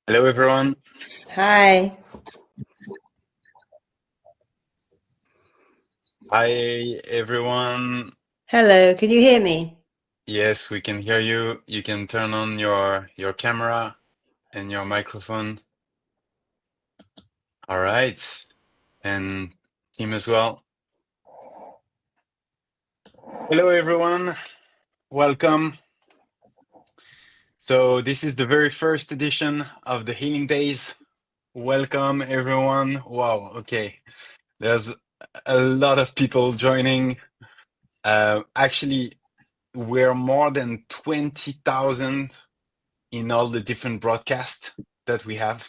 Hello, everyone. Hi. Hi, everyone. Hello, can you hear me? Yes, we can hear you. You can turn on your camera and your microphone. All right. And team as well. Hello, everyone. Welcome. So this is the very first edition of the Healing Days. Welcome, everyone. Wow. Okay. There's a lot of people joining. Actually, we're more than 20,000 in all the different broadcasts that we have.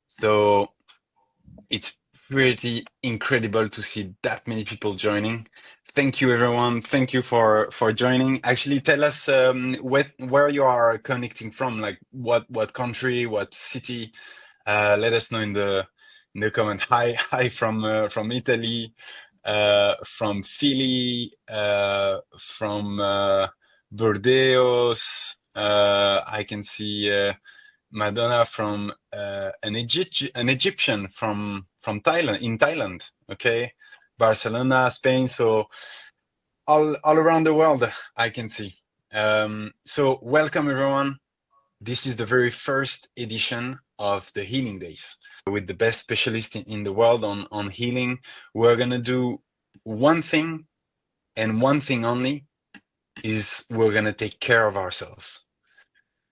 So it's pretty incredible to see that many people joining. Thank you, everyone. Thank you for joining. Actually, tell us where you are connecting from, like what country, what city. Let us know in the comment. Hi from Italy, from Philly, from Burdeos. I can see Madonna from an Egyptian from Thailand, in Thailand. Okay, Barcelona, Spain. So all around the world, I can see. So welcome, everyone. This is the very first edition of the Healing Days with the best specialist in the world on healing. We're gonna do one thing and one thing only, is we're gonna take care of ourselves.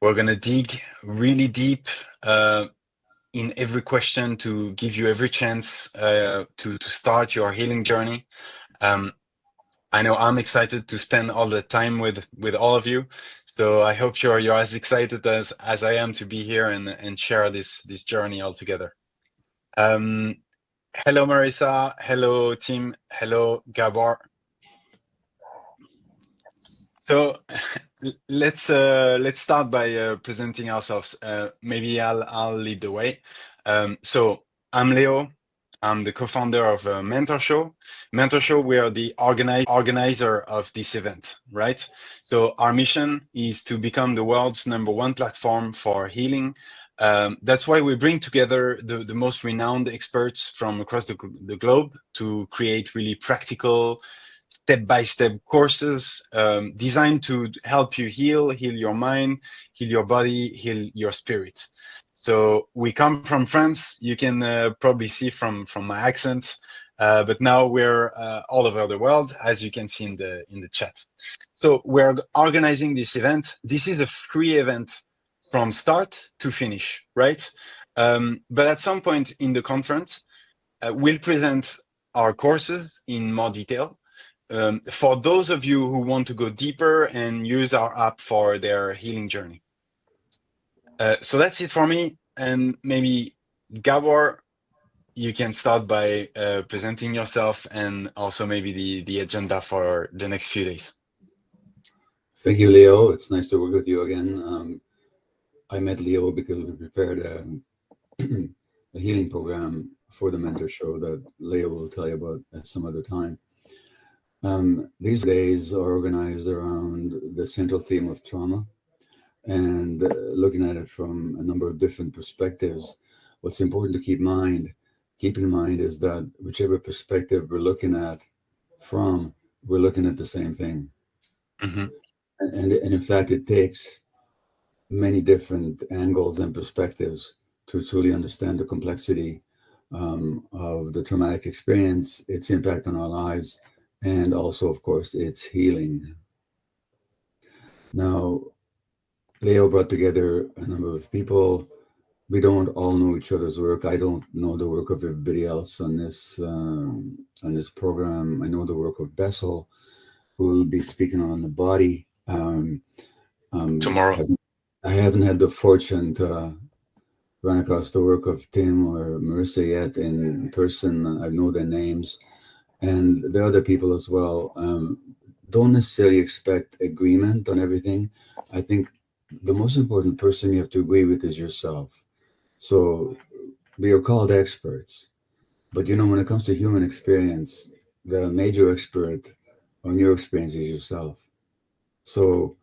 We're gonna dig really deep in every question to give you every chance to start your healing journey. I know I'm excited to spend all the time with all of you. So I hope you're as excited as I am to be here and share this journey all together. Hello, Marisa. Hello, team. Hello, Gabor. So let's start by presenting ourselves. Maybe I'll lead the way. So I'm Leo. I'm the co-founder of Mentor Show. Mentor Show, we are the organizer of this event, right? So our mission is to become the world's #1 platform for healing. That's why we bring together the most renowned experts from across the globe to create really practical, step-by-step courses designed to help you heal your mind, heal your body, heal your spirit. So we come from France. You can probably see from my accent, but now we're all over the world, as you can see in the chat. So we're organizing this event. This is a free event from start to finish, right? But at some point in the conference, we'll present our courses in more detail. For those of you who want to go deeper and use our app for their healing journey. So that's it for me. And maybe Gabor, you can start by presenting yourself and also maybe the agenda for the next few days. Thank you, Leo. It's nice to work with you again. I met Leo because we prepared a healing program for the Mentor Show that Leo will tell you about at some other time. These days are organized around the central theme of trauma and looking at it from a number of different perspectives. What's important to keep in mind is that whichever perspective we're looking at from, we're looking at the same thing. Mm-hmm. And in fact, it takes many different angles and perspectives to truly understand the complexity of the traumatic experience, its impact on our lives, and also, of course, its healing. Now, Leo brought together a number of people. We don't all know each other's work. I don't know the work of everybody else on this program. I know the work of Bessel, who will be speaking on the body. Tomorrow. I haven't had the fortune to run across the work of Tim or Marisa yet in person. I know their names, and there are other people as well. Don't necessarily expect agreement on everything. I think the most important person you have to agree with is yourself. So we are called experts, but when it comes to human experience, the major expert on your experience is yourself. So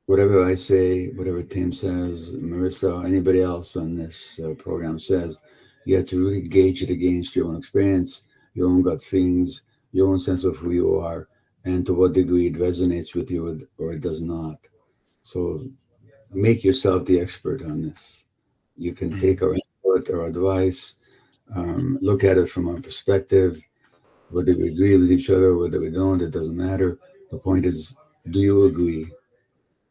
whatever I say, whatever Tim says, Marisa, anybody else on this program says, you have to really gauge it against your own experience, your own gut feelings, your own sense of who you are, and to what degree it resonates with you or it does not. So make yourself the expert on this. You can take our input, our advice, look at it from our perspective. Whether we agree with each other, whether we don't, it doesn't matter. The point is, do you agree?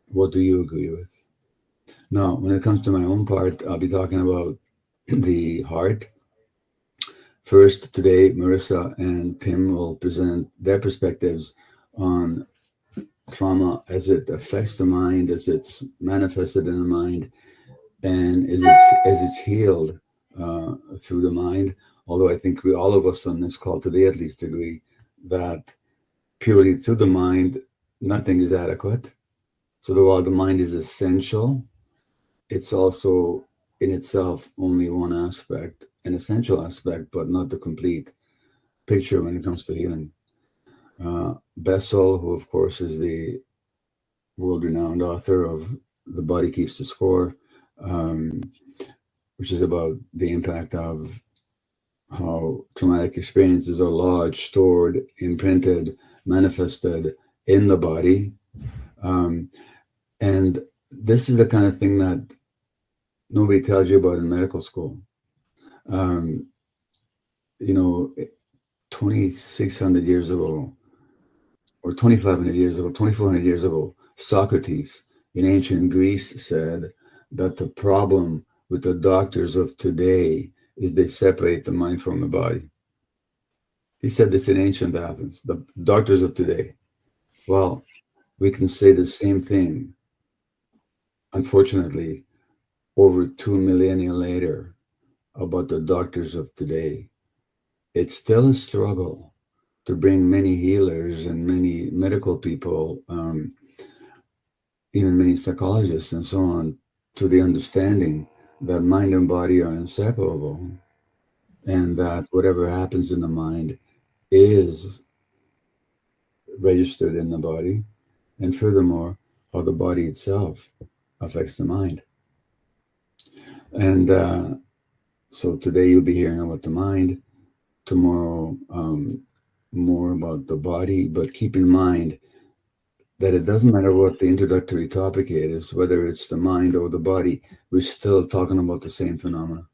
What do you agree with? Now, when it comes to my own part, I'll be talking about the heart. First, today, Marisa and Tim will present their perspectives on trauma as it affects the mind, as it's manifested in the mind, and as it's healed through the mind. Although I think all of us on this call today at least agree that purely through the mind, nothing is adequate. So while the mind is essential, it's also in itself only one aspect, an essential aspect, but not the complete picture when it comes to healing. Bessel, who of course is the world-renowned author of The Body Keeps the Score, which is about the impact of how traumatic experiences are lodged, stored, imprinted, manifested in the body. And this is the kind of thing that nobody tells you about in medical school. 2,600 years ago, or 2,500 years ago, 2,400 years ago, Socrates in ancient Greece said that the problem with the doctors of today is they separate the mind from the body. He said this in ancient Athens, the doctors of today. Well, we can say the same thing, unfortunately, over 2 millennia later about the doctors of today. It's still a struggle to bring many healers and many medical people, even many psychologists and so on, to the understanding that mind and body are inseparable, and that whatever happens in the mind is registered in the body, and furthermore, how the body itself affects the mind. And so today you'll be hearing about the mind, tomorrow more about the body, but keep in mind that it doesn't matter what the introductory topic is, whether it's the mind or the body, we're still talking about the same phenomena.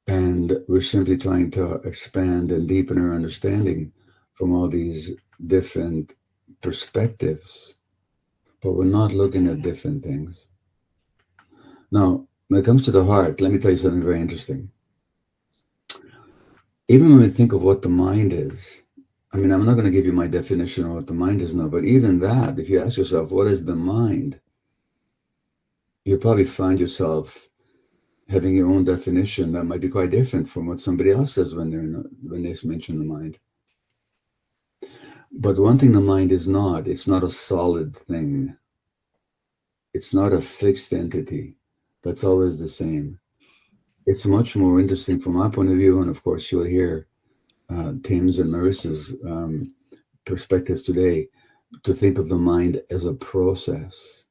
And we're simply trying to expand and deepen our understanding from all these different perspectives, but we're not looking at different things. Now, when it comes to the heart, let me tell you something very interesting. Even when we think of what the mind is, I mean, I'm not going to give you my definition of what the mind is now, but even that, if you ask yourself, what is the mind? You'll probably find yourself having your own definition that might be quite different from what somebody else says when they mention the mind. But one thing the mind is not, it's not a solid thing. It's not a fixed entity that's always the same. It's much more interesting from my point of view, and of course you'll hear Tim's and Marisa's perspectives today, to think of the mind as a process.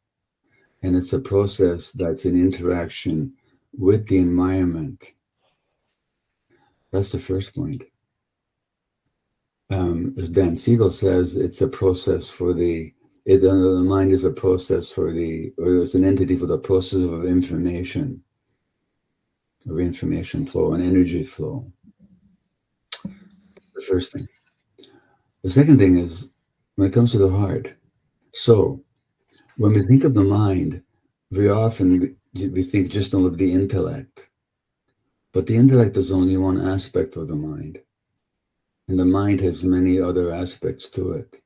And it's a process that's in interaction with the environment. That's the first point. As Dan Siegel says, it's a process for the mind is a process for or it's an entity for the process of information flow and energy flow. The first thing. The second thing is when it comes to the heart. So when we think of the mind, very often we think just of the intellect. But the intellect is only one aspect of the mind. And the mind has many other aspects to it.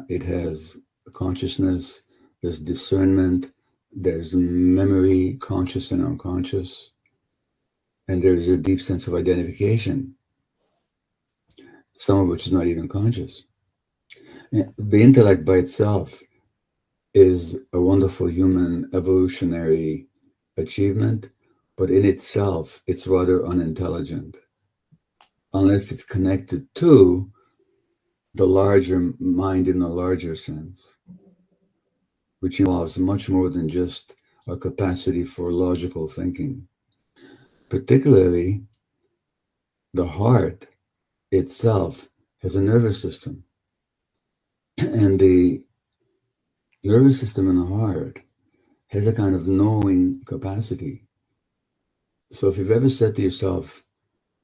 It has consciousness, there's discernment, there's memory, conscious and unconscious, and there's a deep sense of identification, some of which is not even conscious. The intellect by itself is a wonderful human evolutionary achievement, but in itself, it's rather unintelligent, unless it's connected to the larger mind in the larger sense, which involves much more than just a capacity for logical thinking. Particularly, the heart itself has a nervous system, and the nervous system in the heart has a kind of knowing capacity. So if you've ever said to yourself,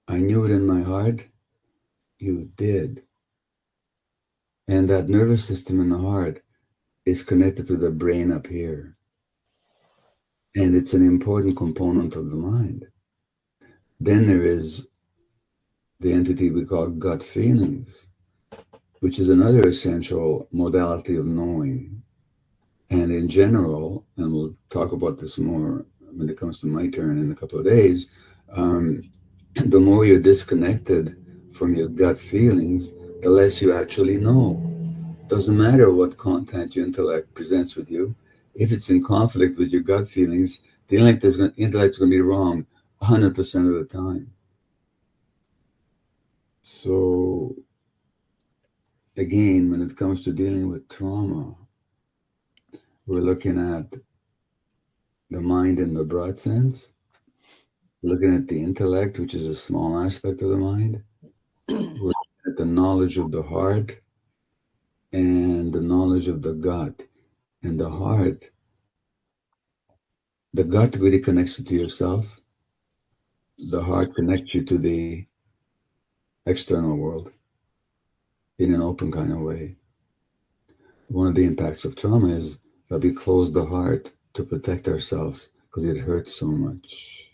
I knew it in my heart, you did. And that nervous system in the heart is connected to the brain up here. And it's an important component of the mind. Then there is the entity we call gut feelings, which is another essential modality of knowing. And in general, and we'll talk about this more when it comes to my turn in a couple of days, the more you're disconnected from your gut feelings, the less you actually know. Doesn't matter what content your intellect presents with you. If it's in conflict with your gut feelings, the intellect is going to be wrong 100% of the time. So again, when it comes to dealing with trauma, we're looking at the mind in the broad sense, looking at the intellect, which is a small aspect of the mind. We're looking at the knowledge of the heart and the knowledge of the gut. And the heart, the gut really connects you to yourself. The heart connects you to the external world in an open kind of way. One of the impacts of trauma is that we close the heart to protect ourselves because it hurts so much.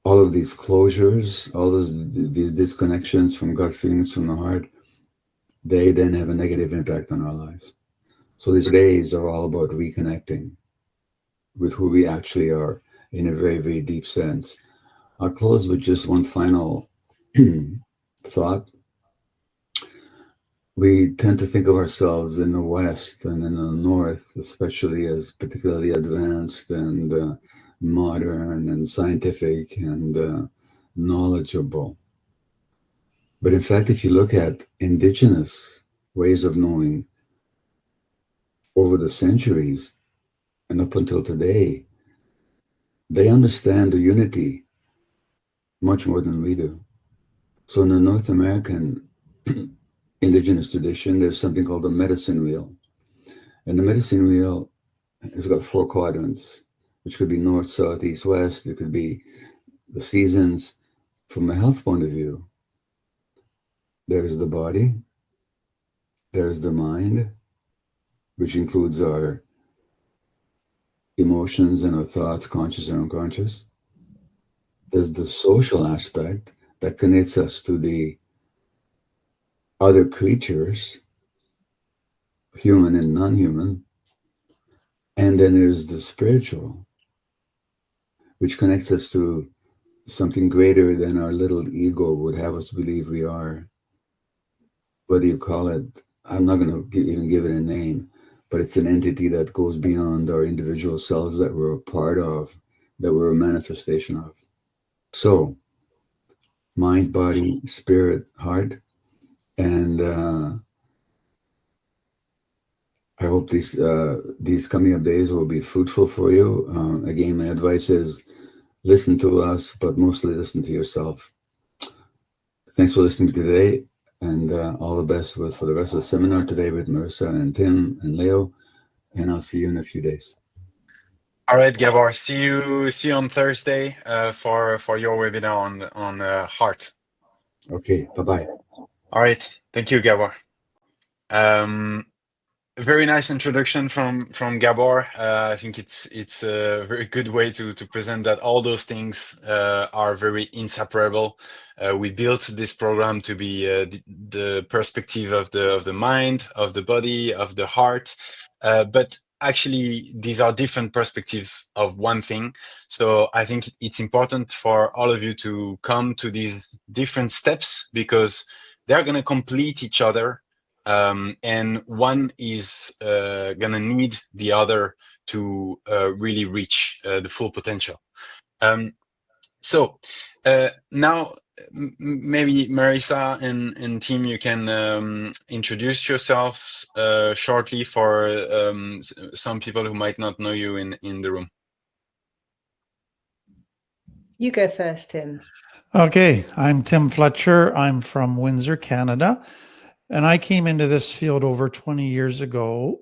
All of these closures, all these disconnections from gut feelings from the heart, they then have a negative impact on our lives. So these days are all about reconnecting with who we actually are in a very, very deep sense. I'll close with just one final thought. We tend to think of ourselves in the West and in the North, especially as particularly advanced and modern and scientific and knowledgeable. But in fact, if you look at indigenous ways of knowing over the centuries and up until today, they understand the unity much more than we do. So in the North American indigenous tradition, there's something called the medicine wheel. And the medicine wheel has got 4 quadrants, which could be north, south, east, west. It could be the seasons. From a health point of view, there's the body, there's the mind, which includes our emotions and our thoughts, conscious and unconscious. There's the social aspect that connects us to the other creatures, human and non-human. And then there's the spiritual, which connects us to something greater than our little ego would have us believe we are. Whether you call it, I'm not going to even give it a name, but it's an entity that goes beyond our individual selves that we're a part of, that we're a manifestation of. So, mind, body, spirit, heart, and I hope these coming up days will be fruitful for you. Again, my advice is listen to us, but mostly listen to yourself. Thanks for listening today, and all the best for the rest of the seminar today with Marisa and Tim and Leo, and I'll see you in a few days. All right, Gabor. See you on Thursday for your webinar on heart. Okay. Bye-bye. All right. Thank you, Gabor. Very nice introduction from Gabor. I think it's a very good way to present that all those things are very inseparable. We built this program to be the perspective of the mind, of the body, of the heart, but actually these are different perspectives of one thing. So I think it's important for all of you to come to these different steps because they're going to complete each other. And one is gonna need the other to really reach the full potential. So now maybe Marisa and team, you can introduce yourselves shortly for some people who might not know you in the room. You go first, Tim. Okay, I'm Tim Fletcher. I'm from Windsor, Canada, and I came into this field over 20 years ago.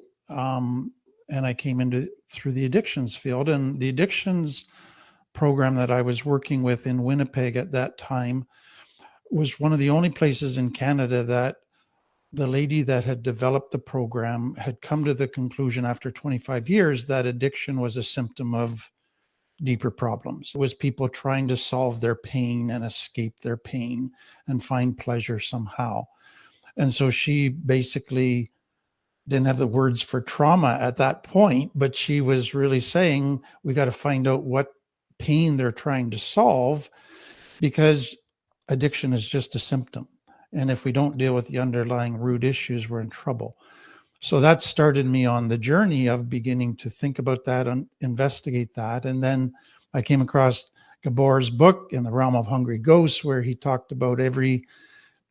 And I came into through the addictions field, and the addictions program that I was working with in Winnipeg at that time was one of the only places in Canada that the lady that had developed the program had come to the conclusion after 25 years that addiction was a symptom of deeper problems. It was people trying to solve their pain and escape their pain and find pleasure somehow. And so she basically didn't have the words for trauma at that point, but she was really saying, we got to find out what pain they're trying to solve, because addiction is just a symptom. And if we don't deal with the underlying root issues, we're in trouble. So that started me on the journey of beginning to think about that and investigate that. And then I came across Gabor's book, In the Realm of Hungry Ghosts, where he talked about every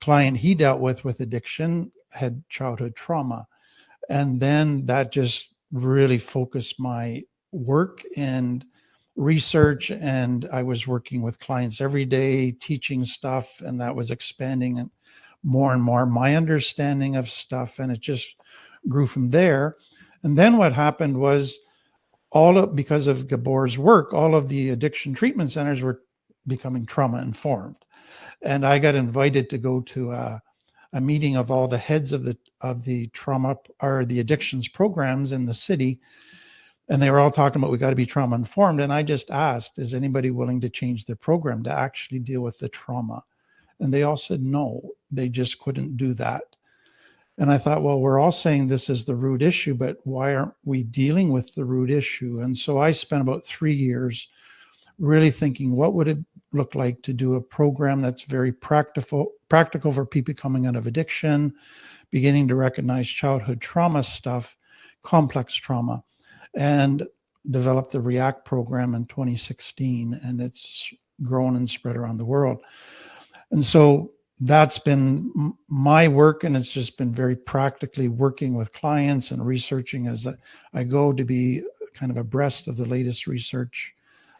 client he dealt with addiction had childhood trauma. And then that just really focused my work and research. And I was working with clients every day, teaching stuff, and that was expanding more and more my understanding of stuff. And it just grew from there. And then what happened was because of Gabor's work, all of the addiction treatment centers were becoming trauma informed. And I got invited to go to a meeting of all the heads of the trauma or the addictions programs in the city. And they were all talking about, we got to be trauma informed. And I just asked, is anybody willing to change their program to actually deal with the trauma? And they all said no, they just couldn't do that. And I thought, well, we're all saying this is the root issue, but why aren't we dealing with the root issue? And so I spent about 3 years really thinking, what would it look like to do a program that's very practical for people coming out of addiction, beginning to recognize childhood trauma stuff, complex trauma, and develop the REACT program in 2016. And it's grown and spread around the world. And so that's been my work, and it's just been very practically working with clients and researching as I go to be kind of abreast of the latest research.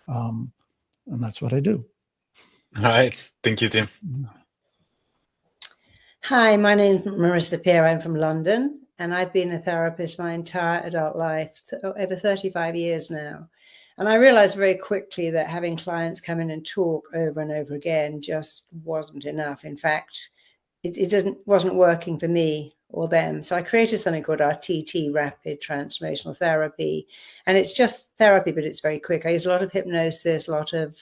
And that's what I do. All right. Thank you, Tim. Hi, my name's Marisa Peer. I'm from London, and I've been a therapist my entire adult life, over 35 years now. And I realized very quickly that having clients come in and talk over and over again just wasn't enough. In fact, it wasn't working for me or them. So I created something called RTT, Rapid Transformational Therapy. And it's just therapy, but it's very quick. I use a lot of hypnosis, a lot of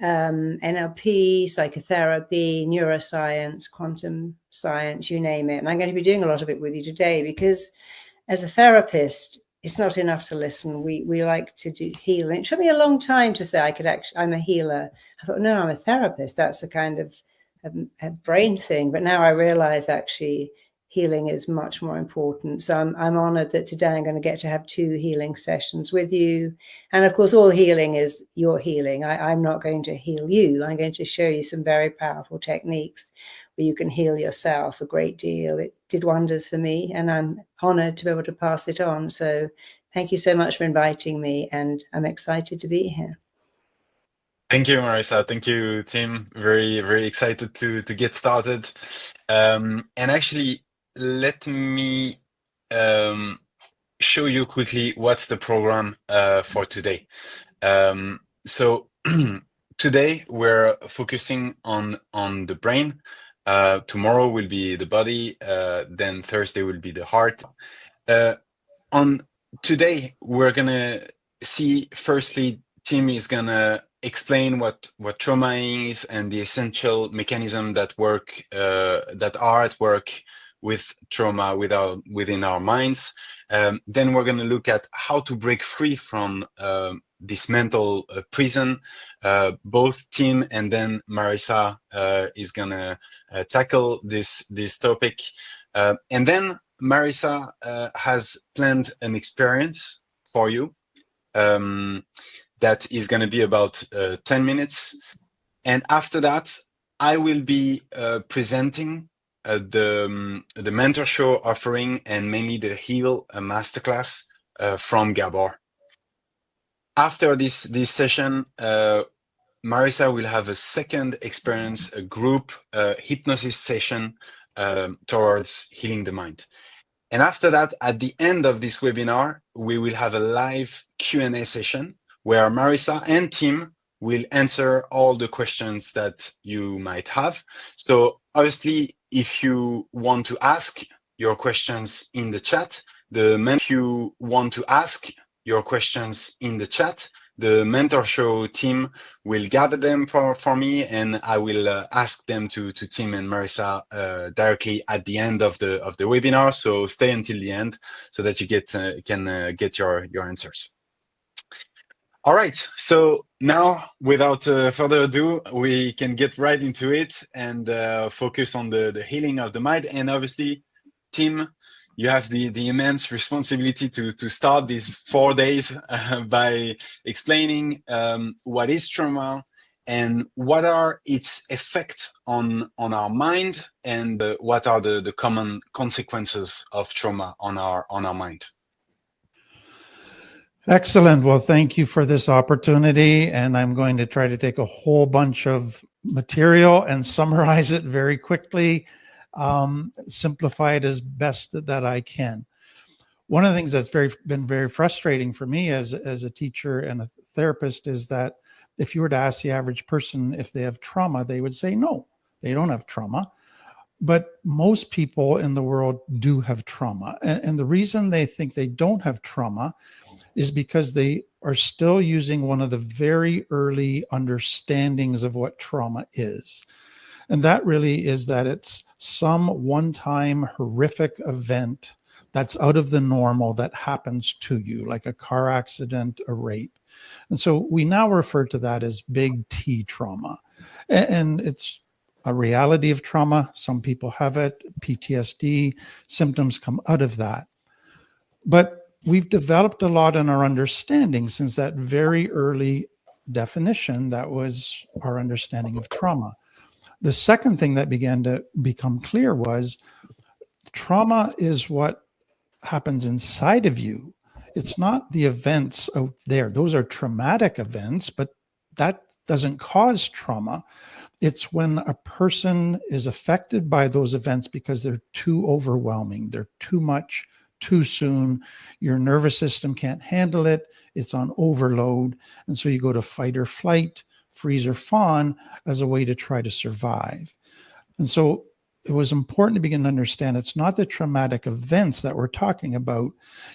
NLP, psychotherapy, neuroscience, quantum science, you name it. And I'm going to be doing a lot of it with you today, because as a therapist, it's not enough to listen. We like to do healing. It took me a long time to say I'm a healer. I thought, no, I'm a therapist. That's a kind of a brain thing. But now I realize actually healing is much more important. So I'm honored that today I'm going to get to have 2 healing sessions with you. And of course, all healing is your healing. I'm not going to heal you. I'm going to show you some very powerful techniques where you can heal yourself a great deal. It did wonders for me, and I'm honored to be able to pass it on. So thank you so much for inviting me, and I'm excited to be here. Thank you, Marisa. Thank you, Tim. Very, very excited to get started. And actually, let me show you quickly what's the program for today. So today we're focusing on the brain. Tomorrow will be the body. Then Thursday will be the heart. On today, we're gonna see, firstly, Tim is gonna explain what trauma is and the essential mechanism that are at work with trauma within our minds. Then we're going to look at how to break free from this mental prison. Both Tim and then Marisa is going to tackle this topic. And then Marisa has planned an experience for you that is going to be about 10 minutes. And after that, I will be presenting the mentor show offering and mainly the Heal masterclass from Gabor. After this session, Marisa will have a second experience, a group hypnosis session towards healing the mind. And after that, at the end of this webinar, we will have a live Q&A session where Marisa and Tim will answer all the questions that you might have. So obviously, if you want to ask your questions in the chat, the mentor show team will gather them for me, and I will ask them to Tim and Marisa directly at the end of the webinar. So stay until the end so that you can get your answers. All right, so now without further ado, we can get right into it and focus on the healing of the mind. And obviously, Tim, you have the immense responsibility to start these 4 days by explaining what is trauma and what are its effects on our mind, and what are the common consequences of trauma on our mind. Excellent. Well, thank you for this opportunity. And I'm going to try to take a whole bunch of material and summarize it very quickly, simplify it as best that I can. One of the things that's been very frustrating for me as a teacher and a therapist is that if you were to ask the average person if they have trauma, they would say, no, they don't have trauma. But most people in the world do have trauma. And the reason they think they don't have trauma is because they are still using one of the very early understandings of what trauma is. And that really is that it's some one-time horrific event that's out of the normal that happens to you, like a car accident, a rape. And so we now refer to that as big T trauma. And it's a reality of trauma. Some people have it, PTSD, symptoms come out of that. But we've developed a lot in our understanding since that very early definition. That was our understanding of trauma. The second thing that began to become clear was trauma is what happens inside of you. It's not the events out there. Those are traumatic events, but that doesn't cause trauma. It's when a person is affected by those events because they're too overwhelming, they're too much, too soon. Your nervous system can't handle it. It's on overload. And so you go to fight or flight, freeze or fawn as a way to try to survive. And so it was important to begin to understand it's not the traumatic events that we're talking about.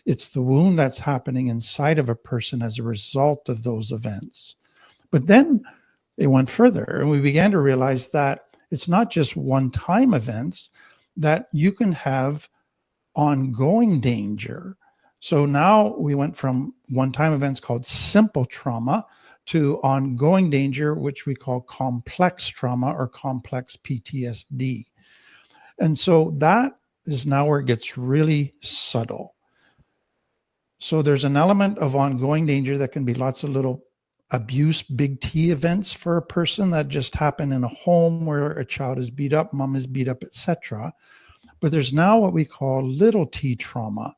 It's the wound that's happening inside of a person as a result of those events. But then it went further, and we began to realize that it's not just one-time events, that you can have ongoing danger. So now we went from one-time events called simple trauma to ongoing danger, which we call complex trauma or complex PTSD. And so that is now where it gets really subtle. So there's an element of ongoing danger that can be lots of little abuse, big T events for a person that just happen in a home where a child is beat up, mom is beat up, etc. But there's now what we call little T trauma.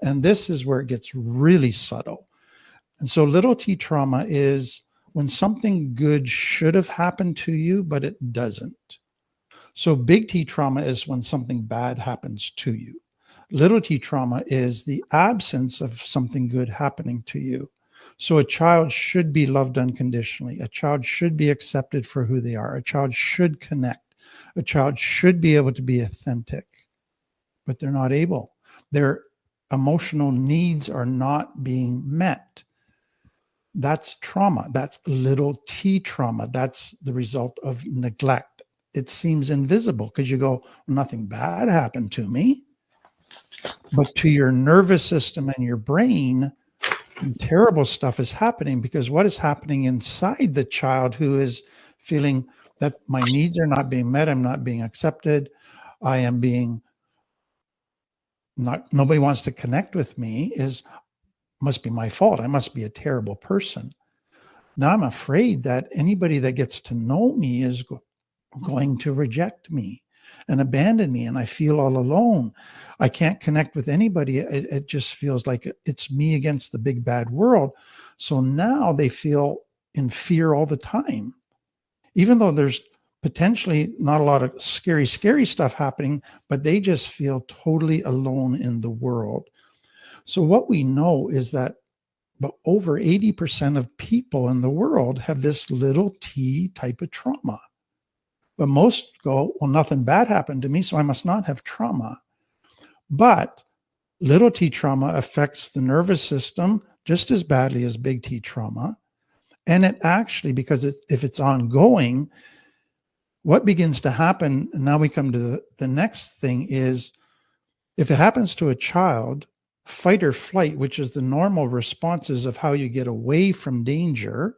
And this is where it gets really subtle. And so little T trauma is when something good should have happened to you, but it doesn't. So big T trauma is when something bad happens to you. Little T trauma is the absence of something good happening to you. So a child should be loved unconditionally. A child should be accepted for who they are. A child should connect. A child should be able to be authentic, but they're not able. Their emotional needs are not being met. That's trauma. That's little T trauma. That's the result of neglect. It seems invisible because you go, nothing bad happened to me. But to your nervous system and your brain, terrible stuff is happening, because what is happening inside the child who is feeling that my needs are not being met, I'm not being accepted, I am being nobody wants to connect with me, must be my fault. I must be a terrible person. Now I'm afraid that anybody that gets to know me is going to reject me and abandon me, and I feel all alone. I can't connect with anybody. It just feels like it's me against the big bad world. So now they feel in fear all the time, even though there's potentially not a lot of scary stuff happening, but they just feel totally alone in the world. So what we know is that over 80% of people in the world have this little t type of trauma. But most go, well, nothing bad happened to me, so I must not have trauma. But little t trauma affects the nervous system just as badly as big T trauma. And it actually, because if it's ongoing, what begins to happen, and now we come to the next thing, is if it happens to a child, fight or flight, which is the normal responses of how you get away from danger,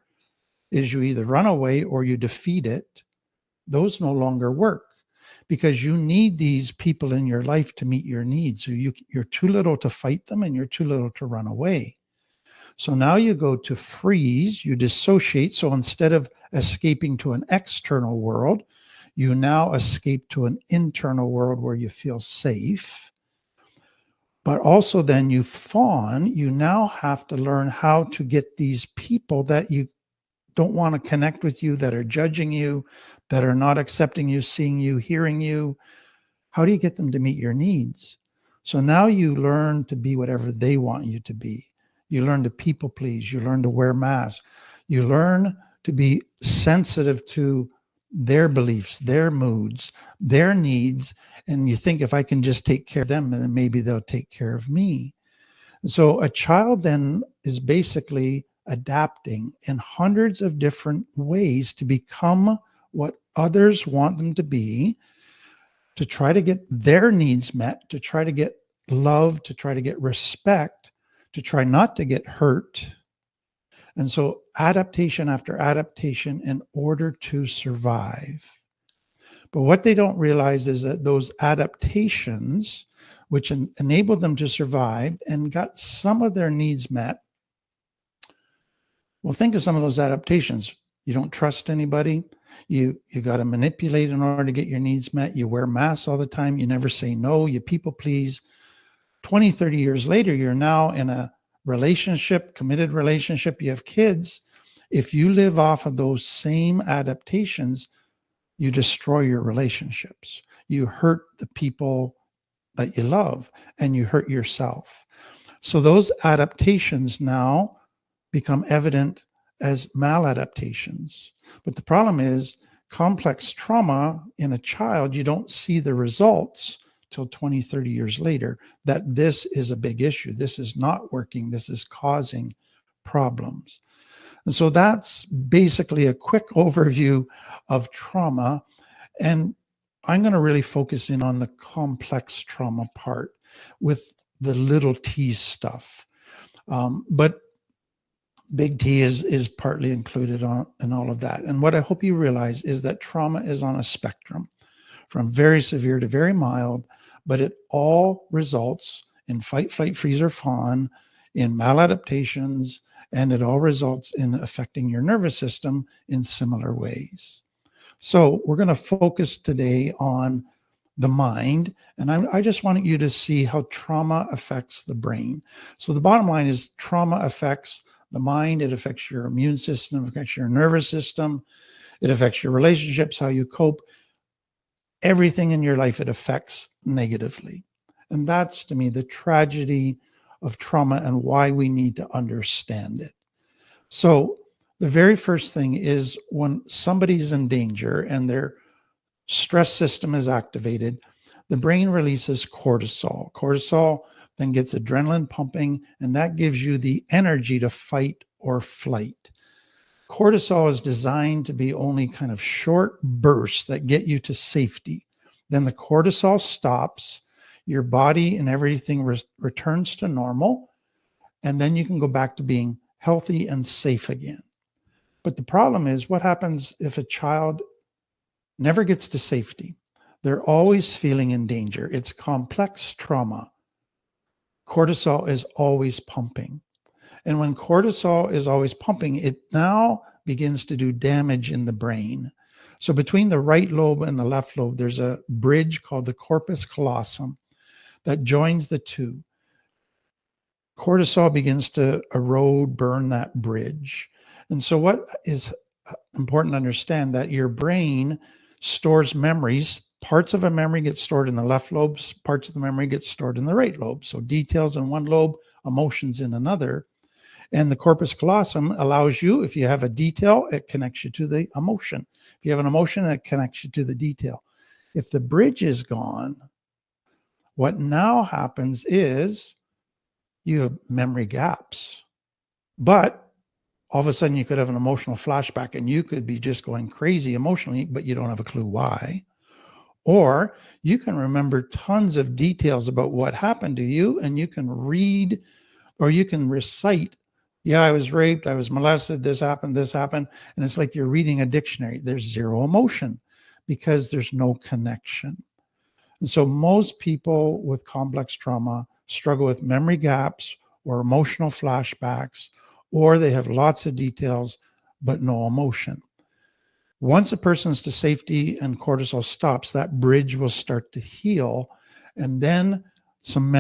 is you either run away or you defeat it. Those no longer work because you need these people in your life to meet your needs. So you're too little to fight them and you're too little to run away. So now you go to freeze, you dissociate. So instead of escaping to an external world, you now escape to an internal world where you feel safe. But also then you fawn, you now have to learn how to get these people that you don't want to connect with you, that are judging you, that are not accepting you, seeing you, hearing you. How do you get them to meet your needs? So now you learn to be whatever they want you to be. You learn to people please. You learn to wear masks. You learn to be sensitive to their beliefs, their moods, their needs. And you think if I can just take care of them, then maybe they'll take care of me. So a child then is basically adapting in hundreds of different ways to become what others want them to be, to try to get their needs met, to try to get love, to try to get respect, to try not to get hurt. And so adaptation after adaptation in order to survive. But what they don't realize is that those adaptations, which enabled them to survive and got some of their needs met. Well, think of some of those adaptations. You don't trust anybody. You got to manipulate in order to get your needs met. You wear masks all the time. You never say no. You people please. 20, 30 years later, you're now in a relationship, committed relationship. You have kids. If you live off of those same adaptations, you destroy your relationships. You hurt the people that you love and you hurt yourself. So those adaptations now become evident as maladaptations. But the problem is complex trauma in a child, you don't see the results till 20, 30 years later, that this is a big issue. This is not working. This is causing problems. And so that's basically a quick overview of trauma. And I'm going to really focus in on the complex trauma part with the little t stuff. But big T is partly included in all of that. And what I hope you realize is that trauma is on a spectrum from very severe to very mild, but it all results in fight, flight, freeze, or fawn, in maladaptations, and it all results in affecting your nervous system in similar ways. So we're going to focus today on the mind, and I just want you to see how trauma affects the brain. So the bottom line is trauma affects the mind, it affects your immune system, it affects your nervous system, it affects your relationships, how you cope. Everything in your life it affects negatively. And that's, to me, the tragedy of trauma and why we need to understand it. So the very first thing is when somebody's in danger and their stress system is activated, the brain releases cortisol. Cortisol then gets adrenaline pumping, and that gives you the energy to fight or flight. Cortisol is designed to be only kind of short bursts that get you to safety. Then the cortisol stops, your body and everything returns to normal, and then you can go back to being healthy and safe again. But the problem is, what happens if a child never gets to safety? They're always feeling in danger. It's complex trauma. Cortisol is always pumping. And when cortisol is always pumping, it now begins to do damage in the brain. So between the right lobe and the left lobe, there's a bridge called the corpus callosum that joins the two. Cortisol begins to erode, burn that bridge. And so what is important to understand, that your brain stores memories. Parts of a memory get stored in the left lobe, parts of the memory get stored in the right lobe. So details in one lobe, emotions in another. And the corpus callosum allows you, if you have a detail, it connects you to the emotion. If you have an emotion, it connects you to the detail. If the bridge is gone, what now happens is you have memory gaps. But all of a sudden you could have an emotional flashback and you could be just going crazy emotionally, but you don't have a clue why. Or you can remember tons of details about what happened to you, and you can read or you can recite, yeah, I was raped, I was molested, this happened. And it's like you're reading a dictionary. There's zero emotion because there's no connection. And so most people with complex trauma struggle with memory gaps or emotional flashbacks, or they have lots of details, but no emotion. Once a person's to safety and cortisol stops, that bridge will start to heal. And then some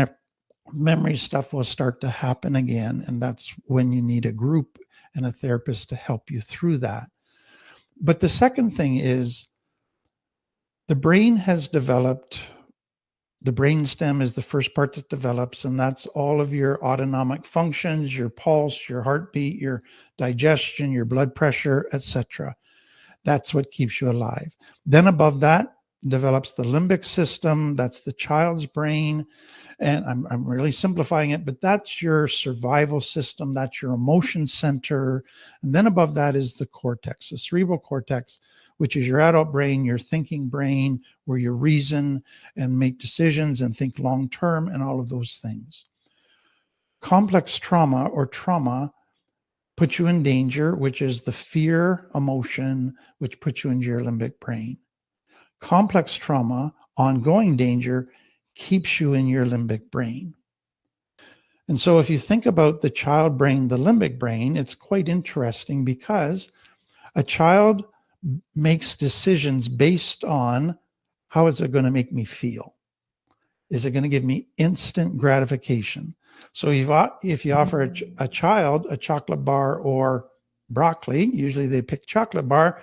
memory stuff will start to happen again. And that's when you need a group and a therapist to help you through that. But the second thing is the brain has developed. The brainstem is the first part that develops, and that's all of your autonomic functions, your pulse, your heartbeat, your digestion, your blood pressure, etc. That's what keeps you alive. Then above that develops the limbic system. That's the child's brain. And I'm really simplifying it, but that's your survival system. That's your emotion center. And then above that is the cortex, the cerebral cortex, which is your adult brain, your thinking brain, where you reason and make decisions and think long-term and all of those things. Complex trauma or trauma puts you in danger, which is the fear emotion, which puts you into your limbic brain. Complex trauma, ongoing danger, keeps you in your limbic brain. And so if you think about the child brain, the limbic brain, it's quite interesting because a child makes decisions based on how is it going to make me feel? Is it going to give me instant gratification? So if you offer a child a chocolate bar or broccoli, usually they pick chocolate bar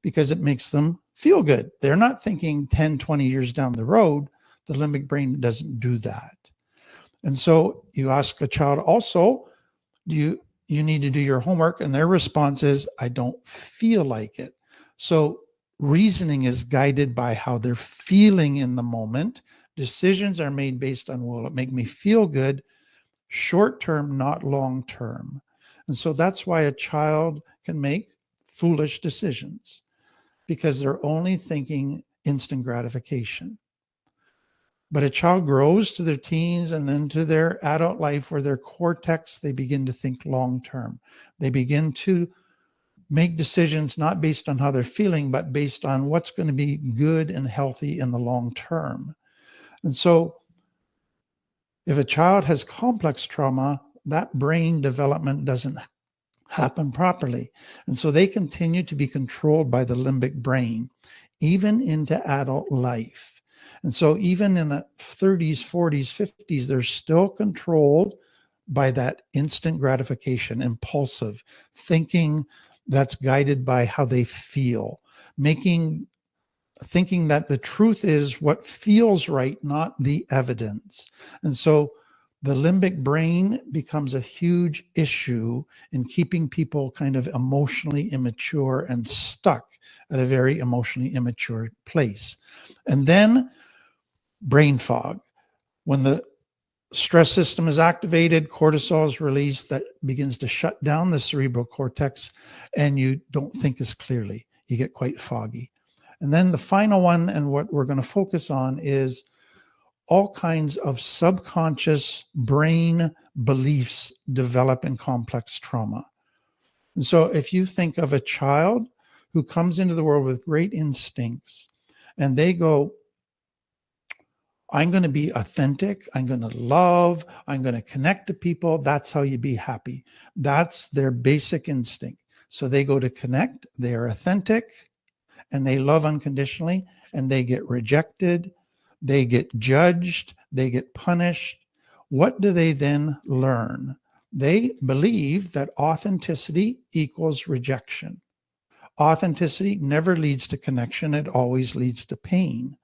because it makes them feel good. They're not thinking 10, 20 years down the road. The limbic brain doesn't do that. And so you ask a child also, you need to do your homework, and their response is, I don't feel like it. So reasoning is guided by how they're feeling in the moment. Decisions are made based on, will it make me feel good? Short term, not long term. And so that's why a child can make foolish decisions, because they're only thinking instant gratification. But a child grows to their teens and then to their adult life, where their cortex, they begin to think long term. They begin to make decisions not based on how they're feeling, but based on what's going to be good and healthy in the long term. And so if a child has complex trauma, that brain development doesn't happen properly. And so they continue to be controlled by the limbic brain, even into adult life. And so even in the 30s, 40s, 50s, they're still controlled by that instant gratification, impulsive thinking that's guided by how they feel, thinking that the truth is what feels right, not the evidence. And so the limbic brain becomes a huge issue in keeping people kind of emotionally immature and stuck at a very emotionally immature place. And then brain fog. When the stress system is activated, cortisol is released, that begins to shut down the cerebral cortex, and you don't think as clearly. You get quite foggy. And then the final one, and what we're going to focus on, is all kinds of subconscious brain beliefs develop in complex trauma. And so if you think of a child who comes into the world with great instincts, and they go, I'm going to be authentic, I'm going to love, I'm going to connect to people. That's how you be happy. That's their basic instinct. So they go to connect, they are authentic, and they love unconditionally, and they get rejected, they get judged, they get punished, what do they then learn? They believe that authenticity equals rejection. Authenticity never leads to connection. It always leads to pain.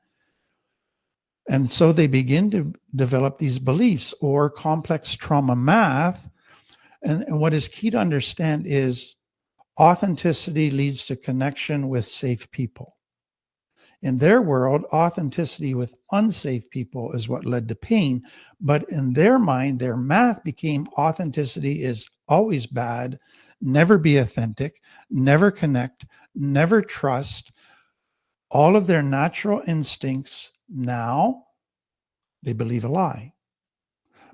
And so they begin to develop these beliefs or complex trauma math. And what is key to understand is authenticity leads to connection with safe people. In their world, authenticity with unsafe people is what led to pain. But in their mind, their math became authenticity is always bad, never be authentic, never connect, never trust. All of their natural instincts now, they believe a lie.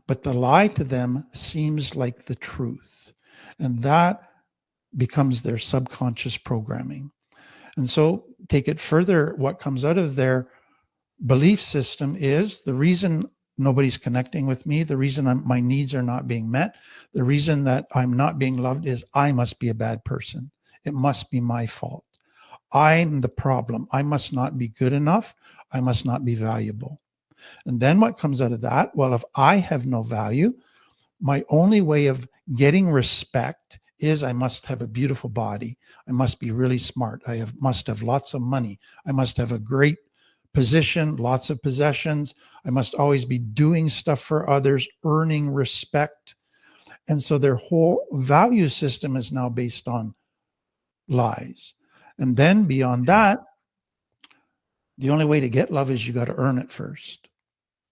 But the lie to them seems like the truth. And that becomes their subconscious programming. And so take it further, what comes out of their belief system is the reason nobody's connecting with me, the reason my needs are not being met, the reason that I'm not being loved is I must be a bad person. It must be my fault. I'm the problem. I must not be good enough. I must not be valuable. And then what comes out of that? Well, if I have no value, my only way of getting respect is I must have a beautiful body. I must be really smart. Must have lots of money. I must have a great position, lots of possessions. I must always be doing stuff for others, earning respect. And so their whole value system is now based on lies. And then beyond that, the only way to get love is you got to earn it first.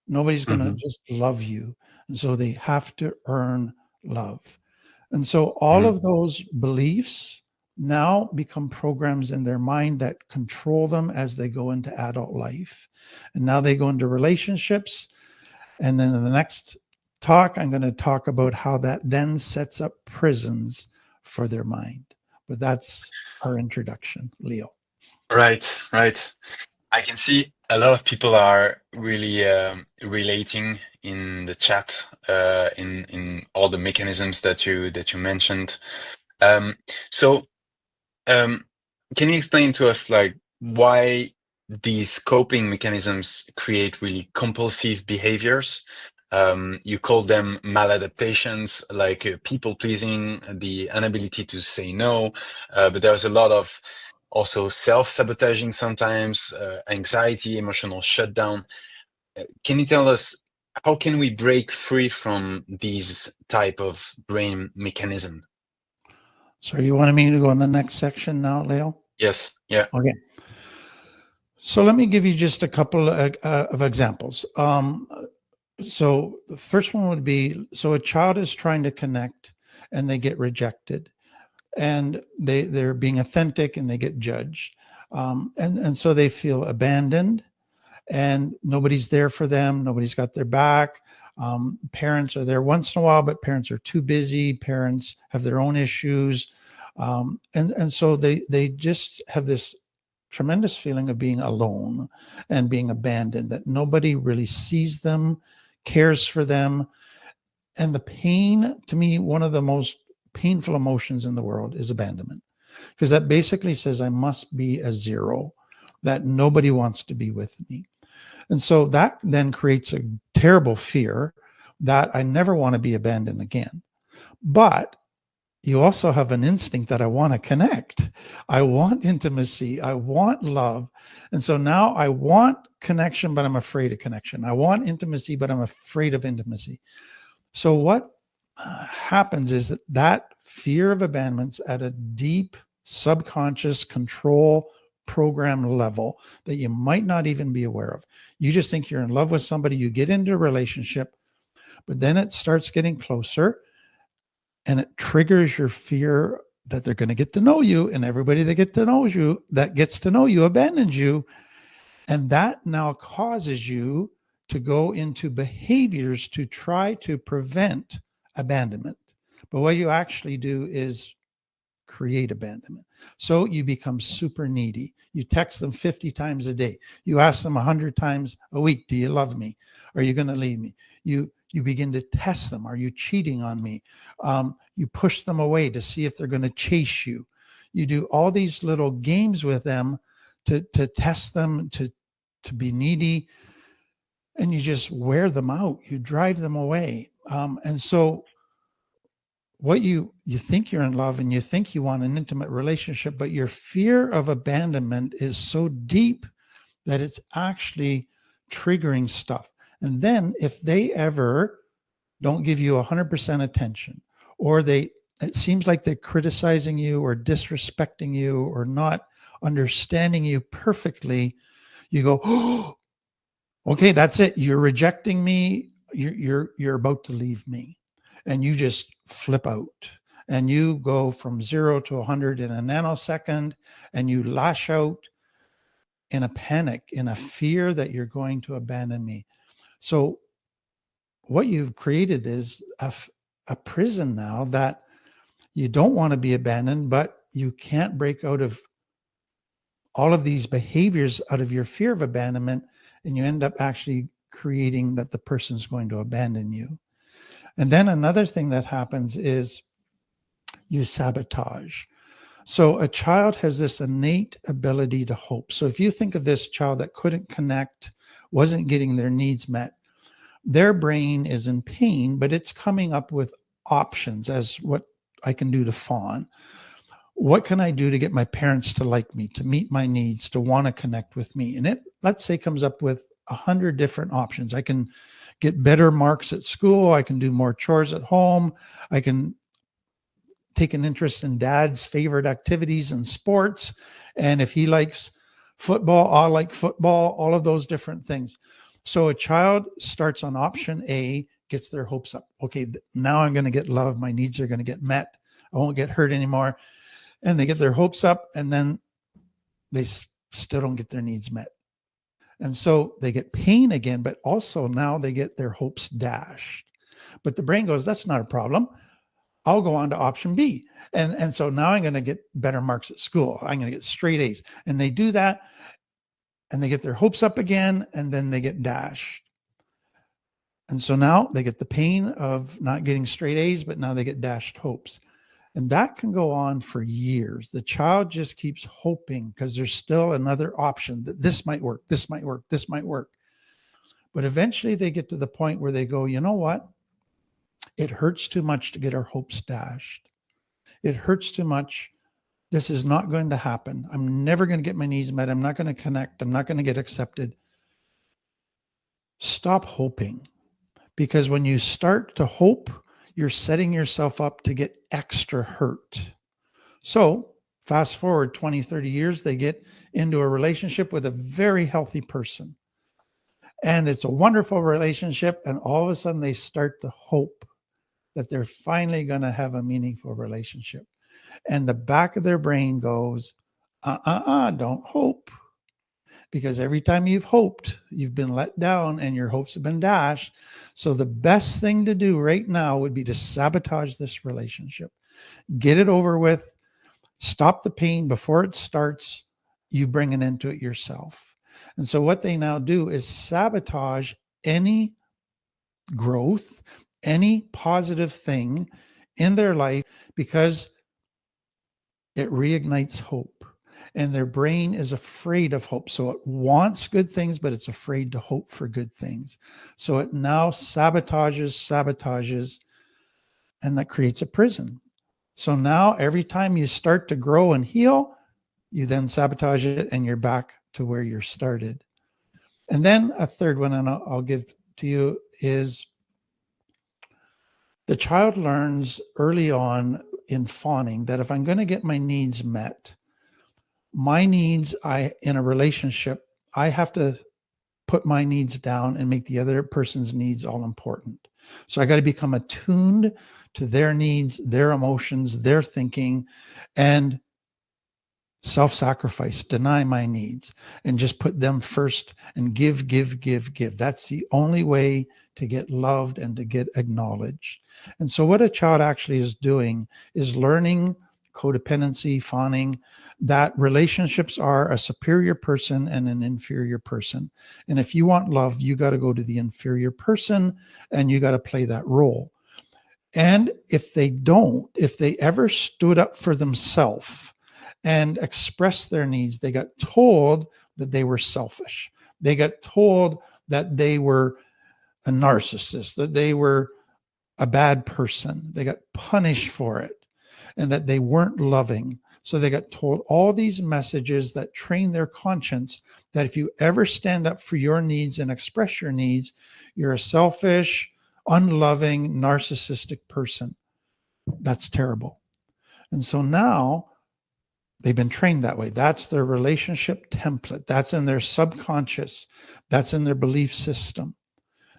Nobody's going to just love you. And so they have to earn love. And so all of those beliefs now become programs in their mind that control them as they go into adult life. And now they go into relationships. And then in the next talk, I'm going to talk about how that then sets up prisons for their mind. But that's our introduction, Leo. Right. I can see a lot of people are really relating in the chat in all the mechanisms that you mentioned. So can you explain to us like why these coping mechanisms create really compulsive behaviors? You call them maladaptations, like people pleasing, the inability to say no, but there's a lot of also self-sabotaging sometimes, anxiety, emotional shutdown. Can you tell us how can we break free from these type of brain mechanism? So you wanted me to go on the next section now, Leo? Yes. Yeah. Okay. So let me give you just a couple of examples. So the first one would be, so a child is trying to connect and they get rejected. And they're being authentic and they get judged. And so they feel abandoned and nobody's there for them. Nobody's got their back. Parents are there once in a while, but parents are too busy. Parents have their own issues. And so they just have this tremendous feeling of being alone and being abandoned, that nobody really sees them, cares for them. And the pain, to me, one of the most painful emotions in the world is abandonment, because that basically says I must be a zero, that nobody wants to be with me. And so that then creates a terrible fear that I never want to be abandoned again. But you also have an instinct that I want to connect. I want intimacy. I want love. And so now I want connection, but I'm afraid of connection. I want intimacy, but I'm afraid of intimacy. So what happens is that fear of abandonment's at a deep subconscious control program level that you might not even be aware of. You just think you're in love with somebody, you get into a relationship, but then it starts getting closer and it triggers your fear that they're going to get to know you, and everybody that gets to know you abandons you. And that now causes you to go into behaviors to try to prevent abandonment. But what you actually do is create abandonment. So you become super needy. You text them 50 times a day. You ask them 100 times a week, do you love me? Are you going to leave me? You begin to test them. Are you cheating on me? You push them away to see if they're going to chase you. You do all these little games with them to test them, to be needy, and you just wear them out. You drive them away. And so what you think you're in love and you think you want an intimate relationship, but your fear of abandonment is so deep that it's actually triggering stuff. And then if they ever don't give you 100% attention, or it seems like they're criticizing you or disrespecting you or not understanding you perfectly, you go, oh, okay, that's it. You're rejecting me. You're about to leave me. And you just flip out and you go from 0 to 100 in a nanosecond, and you lash out in a panic, in a fear that you're going to abandon me. So what you've created is a prison now that you don't want to be abandoned, but you can't break out of all of these behaviors out of your fear of abandonment, and you end up actually creating that the person's going to abandon you. And then another thing that happens is you sabotage. So a child has this innate ability to hope. So if you think of this child that couldn't connect, wasn't getting their needs met, their brain is in pain, but it's coming up with options as what I can do to fawn. What can I do to get my parents to like me, to meet my needs, to want to connect with me? And it, let's say, comes up with 100 different options. I can get better marks at school. I can do more chores at home. I can take an interest in dad's favorite activities and sports. And if he likes football, I like football, all of those different things. So a child starts on option A, gets their hopes up. Okay, now I'm going to get love. My needs are going to get met. I won't get hurt anymore. And they get their hopes up, and then they still don't get their needs met. And so they get pain again, but also now they get their hopes dashed. But the brain goes, that's not a problem. I'll go on to option B. And so now I'm going to get better marks at school. I'm going to get straight A's. And they do that, and they get their hopes up again, and then they get dashed. And so now they get the pain of not getting straight A's, but now they get dashed hopes. And that can go on for years. The child just keeps hoping because there's still another option that this might work, this might work, this might work. But eventually they get to the point where they go, you know what? It hurts too much to get our hopes dashed. It hurts too much. This is not going to happen. I'm never going to get my needs met. I'm not going to connect. I'm not going to get accepted. Stop hoping. Because when you start to hope, you're setting yourself up to get extra hurt. So fast forward 20, 30 years, they get into a relationship with a very healthy person. And it's a wonderful relationship. And all of a sudden they start to hope that they're finally going to have a meaningful relationship. And the back of their brain goes, don't hope. Because every time you've hoped, you've been let down and your hopes have been dashed. So the best thing to do right now would be to sabotage this relationship. Get it over with. Stop the pain before it starts. You bring an end to it yourself. And so what they now do is sabotage any growth, any positive thing in their life, because it reignites hope. And their brain is afraid of hope. So it wants good things, but it's afraid to hope for good things. So it now sabotages, and that creates a prison. So now every time you start to grow and heal, you then sabotage it and you're back to where you started. And then a third one, and I'll give to you, is the child learns early on in fawning that if I'm going to get my needs met, my needs, in a relationship, I have to put my needs down and make the other person's needs all important. So I got to become attuned to their needs, their emotions, their thinking, and self-sacrifice, deny my needs, and just put them first and give. That's the only way to get loved and to get acknowledged. And so what a child actually is doing is learning codependency, fawning, that relationships are a superior person and an inferior person. And if you want love, you got to go to the inferior person and you got to play that role. And if they ever stood up for themselves and express their needs. They got told that they were selfish. They got told that they were a narcissist, that they were a bad person. They got punished for it, and that they weren't loving. So they got told all these messages that train their conscience that if you ever stand up for your needs and express your needs, you're a selfish, unloving, narcissistic person. That's terrible. And so now they've been trained that way. That's their relationship template. That's in their subconscious. That's in their belief system.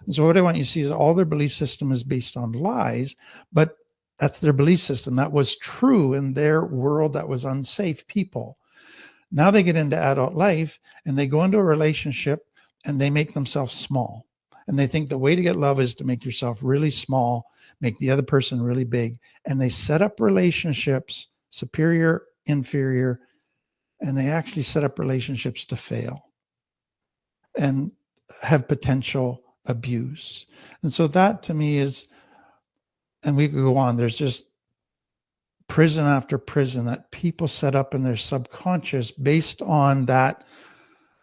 And so what I want you to see is all their belief system is based on lies, but that's their belief system. That was true in their world. That was unsafe people. Now they get into adult life and they go into a relationship and they make themselves small. And they think the way to get love is to make yourself really small, make the other person really big. And they set up relationships, superior, inferior, and they actually set up relationships to fail and have potential abuse. And so that to me is, and we could go on, there's just prison after prison that people set up in their subconscious based on that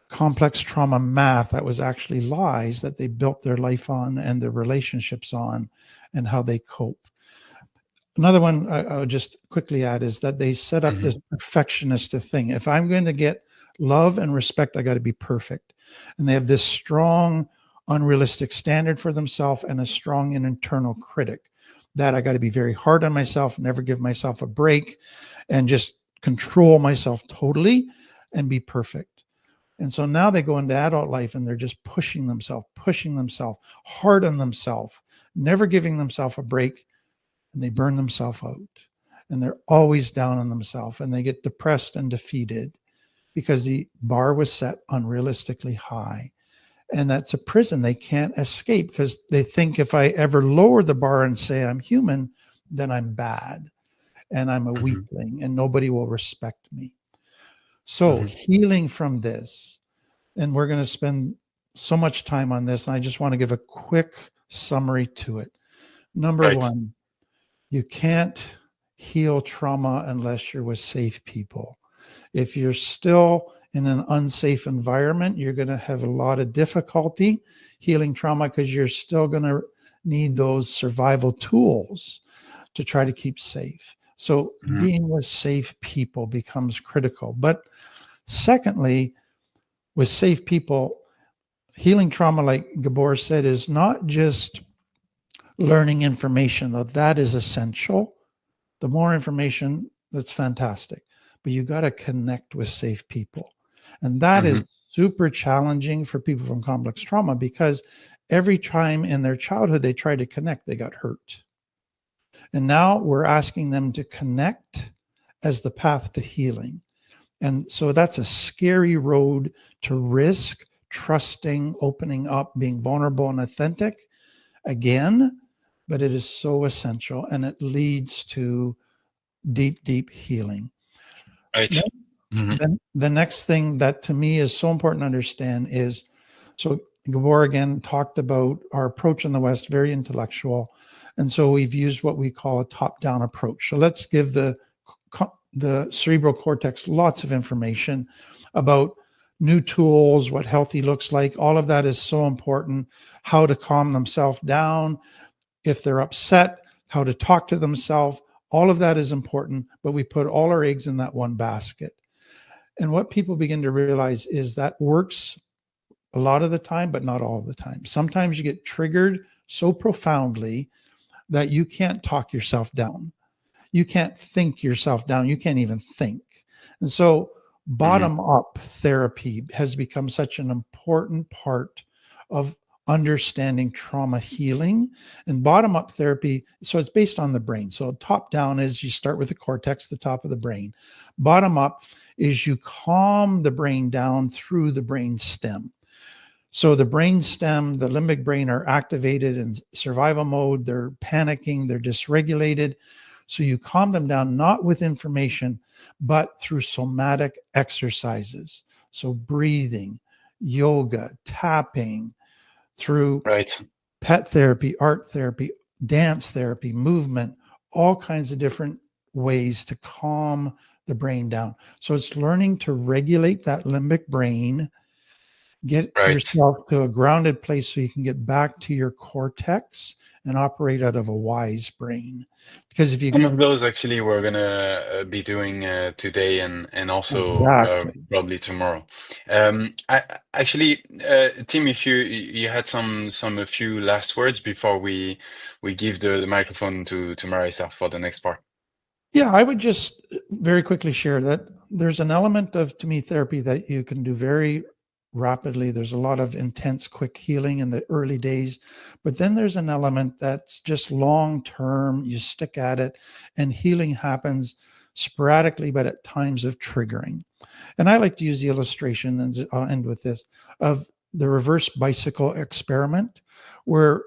complex trauma math that was actually lies that they built their life on and their relationships on and how they cope. Another one I'll just quickly add is that they set up this perfectionist thing. If I'm going to get love and respect, I got to be perfect. And they have this strong, unrealistic standard for themselves and a strong and internal critic that I got to be very hard on myself, never give myself a break, and just control myself totally and be perfect. And so now they go into adult life and they're just pushing themselves, hard on themselves, never giving themselves a break, and they burn themselves out. And they're always down on themselves and they get depressed and defeated because the bar was set unrealistically high. And that's a prison they can't escape because they think if I ever lower the bar and say I'm human, then I'm bad and I'm a weakling and nobody will respect me. So healing from this, and we're going to spend so much time on this, and I just want to give a quick summary to it. Number one, you can't heal trauma unless you're with safe people. If you're still in an unsafe environment, you're going to have a lot of difficulty healing trauma because you're still going to need those survival tools to try to keep safe. So being with safe people becomes critical. But secondly, with safe people, healing trauma, like Gabor said, is not just learning information, though that is essential. The more information, that's fantastic. But you got to connect with safe people. And that is super challenging for people from complex trauma because every time in their childhood they tried to connect, they got hurt. And now we're asking them to connect as the path to healing. And so that's a scary road to risk trusting, opening up, being vulnerable and authentic again, but it is so essential and it leads to deep, deep healing. Right. Then the next thing that to me is so important to understand is, so Gabor again talked about our approach in the West, very intellectual. And so we've used what we call a top-down approach. So let's give the cerebral cortex lots of information about new tools, what healthy looks like. All of that is so important. How to calm themselves down. If they're upset, how to talk to themselves. All of that is important, but we put all our eggs in that one basket. And what people begin to realize is that works a lot of the time, but not all the time. Sometimes you get triggered so profoundly that you can't talk yourself down. You can't think yourself down. You can't even think. And so bottom-up therapy has become such an important part of understanding trauma healing. And bottom-up therapy, so it's based on the brain. So top-down is you start with the cortex, the top of the brain. Bottom-up is you calm the brain down through the brain stem. So the brain stem, the limbic brain are activated in survival mode. They're panicking, they're dysregulated. So you calm them down, not with information, but through somatic exercises. So breathing, yoga, tapping, through pet therapy, art therapy, dance therapy, movement, all kinds of different ways to calm the brain down. So it's learning to regulate that limbic brain, get Right. yourself to a grounded place so you can get back to your cortex and operate out of a wise brain. Because if you Some of those actually we're gonna be doing today and also Exactly. probably tomorrow. Actually, Tim, if you had a few last words before we give the microphone to Marisa for the next part. Yeah, I would just very quickly share that there's an element of, to me, therapy that you can do very rapidly. There's a lot of intense, quick healing in the early days, but then there's an element that's just long-term. You stick at it and healing happens sporadically, but at times of triggering. And I like to use the illustration, and I'll end with this, of the reverse bicycle experiment, where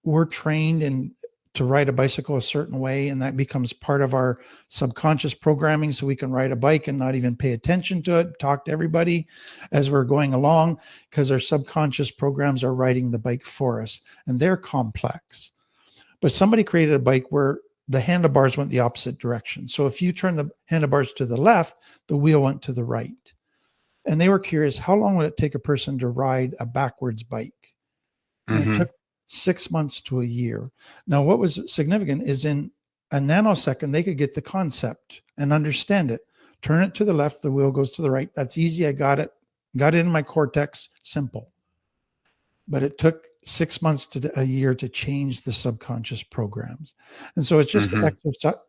we're trained to ride a bicycle a certain way, and that becomes part of our subconscious programming, so we can ride a bike and not even pay attention to it, talk to everybody as we're going along, because our subconscious programs are riding the bike for us, and they're complex. But somebody created a bike where the handlebars went the opposite direction. So if you turn the handlebars to the left, the wheel went to the right. And they were curious, how long would it take a person to ride a backwards bike? And it took 6 months to a year. Now, what was significant is in a nanosecond, they could get the concept and understand it. Turn it to the left, the wheel goes to the right. That's easy. I got it in my cortex, simple. But it took 6 months to a year to change the subconscious programs. And so it's just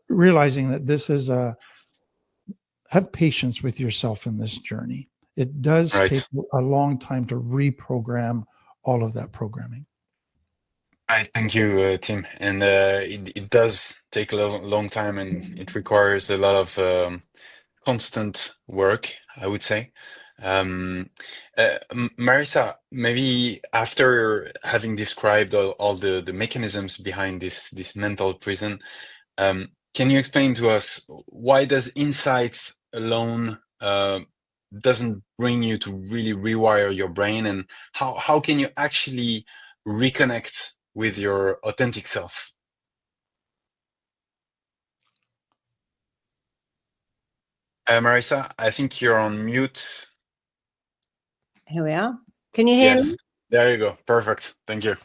realizing that this is have patience with yourself in this journey. It does take a long time to reprogram all of that programming. Right, thank you, Tim. And it does take a long time, and it requires a lot of constant work, I would say. Marisa, maybe after having described all the mechanisms behind this mental prison, can you explain to us why does insights alone doesn't bring you to really rewire your brain, and how can you actually reconnect with your authentic self? Marisa, I think you're on mute. Here we are. Can you hear me? There you go. Perfect. Thank you.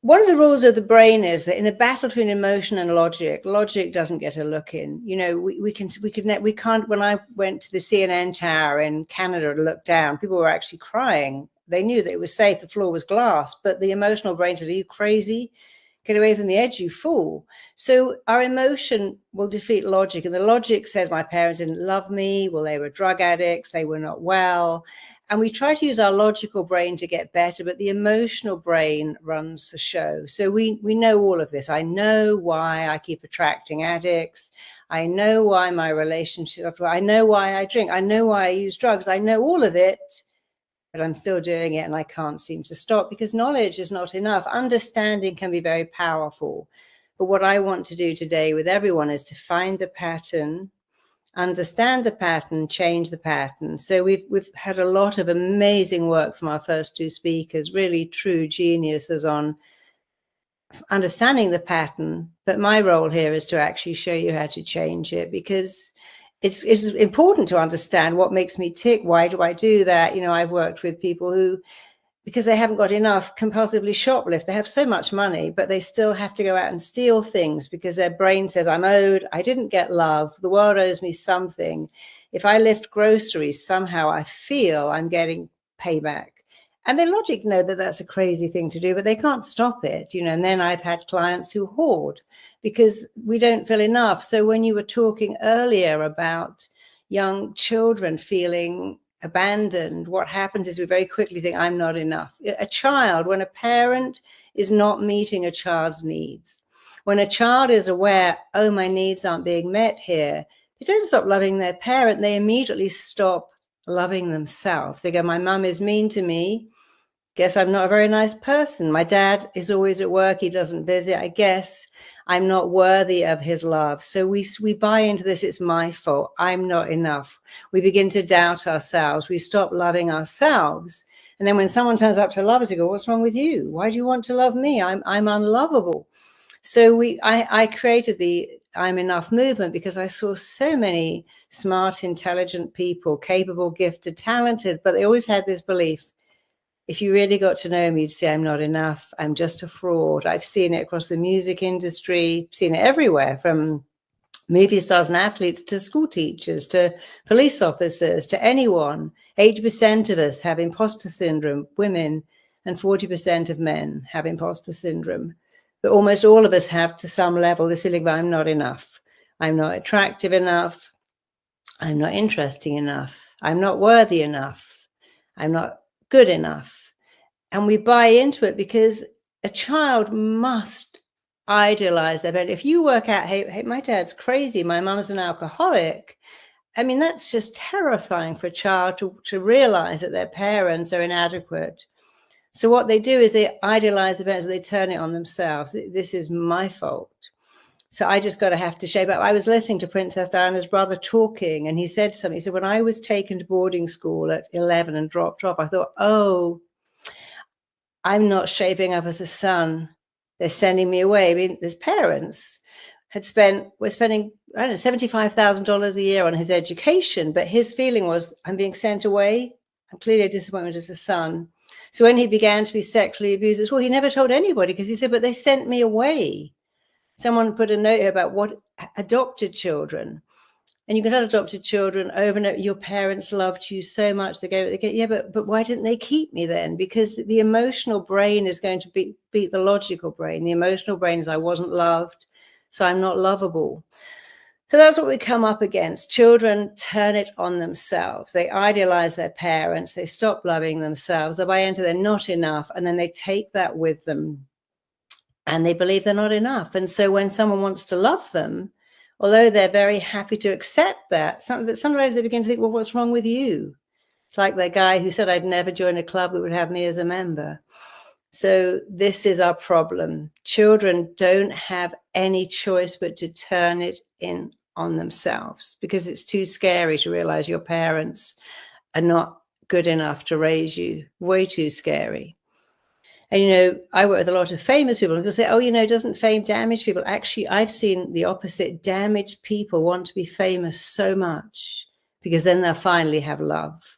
One of the rules of the brain is that in a battle between emotion and logic doesn't get a look in. You know, we can't. When I went to the CNN tower in Canada to look down, people were actually crying. They knew that it was safe. The floor was glass, but the emotional brain said, "Are you crazy? Get away from the edge, you fool." So our emotion will defeat logic. And the logic says, my parents didn't love me. Well, they were drug addicts. They were not well. And we try to use our logical brain to get better, but the emotional brain runs the show. So we know all of this. I know why I keep attracting addicts. I know why my relationship, I know why I drink. I know why I use drugs. I know all of it. But I'm still doing it and I can't seem to stop because knowledge is not enough. Understanding can be very powerful. But what I want to do today with everyone is to find the pattern, understand the pattern, change the pattern. So we've had a lot of amazing work from our first two speakers, really true geniuses on understanding the pattern. But my role here is to actually show you how to change it, because it's important to understand what makes me tick. Why do I do that? You know, I've worked with people who, because they haven't got enough, compulsively shoplift. They have so much money, but they still have to go out and steal things because their brain says, I'm owed, I didn't get love, the world owes me something. If I lift groceries, somehow I feel I'm getting payback. And their logic know that that's a crazy thing to do, but they can't stop it, you know. And then I've had clients who hoard because we don't feel enough. So when you were talking earlier about young children feeling abandoned, what happens is we very quickly think, I'm not enough. A child, when a parent is not meeting a child's needs, when a child is aware, oh, my needs aren't being met here, they don't stop loving their parent. They immediately stop loving themselves. They go, my mum is mean to me. Guess I'm not a very nice person. My dad is always at work. He doesn't visit. I guess I'm not worthy of his love. So we buy into this. It's my fault. I'm not enough. We begin to doubt ourselves. We stop loving ourselves. And then when someone turns up to love us, we go, what's wrong with you? Why do you want to love me? I'm unlovable. So I created the I'm enough movement, because I saw so many smart, intelligent people, capable, gifted, talented, but they always had this belief, if you really got to know me, you'd say I'm not enough, I'm just a fraud. I've seen it across the music industry, seen it everywhere, from movie stars and athletes to school teachers to police officers to anyone. 80% of us have imposter syndrome, women, and 40% of men have imposter syndrome. But almost all of us have, to some level, this feeling that I'm not enough. I'm not attractive enough. I'm not interesting enough. I'm not worthy enough. I'm not good enough. And we buy into it because a child must idealize their parent. If you work out, hey, my dad's crazy, my mum's an alcoholic, I mean, that's just terrifying for a child to realize that their parents are inadequate. So what they do is they idealize the parents, they turn it on themselves. This is my fault. So I just got to have to shape up. I was listening to Princess Diana's brother talking, and he said something. He said, when I was taken to boarding school at 11 and dropped off, I thought, oh, I'm not shaping up as a son. They're sending me away. I mean, his parents were spending, I don't know, $75,000 a year on his education, but his feeling was, I'm being sent away. I'm clearly a disappointment as a son. So when he began to be sexually abused, well, he never told anybody, because he said, but they sent me away. Someone put a note here about what adopted children. And you can have adopted children over and over. Your parents loved you so much. They go, yeah, but why didn't they keep me then? Because the emotional brain is going to beat the logical brain. The emotional brain is, I wasn't loved, so I'm not lovable. So that's what we come up against. Children turn it on themselves. They idealize their parents. They stop loving themselves. They buy into they're not enough. And then they take that with them and they believe they're not enough. And so when someone wants to love them, although they're very happy to accept that, sometimes they begin to think, well, what's wrong with you? It's like that guy who said, I'd never join a club that would have me as a member. So this is our problem. Children don't have any choice but to turn it in on themselves, because it's too scary to realize your parents are not good enough to raise you. Way too scary. And, you know, I work with a lot of famous people, and people say, oh, you know, doesn't fame damage people? Actually, I've seen the opposite. Damaged people want to be famous so much because then they'll finally have love.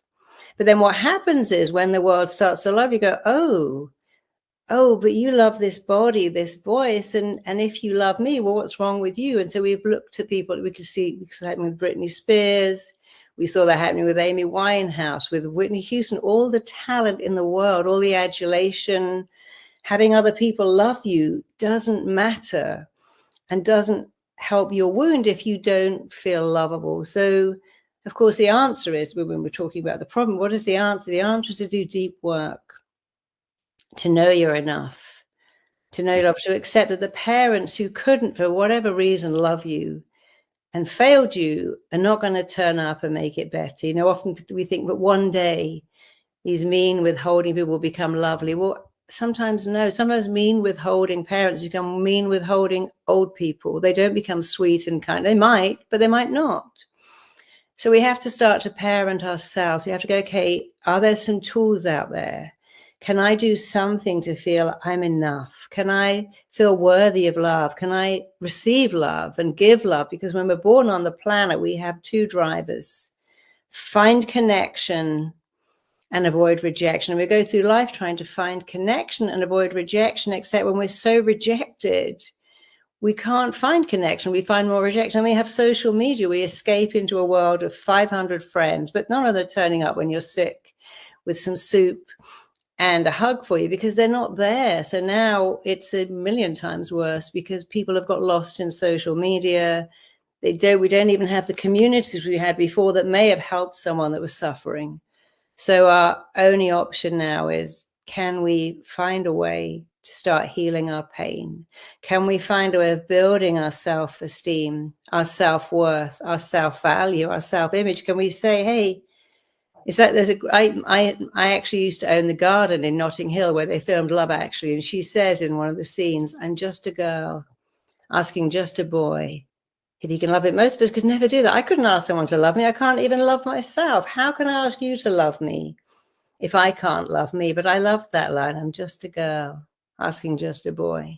But then what happens is when the world starts to love, you go, oh, but you love this body, this voice. And if you love me, well, what's wrong with you? And so we've looked at people, we could see what's happening with Britney Spears. We saw that happening with Amy Winehouse, with Whitney Houston, all the talent in the world, all the adulation. Having other people love you doesn't matter and doesn't help your wound if you don't feel lovable. So, of course, the answer is, when we're talking about the problem, what is the answer? The answer is to do deep work, to know you're enough, to know love, to accept that the parents who couldn't, for whatever reason, love you and failed you are not going to turn up and make it better. You know, often we think, but one day these mean, withholding people will become lovely. Well, sometimes no. Sometimes mean, withholding parents become mean, withholding old people. They don't become sweet and kind. They might, but they might not. So we have to start to parent ourselves. We have to go, okay, are there some tools out there? Can I do something to feel I'm enough? Can I feel worthy of love? Can I receive love and give love? Because when we're born on the planet, we have two drivers: find connection and avoid rejection. And we go through life trying to find connection and avoid rejection, except when we're so rejected, we can't find connection. We find more rejection. And we have social media. We escape into a world of 500 friends, but none of them are turning up when you're sick with some soup and a hug for you, because they're not there. So now it's a million times worse because people have got lost in social media. We don't even have the communities we had before that may have helped someone that was suffering. So our only option now is, can we find a way to start healing our pain? Can we find a way of building our self-esteem, our self-worth, our self-value, our self-image? Can we say, hey, it's like I actually used to own the garden in Notting Hill where they filmed Love Actually. And she says in one of the scenes, I'm just a girl asking just a boy if he can love it. Most of us could never do that. I couldn't ask someone to love me. I can't even love myself. How can I ask you to love me if I can't love me? But I loved that line. I'm just a girl asking just a boy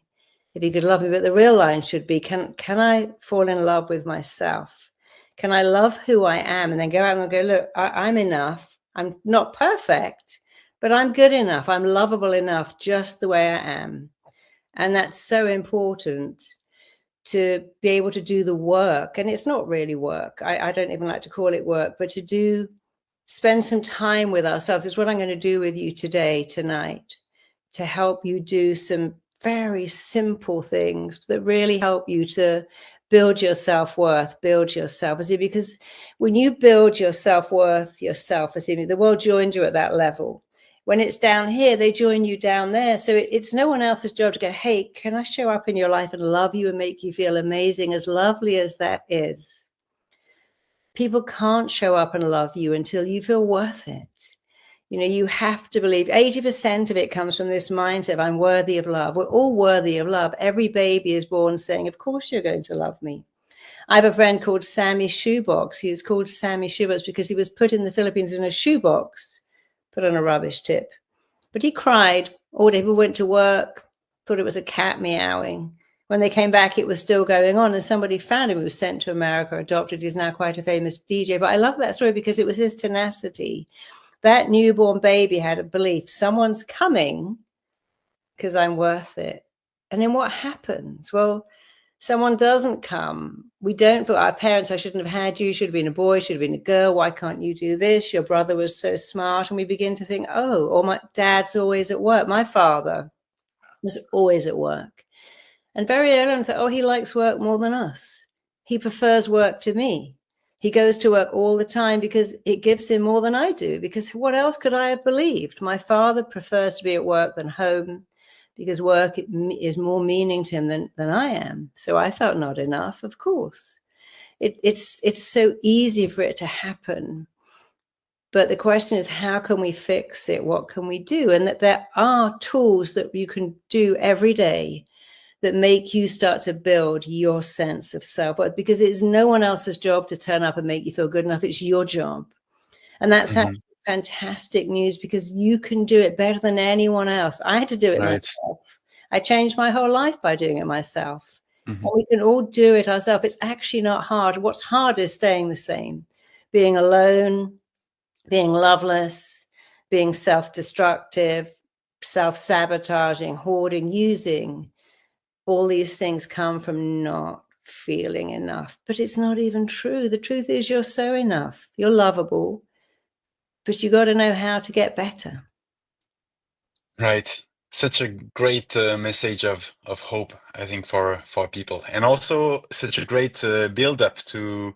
if you could love me. But the real line should be, can I fall in love with myself? Can I love who I am and then go out and go, look, I'm enough. I'm not perfect, but I'm good enough. I'm lovable enough just the way I am. And that's so important, to be able to do the work. And it's not really work. I don't even like to call it work, but to spend some time with ourselves is what I'm going to do with you tonight, to help you do some very simple things that really help you to build your self-worth, build your self-esteem. Because when you build your self-worth, your self-esteem, the world joins you at that level. When it's down here, they join you down there. So it's no one else's job to go, hey, can I show up in your life and love you and make you feel amazing, as lovely as that is? People can't show up and love you until you feel worth it. You know, you have to believe 80% of it comes from this mindset of I'm worthy of love. We're all worthy of love. Every baby is born saying, of course you're going to love me. I have a friend called Sammy Shoebox. He was called Sammy Shoebox because he was put in the Philippines in a shoebox, put on a rubbish tip. But he cried all day. People went to work, thought it was a cat meowing. When they came back, it was still going on, and somebody found him. He was sent to America, adopted. He's now quite a famous DJ. But I love that story because it was his tenacity. That newborn baby had a belief, someone's coming because I'm worth it. And then what happens? Well, someone doesn't come. We don't put our parents, I shouldn't have had you, should have been a boy, should have been a girl, why can't you do this? Your brother was so smart. And we begin to think, oh, or my dad's always at work. My father was always at work. And very early on I thought, oh, he likes work more than us. He prefers work to me. He goes to work all the time because it gives him more than I do. Because what else could I have believed? My father prefers to be at work than home, because work is more meaning to him than I am. So I felt not enough, of course. It's so easy for it to happen. But the question is, how can we fix it? What can we do? And that there are tools that you can do every day that make you start to build your sense of self-worth, because it's no one else's job to turn up and make you feel good enough. It's your job. And that's actually fantastic news, because you can do it better than anyone else. I had to do it myself. I changed my whole life by doing it myself. And we can all do it ourselves. It's actually not hard. What's hard is staying the same, being alone, being loveless, being self-destructive, self-sabotaging, hoarding, using. All these things come from not feeling enough. But it's not even true. The truth is you're so enough. You're lovable. But you got to know how to get better. Right. Such a great message of hope, I think, for people. And also such a great build up to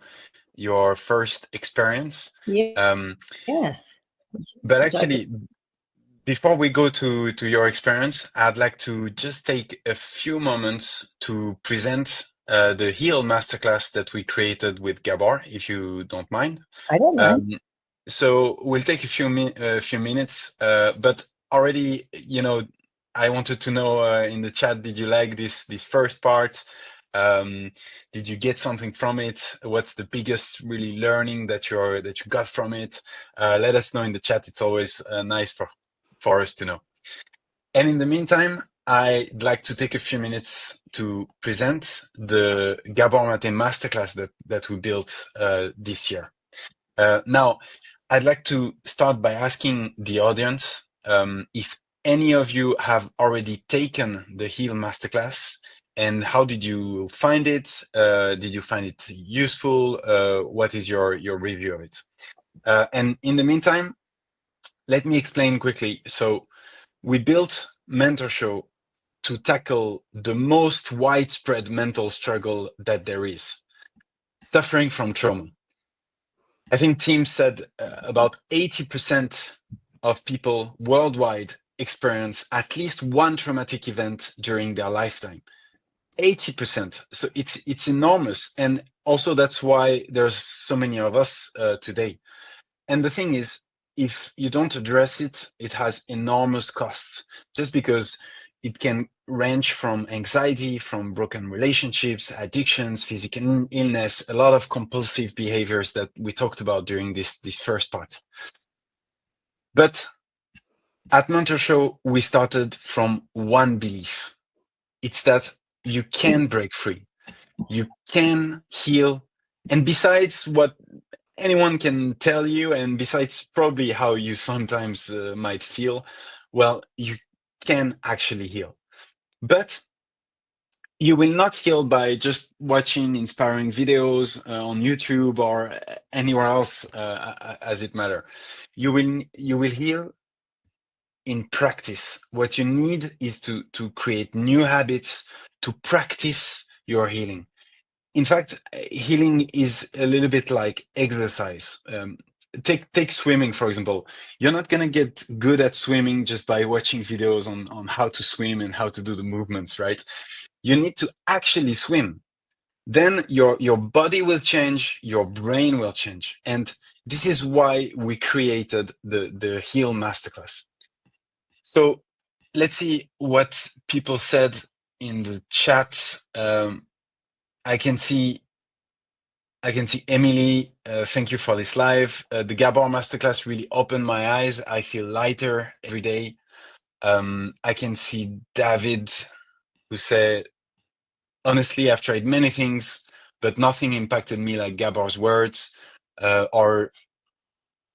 your first experience. Yeah. Yes. But actually, before we go to your experience, I'd like to just take a few moments to present the Heal Masterclass that we created with Gabor, if you don't mind. I don't mind. So we'll take a few minutes, but already, you know, I wanted to know in the chat, did you like this first part? Did you get something from it? What's the biggest really learning that you got from it? Let us know in the chat. It's always nice for us to know. And in the meantime, I'd like to take a few minutes to present the Gabor Maté Masterclass that we built this year. Now, I'd like to start by asking the audience if any of you have already taken the Heal Masterclass, and how did you find it? Did you find it useful? What is your review of it? And in the meantime, let me explain quickly. So we built Mentor Show to tackle the most widespread mental struggle that there is, suffering from trauma. I think Tim said about 80% of people worldwide experience at least one traumatic event during their lifetime. 80%. So it's enormous. And also that's why there's so many of us today. And the thing is, if you don't address it, it has enormous costs, just because it can range from anxiety, from broken relationships, addictions, physical illness, a lot of compulsive behaviors that we talked about during this first part. But at Mentor Show, we started from one belief. It's that you can break free. You can heal. And besides what anyone can tell you, and besides probably how you sometimes might feel, well, you can actually heal. But you will not heal by just watching inspiring videos on YouTube or anywhere else, as it matter. You will heal in practice. What you need is to create new habits to practice your healing. In fact, healing is a little bit like exercise. Take swimming, for example. You're not going to get good at swimming just by watching videos on how to swim and how to do the movements, right? You need to actually swim. Then your body will change, your brain will change. And this is why we created the Heal Masterclass. So let's see what people said in the chat. I can see Emily, thank you for this live. The Gabor Masterclass really opened my eyes. I feel lighter every day. I can see David, who said, honestly, I've tried many things, but nothing impacted me like Gabor's words. Or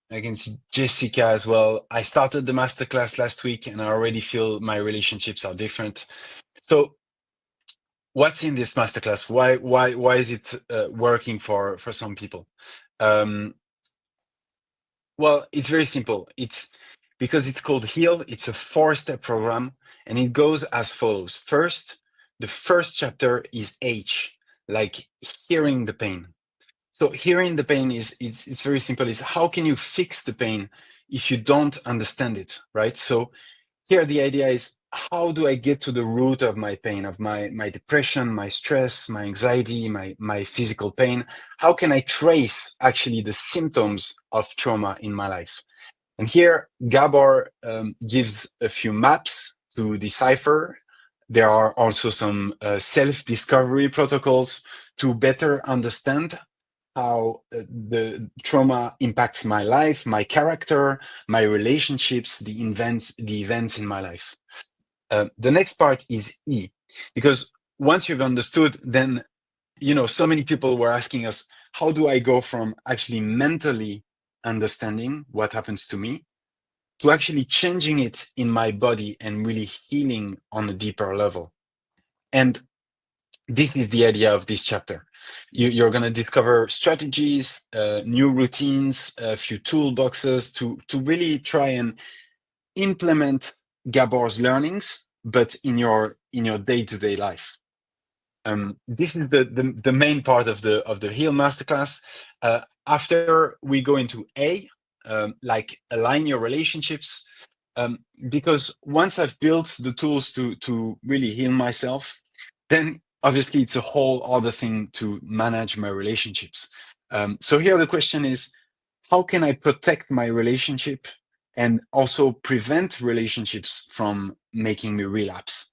I can see Jessica as well. I started the masterclass last week and I already feel my relationships are different. So what's in this masterclass? Why is it working for some people? Well, it's very simple. It's because it's called Heal. It's a 4-step program, and it goes as follows. First, the first chapter is H, like hearing the pain. So hearing the pain it's very simple. It's how can you fix the pain if you don't understand it, right? So here the idea is, how do I get to the root of my pain, of my depression, my stress, my anxiety, my physical pain? How can I trace actually the symptoms of trauma in my life? And here Gabor gives a few maps to decipher. There are also some self-discovery protocols to better understand how the trauma impacts my life, my character, my relationships, the events in my life. The next part is E, because once you've understood, then, so many people were asking us, how do I go from actually mentally understanding what happens to me to actually changing it in my body and really healing on a deeper level? And this is the idea of this chapter. You're going to discover strategies, new routines, a few toolboxes to really try and implement Gabor's learnings, but in your day-to-day life. This is the main part of the Heal Masterclass. After we go into A, like align your relationships, because once I've built the tools to really heal myself, then obviously it's a whole other thing to manage my relationships. So here the question is, how can I protect my relationship and also prevent relationships from making me relapse?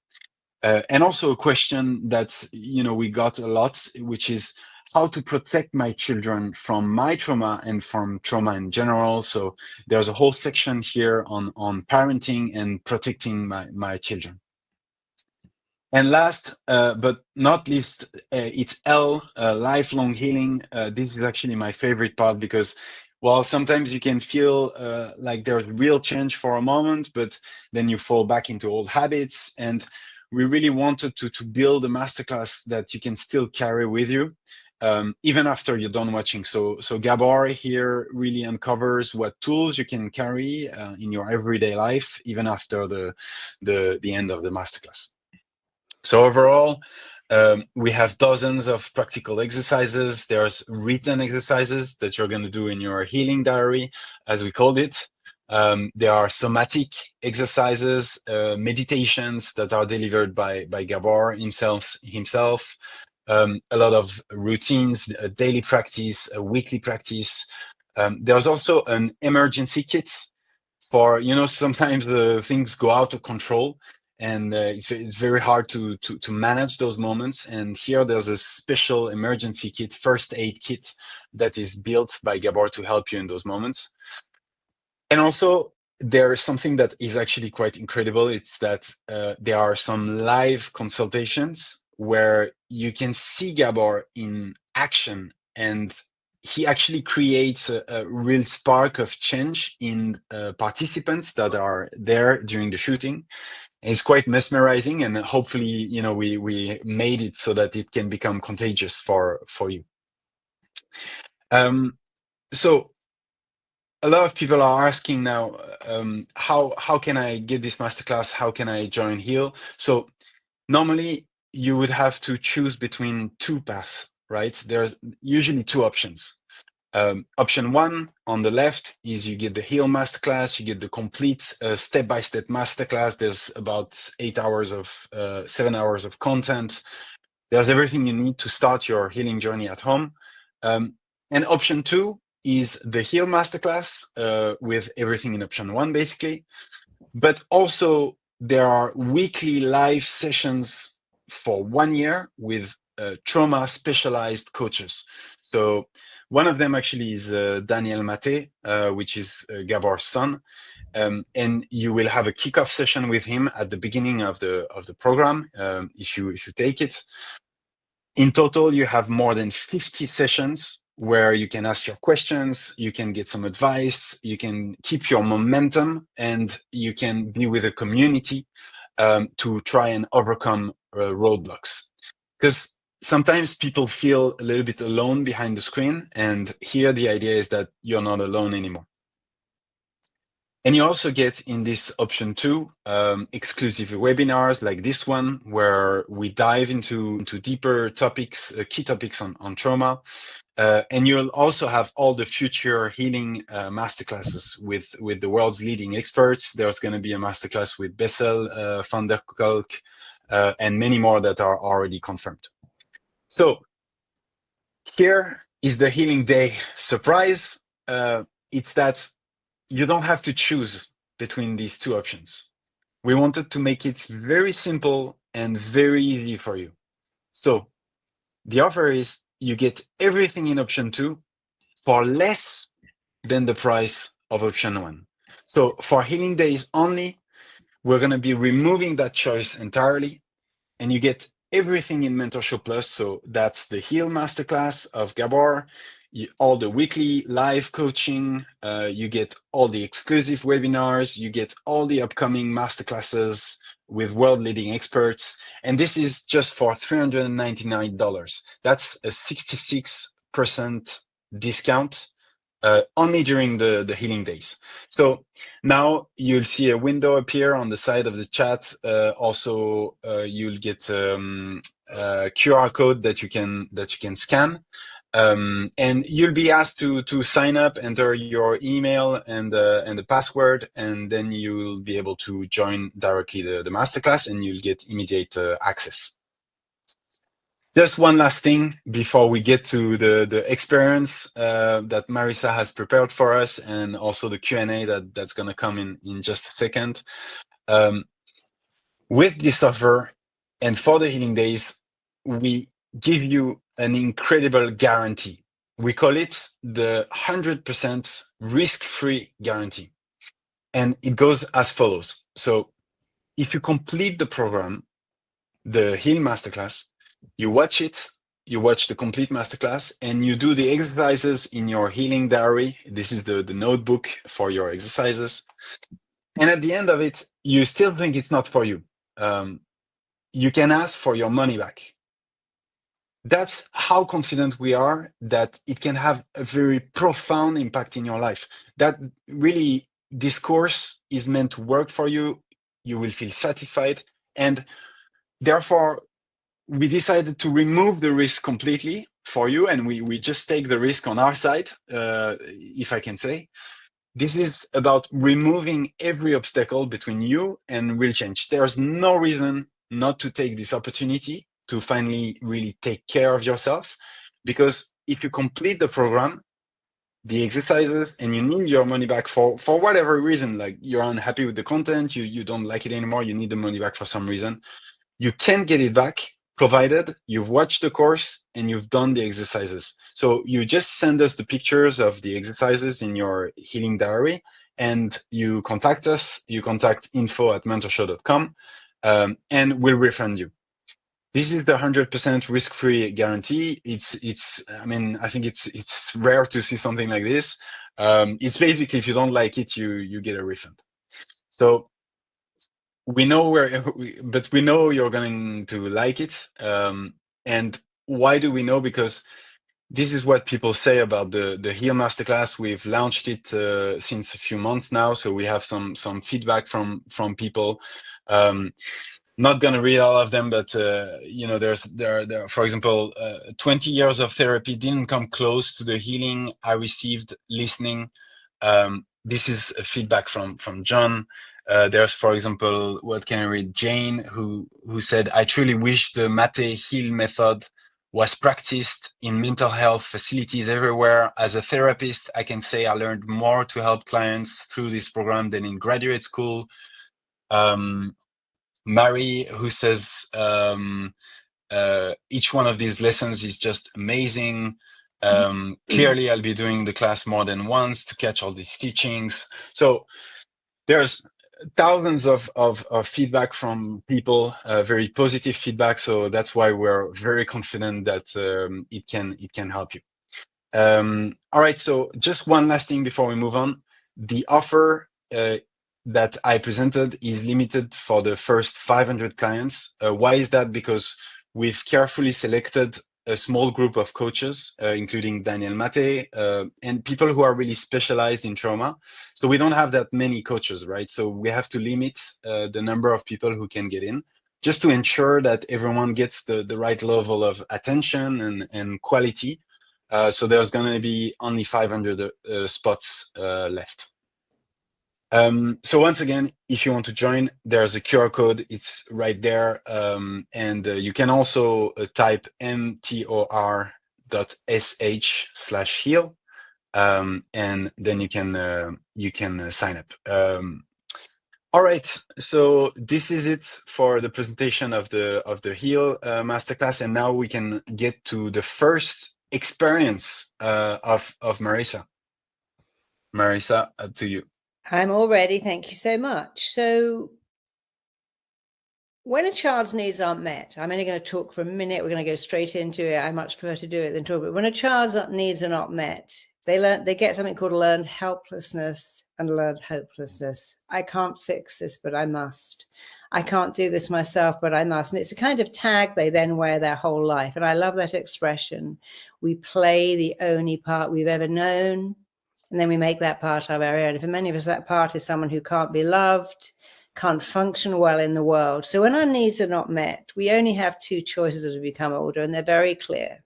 And also a question that we got a lot, which is how to protect my children from my trauma and from trauma in general. So there's a whole section here on parenting and protecting my children. And last but not least, it's L, lifelong healing. This is actually my favorite part because, well, sometimes you can feel like there's real change for a moment, but then you fall back into old habits. And we really wanted to build a masterclass that you can still carry with you, even after you're done watching. So Gabor here really uncovers what tools you can carry in your everyday life, even after the end of the masterclass. So overall, we have dozens of practical exercises. There's written exercises that you're going to do in your healing diary, as we called it. There are somatic exercises, meditations that are delivered by Gabor himself. A lot of routines, a daily practice, a weekly practice. There's also an emergency kit for, sometimes things go out of control. And it's very hard to manage those moments. And here there's a special emergency kit, first aid kit, that is built by Gabor to help you in those moments. And also there is something that is actually quite incredible. It's that there are some live consultations where you can see Gabor in action, and he actually creates a real spark of change in participants that are there during the shooting. It's quite mesmerizing, and hopefully, you know, we made it so that it can become contagious for you. So a lot of people are asking now, how can I get this masterclass? How can I join Heal? So normally you would have to choose between two paths, right? There's usually two options. Option one on the left is you get the Heal masterclass, you get the complete step-by-step masterclass. There's about 7 hours of content. There's everything you need to start your healing journey at home. And option two is the Heal masterclass with everything in option one, basically. But also there are weekly live sessions for 1 year with trauma specialized coaches. So one of them actually is Daniel Maté, which is Gabor's son. And you will have a kickoff session with him at the beginning of the program if you take it. In total, you have more than 50 sessions where you can ask your questions, you can get some advice, you can keep your momentum, and you can be with a community to try and overcome roadblocks. Because sometimes people feel a little bit alone behind the screen, and here the idea is that you're not alone anymore. And you also get in this option two, exclusive webinars like this one, where we dive into deeper topics, key topics on trauma. And you'll also have all the future healing masterclasses with the world's leading experts. There's going to be a masterclass with Bessel van der Kolk, and many more that are already confirmed. So here is the Healing Day surprise. It's that you don't have to choose between these two options. We wanted to make it very simple and very easy for you. So the offer is you get everything in option two for less than the price of option one. So for Healing Days only, we're going to be removing that choice entirely, and you get everything in Mentorship Plus. So that's the Heal Masterclass of Gabor, all the weekly live coaching, you get all the exclusive webinars, you get all the upcoming masterclasses with world-leading experts. And this is just for $399. That's a 66% discount only during the Healing Days. So now you'll see a window appear on the side of the chat. Also, you'll get a QR code that you can scan. And you'll be asked to sign up, enter your email and the password, and then you'll be able to join directly the masterclass, and you'll get immediate access. Just one last thing before we get to the experience that Marisa has prepared for us, and also the Q&A that's going to come in just a second. With this offer and for the Healing Days, we give you an incredible guarantee. We call it the 100% risk-free guarantee. And it goes as follows. So if you complete the program, the Heal Masterclass, you watch it, you watch the complete masterclass, and you do the exercises in your healing diary. This is the notebook for your exercises. And at the end of it, you still think it's not for you. You can ask for your money back. That's how confident we are that it can have a very profound impact in your life. That really, this course is meant to work for you. You will feel satisfied. And therefore, we decided to remove the risk completely for you. And we just take the risk on our side, if I can say. This is about removing every obstacle between you and real change. There's no reason not to take this opportunity to finally really take care of yourself, because if you complete the program, the exercises, and you need your money back for whatever reason, like you're unhappy with the content, you don't like it anymore, you need the money back for some reason, you can get it back, provided you've watched the course and you've done the exercises. So you just send us the pictures of the exercises in your healing diary, and you contact us, you contact info@mentorshow.com, and we'll refund you. This is the 100% risk-free guarantee. I mean, I think it's rare to see something like this. It's basically, if you don't like it, you get a refund. So we know but we know you're going to like it. And why do we know? Because this is what people say about the Heal Masterclass. We've launched it since a few months now, so we have some feedback from people. Not going to read all of them, but you know, there are, for example, 20 years of therapy didn't come close to the healing I received listening. This is a feedback from John. There's, for example, what can I read? Jane, who said, I truly wish the Maté Heal method was practiced in mental health facilities everywhere. As a therapist, I can say I learned more to help clients through this program than in graduate school. Mary, who says each one of these lessons is just amazing. Clearly, I'll be doing the class more than once to catch all these teachings. So there's thousands of feedback from people, very positive feedback. So that's why we're very confident that it can help you. All right. So just one last thing before we move on. The offer that I presented is limited for the first 500 clients. Why is that? Because we've carefully selected a small group of coaches, including Daniel Maté, and people who are really specialized in trauma. So we don't have that many coaches, right? So we have to limit the number of people who can get in, just to ensure that everyone gets the right level of attention and quality. So there's going to be only 500 spots left. So once again, if you want to join, there's a QR code. It's right there. And you can also type mtor.sh/heal. And then you can sign up. All right. So this is it for the presentation of the Heal Masterclass. And now we can get to the first experience of Marisa. Marisa, up to you. I'm all ready. Thank you so much. So when a child's needs aren't met, I'm only going to talk for a minute. We're going to go straight into it. I much prefer to do it than talk. But when a child's needs are not met, they get something called learned helplessness and learned hopelessness. I can't fix this, but I must. I can't do this myself, but I must. And it's a kind of tag they then wear their whole life. And I love that expression. We play the only part we've ever known. And then we make that part our own. And for many of us, that part is someone who can't be loved, can't function well in the world. So when our needs are not met, we only have two choices as we become older, and they're very clear.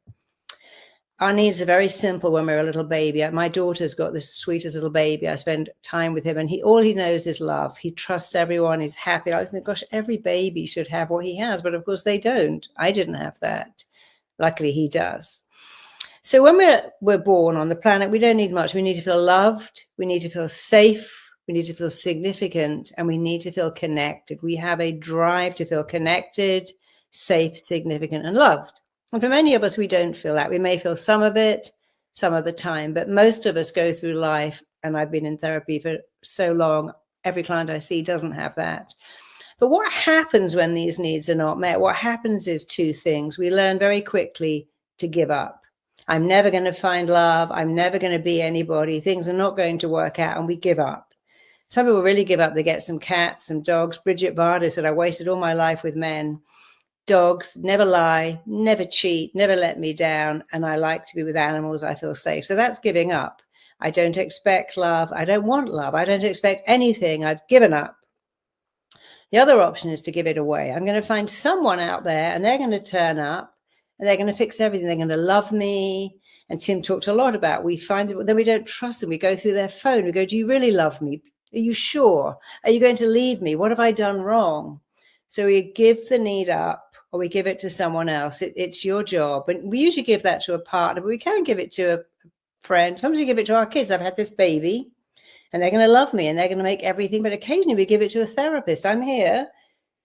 Our needs are very simple when we're a little baby. My daughter's got this sweetest little baby. I spend time with him, and all he knows is love. He trusts everyone. He's happy. I think, gosh, every baby should have what he has. But of course they don't. I didn't have that. Luckily, he does. So when we're born on the planet, we don't need much. We need to feel loved. We need to feel safe. We need to feel significant, and we need to feel connected. We have a drive to feel connected, safe, significant, and loved. And for many of us, we don't feel that. We may feel some of it, some of the time, but most of us go through life, and I've been in therapy for so long, every client I see doesn't have that. But what happens when these needs are not met? What happens is two things. We learn very quickly to give up. I'm never going to find love. I'm never going to be anybody. Things are not going to work out, and we give up. Some people really give up. They get some cats, some dogs. Bridget Barder said, I wasted all my life with men. Dogs never lie, never cheat, never let me down. And I like to be with animals. I feel safe. So that's giving up. I don't expect love. I don't want love. I don't expect anything. I've given up. The other option is to give it away. I'm going to find someone out there, and they're going to turn up, and they're going to fix everything. They're going to love me. And Tim talked a lot about, we find that then we don't trust them. We go through their phone. We go, do you really love me? Are you sure? Are you going to leave me? What have I done wrong? So we give the need up, or we give it to someone else. It's your job. And we usually give that to a partner, but we can give it to a friend. Sometimes we give it to our kids. I've had this baby, and they're going to love me, and they're going to make everything. But occasionally we give it to a therapist. I'm here,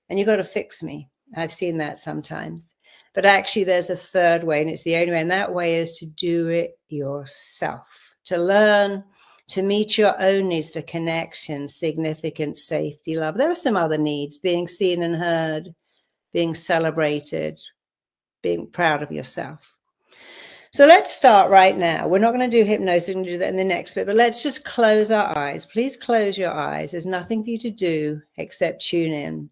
and you've got to fix me. I've seen that sometimes. But actually, there's a third way, and it's the only way. And that way is to do it yourself, to learn to meet your own needs for connection, significance, safety, love. There are some other needs, being seen and heard, being celebrated, being proud of yourself. So let's start right now. We're not going to do hypnosis, we're going to do that in the next bit, but let's just close our eyes. Please close your eyes. There's nothing for you to do except tune in.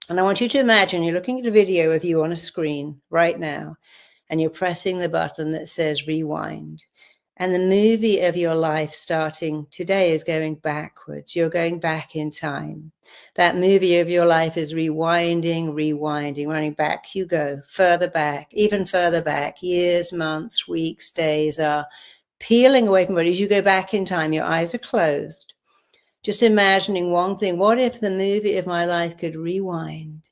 And I want you to imagine you're looking at a video of you on a screen right now, and you're pressing the button that says rewind. And the movie of your life starting today is going backwards. You're going back in time. That movie of your life is rewinding, running back. You go further back, even further back. Years, months, weeks, days are peeling away from body. As you go back in time, your eyes are closed. Just imagining one thing. What if the movie of my life could rewind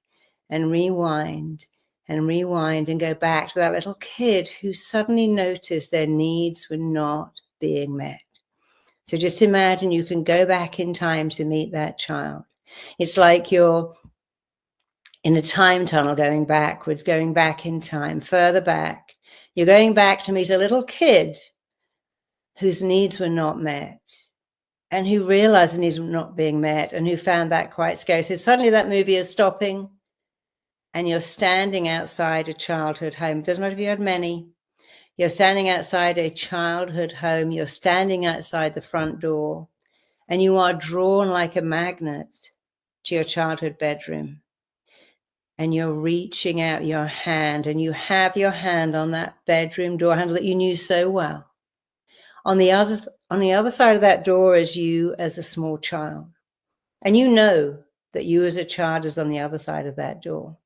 and rewind and rewind and go back to that little kid who suddenly noticed their needs were not being met? So just imagine you can go back in time to meet that child. It's like you're in a time tunnel going backwards, going back in time, further back. You're going back to meet a little kid whose needs were not met and who realized his needs were not being met and who found that quite scary. So suddenly that movie is stopping, and you're standing outside a childhood home. It doesn't matter if you had many. You're standing outside a childhood home. You're standing outside the front door, and you are drawn like a magnet to your childhood bedroom. And you're reaching out your hand, and you have your hand on that bedroom door handle that you knew so well. On the other side of that door is you as a small child. And you know that you as a child is on the other side of that door.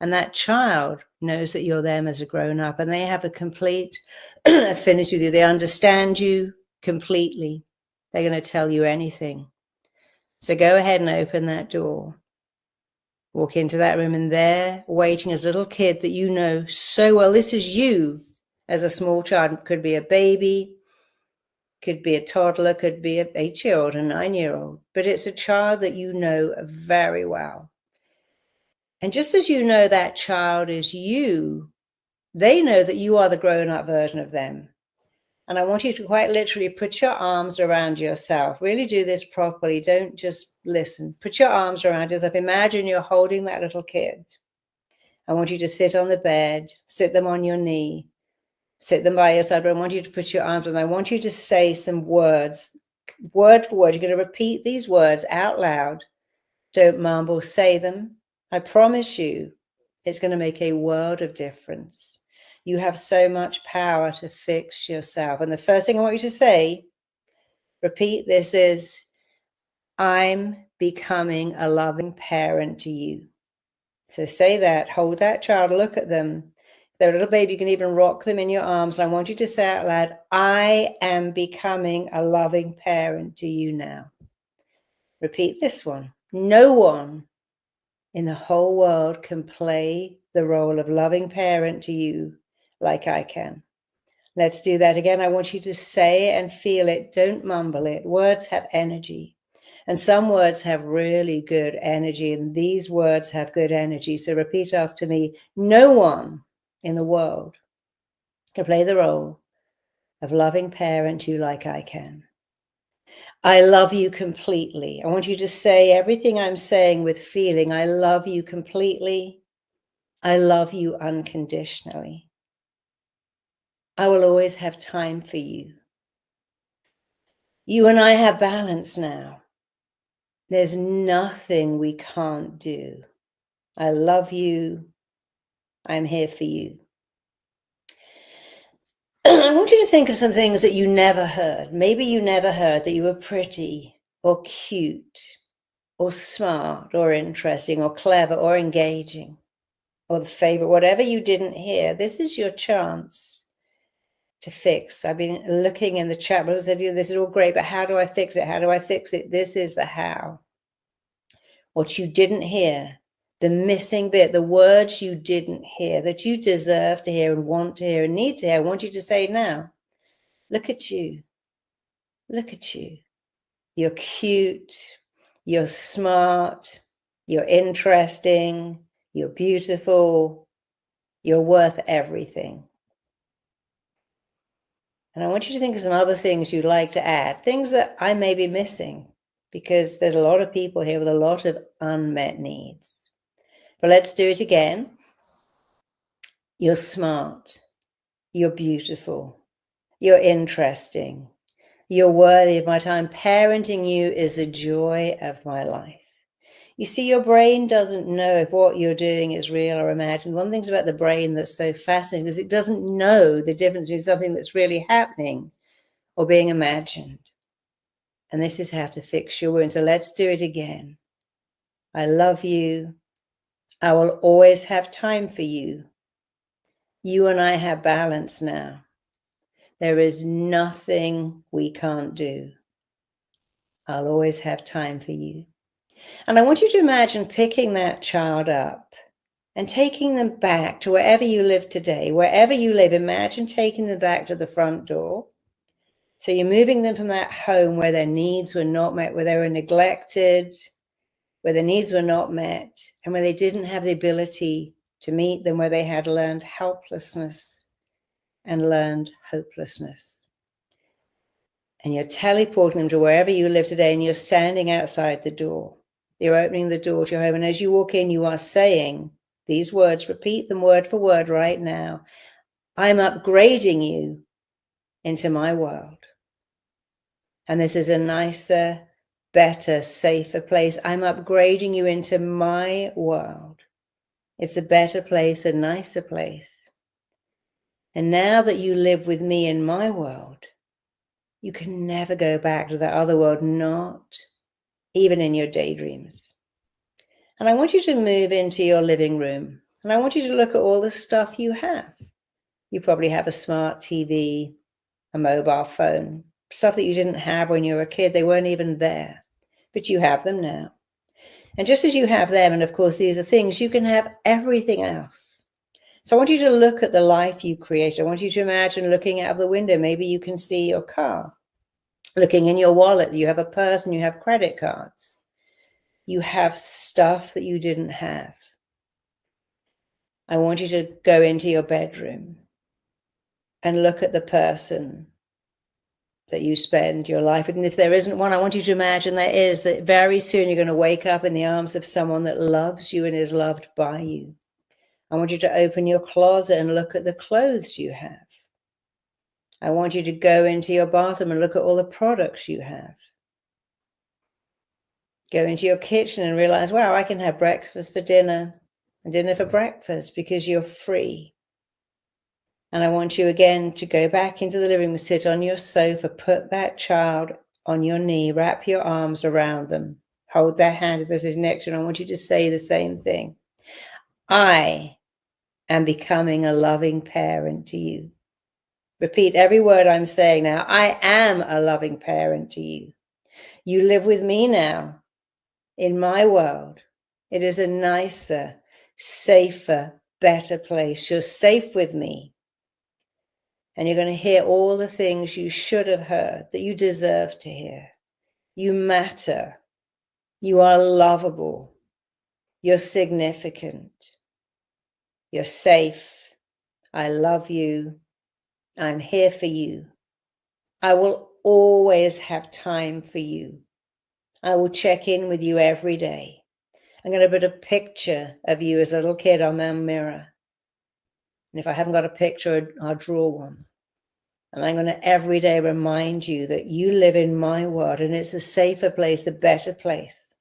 And that child knows that you're them as a grown-up, and they have a complete affinity with you. They understand you completely. They're going to tell you anything. So go ahead and open that door. Walk into that room, and there, waiting as a little kid that you know so well. This is you as a small child. It could be a baby, could be a toddler, could be an 8-year-old, a 9-year-old. But it's a child that you know very well. And just as you know that child is you, they know that you are the grown-up version of them. And I want you to quite literally put your arms around yourself. Really do this properly. Don't just listen. Put your arms around yourself. Imagine you're holding that little kid. I want you to sit on the bed, sit them on your knee, sit them by your side. But I want you to put your arms on. I want you to say some words, word for word. You're going to repeat these words out loud. Don't mumble, say them. I promise you, it's going to make a world of difference. You have so much power to fix yourself. And the first thing I want you to say, repeat this, is, I'm becoming a loving parent to you. So say that, hold that child, look at them. If they're a little baby, you can even rock them in your arms. I want you to say out loud, I am becoming a loving parent to you now. Repeat this one. No one in the whole world can play the role of loving parent to you like I can. Let's do that again. I want you to say it and feel it. Don't mumble it. Words have energy. And some words have really good energy, and these words have good energy. So repeat after me. No one in the world can play the role of loving parent to you like I can. I love you completely. I want you to say everything I'm saying with feeling. I love you completely. I love you unconditionally. I will always have time for you. You and I have balance now. There's nothing we can't do. I love you. I'm here for you. I want you to think of some things that you never heard. Maybe you never heard that you were pretty or cute or smart or interesting or clever or engaging or the favorite, whatever you didn't hear. This is your chance to fix. I've been looking in the chat, but I said, this is all great, but how do I fix it? How do I fix it? This is the how. What you didn't hear, the missing bit, the words you didn't hear that you deserve to hear and want to hear and need to hear. I want you to say now, look at you. Look at you. You're cute. You're smart. You're interesting. You're beautiful. You're worth everything. And I want you to think of some other things you'd like to add, things that I may be missing, because there's a lot of people here with a lot of unmet needs. But let's do it again. You're smart. You're beautiful. You're interesting. You're worthy of my time. Parenting you is the joy of my life. You see, your brain doesn't know if what you're doing is real or imagined. One of the things about the brain that's so fascinating is it doesn't know the difference between something that's really happening or being imagined. And this is how to fix your wound. So let's do it again. I love you. I will always have time for you. You and I have balance now. There is nothing we can't do. I'll always have time for you. And I want you to imagine picking that child up and taking them back to wherever you live today. Wherever you live, imagine taking them back to the front door. So you're moving them from that home where their needs were not met, where they were neglected, where their needs were not met, and where they didn't have the ability to meet them, where they had learned helplessness and learned hopelessness. And you're teleporting them to wherever you live today, and you're standing outside the door. You're opening the door to your home, and as you walk in, you are saying these words, repeat them word for word right now. I'm upgrading you into my world. And this is a nicer, better, safer place. I'm upgrading you into my world. It's a better place, a nicer place. And now that you live with me in my world, you can never go back to that other world, not even in your daydreams. And I want you to move into your living room. And I want you to look at all the stuff you have. You probably have a smart TV, a mobile phone, stuff that you didn't have when you were a kid. They weren't even there, but you have them now. And just as you have them, and of course, these are things, you can have everything else. So I want you to look at the life you created. I want you to imagine looking out of the window. Maybe you can see your car. Looking in your wallet, you have a purse and you have credit cards. You have stuff that you didn't have. I want you to go into your bedroom and look at the person that you spend your life with. And if there isn't one, I want you to imagine there is, that very soon you're going to wake up in the arms of someone that loves you and is loved by you. I want you to open your closet and look at the clothes you have. I want you to go into your bathroom and look at all the products you have. Go into your kitchen and realize, wow, I can have breakfast for dinner and dinner for breakfast because you're free. And I want you again to go back into the living room, sit on your sofa, put that child on your knee, wrap your arms around them, hold their hand if this is next to you. And I want you to say the same thing. I am becoming a loving parent to you. Repeat every word I'm saying now. I am a loving parent to you. You live with me now in my world. It is a nicer, safer, better place. You're safe with me. And you're going to hear all the things you should have heard, that you deserve to hear. You matter. You are lovable. You're significant. You're safe. I love you. I'm here for you. I will always have time for you. I will check in with you every day. I'm going to put a picture of you as a little kid on my mirror. And if I haven't got a picture, I'll draw one. And I'm going to every day remind you that you live in my world and it's a safer place, a better place.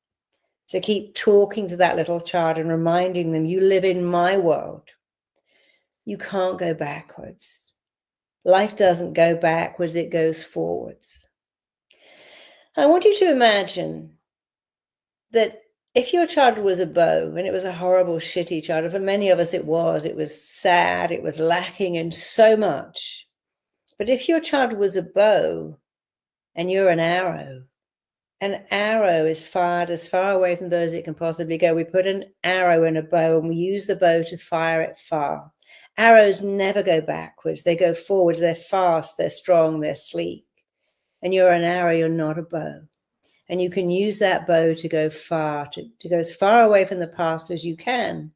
So keep talking to that little child and reminding them you live in my world. You can't go backwards. Life doesn't go backwards, it goes forwards. I want you to imagine that if your child was a bow, and it was a horrible, shitty child, for many of us it was sad, it was lacking in so much. But if your child was a bow and you're an arrow is fired as far away from those it can possibly go. We put an arrow in a bow and we use the bow to fire it far. Arrows never go backwards. They go forwards. They're fast, they're strong, they're sleek. And you're an arrow, you're not a bow. And you can use that bow to go far, to go as far away from the past as you can,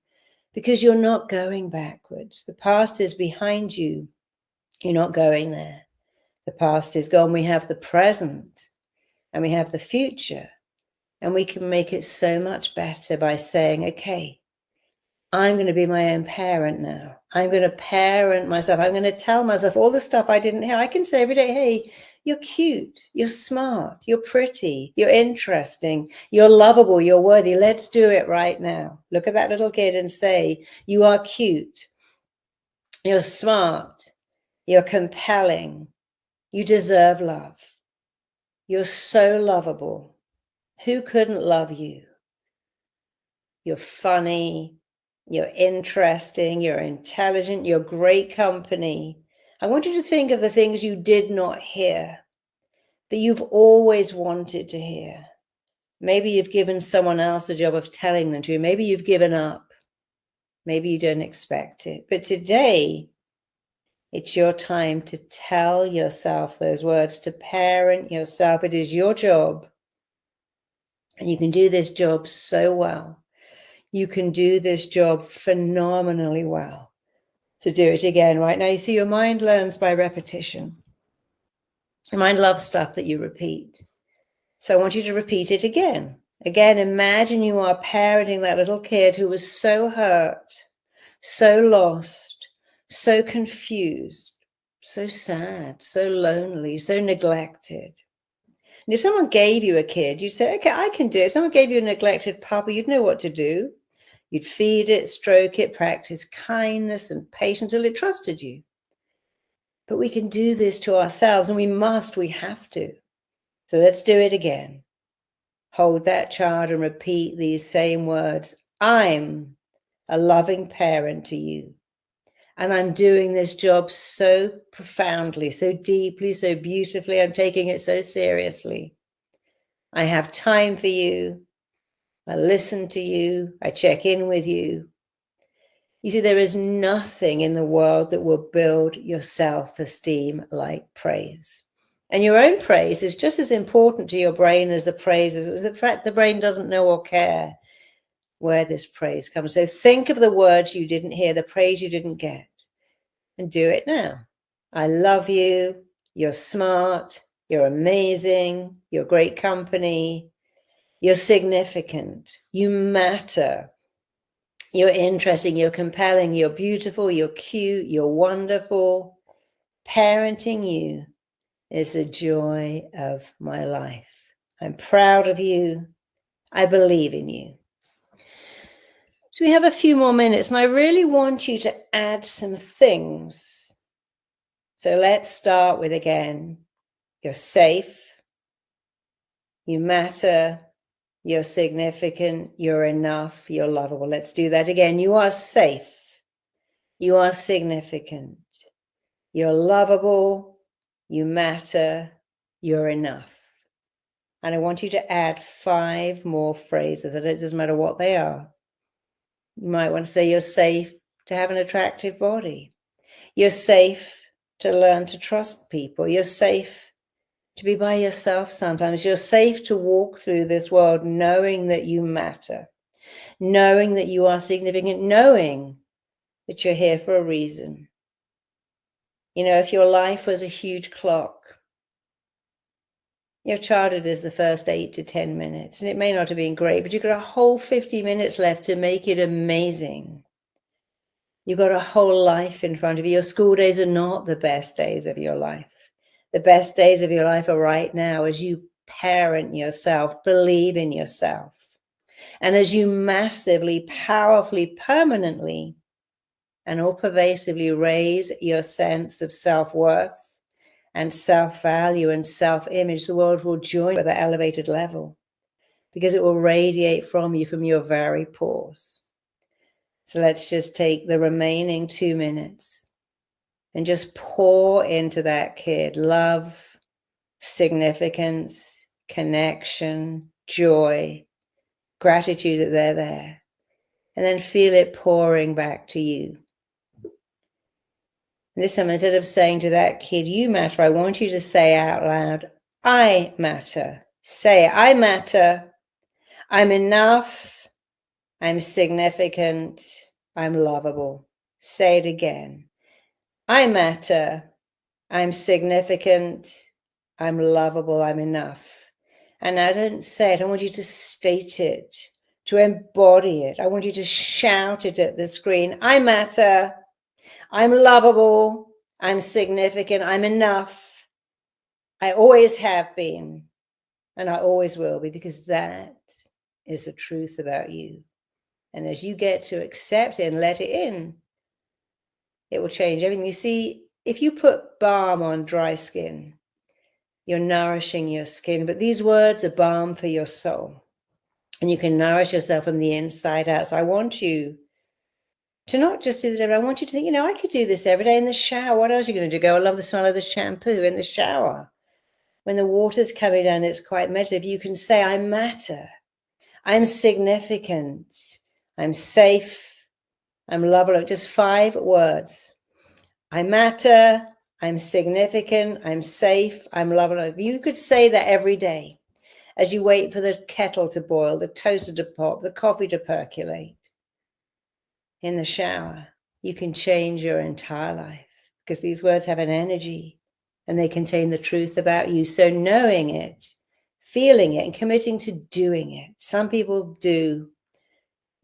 because you're not going backwards. The past is behind you. You're not going there. The past is gone. We have the present and we have the future, and we can make it so much better by saying, okay, I'm going to be my own parent now. I'm going to parent myself. I'm going to tell myself all the stuff I didn't hear. I can say every day, hey, you're cute, you're smart, you're pretty, you're interesting, you're lovable, you're worthy. Let's do it right now. Look at that little kid and say, you are cute, you're smart, you're compelling, you deserve love. You're so lovable. Who couldn't love you? You're funny, you're interesting, you're intelligent, you're great company. I want you to think of the things you did not hear that you've always wanted to hear. Maybe you've given someone else the job of telling them to you. Maybe you've given up. Maybe you don't expect it. But today, it's your time to tell yourself those words, to parent yourself. It is your job. And you can do this job so well. You can do this job phenomenally well. To do it again right now. You see, your mind learns by repetition. Your mind loves stuff that you repeat. So I want you to repeat it again. Again, imagine you are parenting that little kid who was so hurt, so lost, so confused, so sad, so lonely, so neglected. And if someone gave you a kid, you'd say, okay, I can do it. If someone gave you a neglected puppy, you'd know what to do. You'd feed it, stroke it, practice kindness and patience until it trusted you. But we can do this to ourselves, and we have to. So let's do it again. Hold that child and repeat these same words. I'm a loving parent to you. And I'm doing this job so profoundly, so deeply, so beautifully. I'm taking it so seriously. I have time for you. I listen to you. I check in with you. You see, there is nothing in the world that will build your self-esteem like praise. And your own praise is just as important to your brain as the praise is. The fact the brain doesn't know or care where this praise comes. So think of the words you didn't hear, the praise you didn't get, and do it now. I love you. You're smart. You're amazing. You're great company. You're significant. You matter. You're interesting, you're compelling, you're beautiful, you're cute, you're wonderful. Parenting you is the joy of my life. I'm proud of you. I believe in you. So we have a few more minutes, and I really want you to add some things. So let's start with, again, you're safe, you matter, you're significant, you're enough, you're lovable. Let's do that again. You are safe. You are significant. You're lovable. You matter. You're enough. And I want you to add 5 more phrases. And it doesn't matter what they are. You might want to say you're safe to have an attractive body. You're safe to learn to trust people. You're safe to be by yourself sometimes. You're safe to walk through this world knowing that you matter, knowing that you are significant, knowing that you're here for a reason. You know, if your life was a huge clock, your childhood is the first 8 to 10 minutes, and it may not have been great, but you've got a whole 50 minutes left to make it amazing. You've got a whole life in front of you. Your school days are not the best days of your life. The best days of your life are right now as you parent yourself, believe in yourself, and as you massively, powerfully, permanently, and all pervasively raise your sense of self-worth and self-value and self-image. The world will join you at that elevated level because it will radiate from you, from your very pores. So let's just take the remaining 2 minutes and just pour into that kid love, significance, connection, joy, gratitude that they're there. And then feel it pouring back to you. And this time, instead of saying to that kid, you matter, I want you to say out loud, I matter. Say, I matter. I'm enough. I'm significant. I'm lovable. Say it again. I matter. I'm significant. I'm lovable. I'm enough. And I don't say it. I want you to state it to embody it. I want you to shout it at the screen. I matter. I'm lovable. I'm significant. I'm enough. I always have been. And I always will be, because that is the truth about you. And as you get to accept it and let it in, it will change everything. You see, if you put balm on dry skin, you're nourishing your skin. But these words are balm for your soul. And you can nourish yourself from the inside out. So I want you to not just do this every day. I want you to think, you know, I could do this every day in the shower. What else are you going to do? Go, I love the smell of the shampoo in the shower. When the water's coming down, it's quite meditative. You can say, I matter. I'm significant. I'm safe. I'm lovable. Just 5 words. I matter. I'm significant. I'm safe. I'm lovable. You could say that every day as you wait for the kettle to boil, the toaster to pop, the coffee to percolate. In the shower, you can change your entire life, because these words have an energy and they contain the truth about you. So knowing it, feeling it, and committing to doing it. Some people do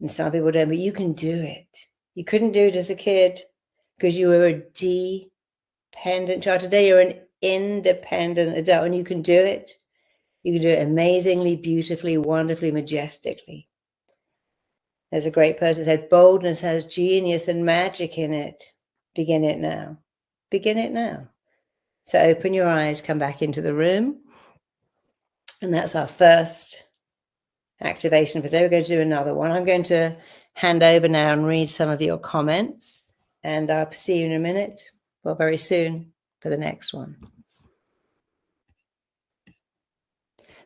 and some people don't, but you can do it. You couldn't do it as a kid because you were a dependent child. Today you're an independent adult, and you can do it. You can do it amazingly, beautifully, wonderfully, majestically. There's a great person that said, boldness has genius and magic in it. Begin it now. Begin it now. So open your eyes, come back into the room. And that's our first activation for today. We're going to do another one. I'm going to hand over now and read some of your comments. And I'll see you in a minute, or very soon, for the next one.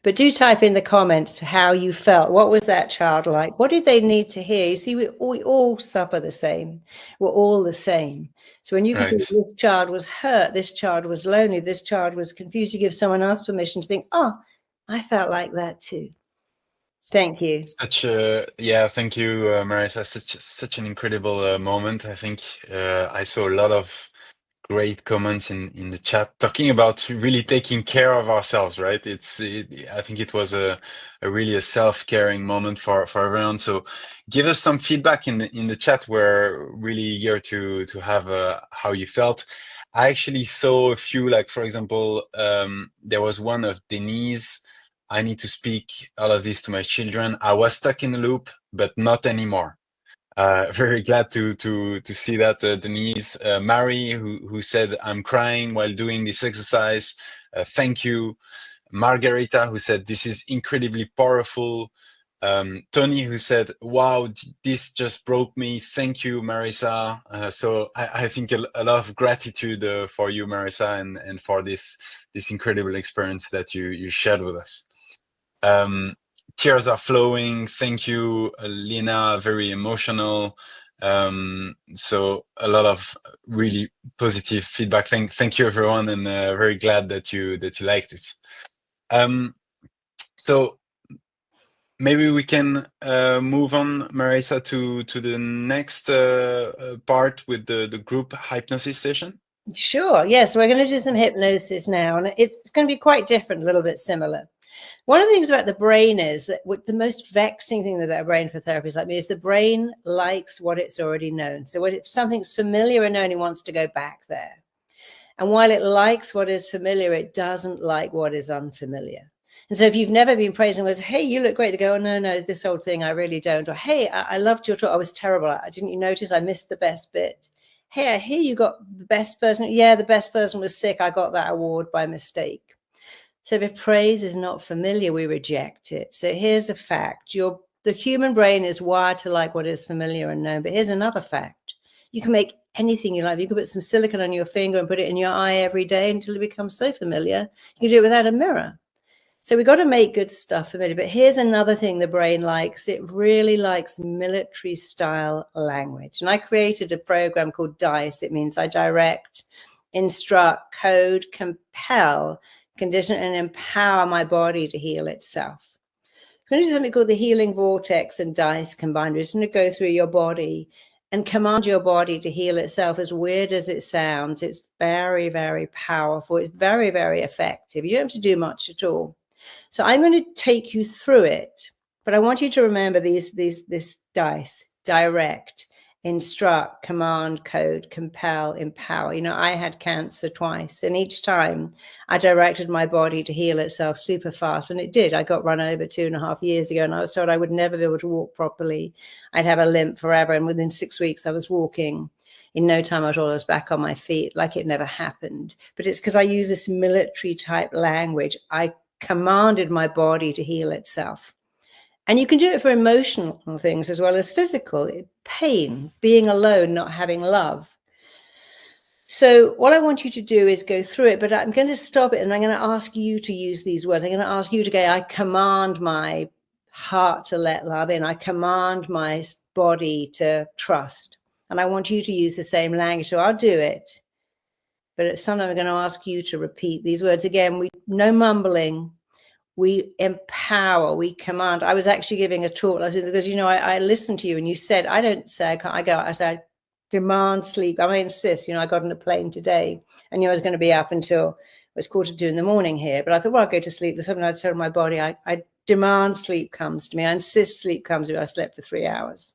But do type in the comments how you felt. What was that child like? What did they need to hear? You see, we all suffer the same. We're all the same. So when you can see this child was hurt, this child was lonely, this child was confused, you give someone else permission to think, oh, I felt like that too. Thank you. Thank you, Marisa. Such an incredible moment. I think I saw a lot of great comments in the chat talking about really taking care of ourselves, right? I think it was a really a self-caring moment for everyone. So give us some feedback in the chat. We're really eager to have how you felt. I actually saw a few, like, for example, there was one of Denise. I need to speak all of this to my children. I was stuck in a loop, but not anymore. Very glad to see that, Denise. Mary, who said, I'm crying while doing this exercise. Thank you. Margarita, who said, this is incredibly powerful. Tony, who said, wow, this just broke me. Thank you, Marisa. So I think a lot of gratitude for you, Marisa, and for this incredible experience that you shared with us. Tears are flowing. Thank you, Lena. Very emotional. So a lot of really positive feedback. Thank you, everyone, and very glad that you liked it. So maybe we can move on, Marisa, to the next part with the group hypnosis session. Sure. Yes, we're going to do some hypnosis now, and it's going to be quite different, a little bit similar. One of the things about the brain is that the most vexing thing about a brain for therapists like me is the brain likes what it's already known. So when something's familiar and known, it wants to go back there. And while it likes what is familiar, it doesn't like what is unfamiliar. And so if you've never been praised and was, hey, you look great, to go, oh, no, this old thing, I really don't. Or, hey, I loved your talk. I was terrible. Didn't you notice I missed the best bit? Hey, I hear you got the best person. Yeah, the best person was sick. I got that award by mistake. So if praise is not familiar, we reject it. So here's a fact. The human brain is wired to like what is familiar and known. But here's another fact. You can make anything you like. You can put some silicone on your finger and put it in your eye every day until it becomes so familiar. You can do it without a mirror. So we've got to make good stuff familiar. But here's another thing the brain likes. It really likes military style language. And I created a program called DICE. It means I direct, instruct, code, compel, condition, and empower my body to heal itself. We're going to do something called the healing vortex and DICE combined. We're just going to go through your body and command your body to heal itself. As weird as it sounds, it's very, very powerful. It's very, very effective. You don't have to do much at all. So I'm going to take you through it, But I want you to remember this dice: direct, instruct, command, code, compel, empower. You know, I had cancer twice, and each time I directed my body to heal itself super fast, and it did. I got run over 2.5 years ago, and I was told I would never be able to walk properly. I'd have a limp forever, and within 6 weeks I was walking. In no time at all, I was back on my feet like it never happened. But it's because I use this military type language. I commanded my body to heal itself. And you can do it for emotional things as well as physical. Pain, being alone, not having love. So what I want you to do is go through it, but I'm going to stop it and I'm going to ask you to use these words. I'm going to ask you to go, I command my heart to let love in. I command my body to trust. And I want you to use the same language. So I'll do it. But at some time I'm going to ask you to repeat these words again. No mumbling. We empower, we command. I was actually giving a talk last week because, you know, I listened to you and you said, I don't say I can't, I said, demand sleep. I insist, you know, I got on a plane today and, you know, I was going to be up until it was 1:45 in the morning here. But I thought, well, I'll go to sleep. There's something I told my body, I demand sleep comes to me. I insist sleep comes to me. I slept for 3 hours.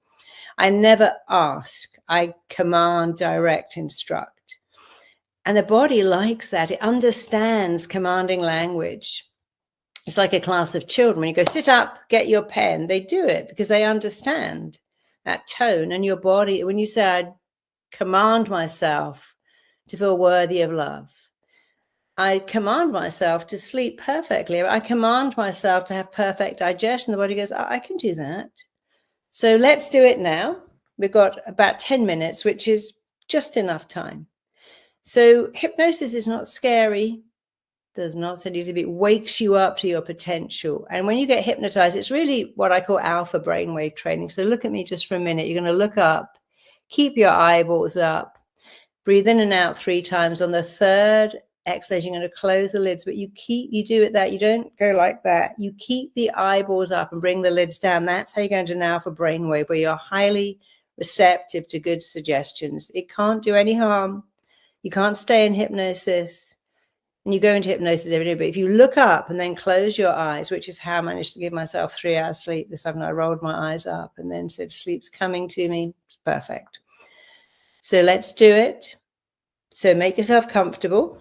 I never ask. I command, direct, instruct. And the body likes that. It understands commanding language. It's like a class of children. When you go, sit up, get your pen, they do it because they understand that tone. And your body, when you say, I command myself to feel worthy of love. I command myself to sleep perfectly. I command myself to have perfect digestion. The body goes, I can do that. So let's do it now. We've got about 10 minutes, which is just enough time. So hypnosis is not scary. Does not send you to be, it wakes you up to your potential. And when you get hypnotized, it's really what I call alpha brainwave training. So look at me just for a minute. You're going to look up, keep your eyeballs up, breathe in and out 3 times. On the third exhalation, you're going to close the lids, but you do it that you don't go like that. You keep the eyeballs up and bring the lids down. That's how you go into an alpha brainwave where you're highly receptive to good suggestions. It can't do any harm. You can't stay in hypnosis. And you go into hypnosis every day, but if you look up and then close your eyes, which is how I managed to give myself 3 hours sleep this afternoon, I rolled my eyes up and then said, sleep's coming to me. It's perfect. So let's do it. So make yourself comfortable.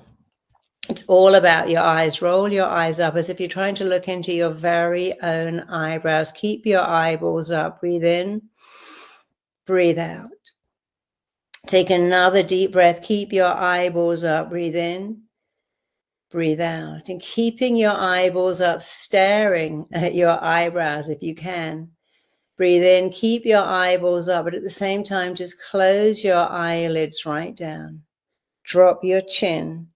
It's all about your eyes. Roll your eyes up as if you're trying to look into your very own eyebrows. Keep your eyeballs up. Breathe in, breathe out. Take another deep breath. Keep your eyeballs up. Breathe in. Breathe out, and keeping your eyeballs up, staring at your eyebrows if you can. Breathe in, keep your eyeballs up, but at the same time, just close your eyelids right down. Drop your chin.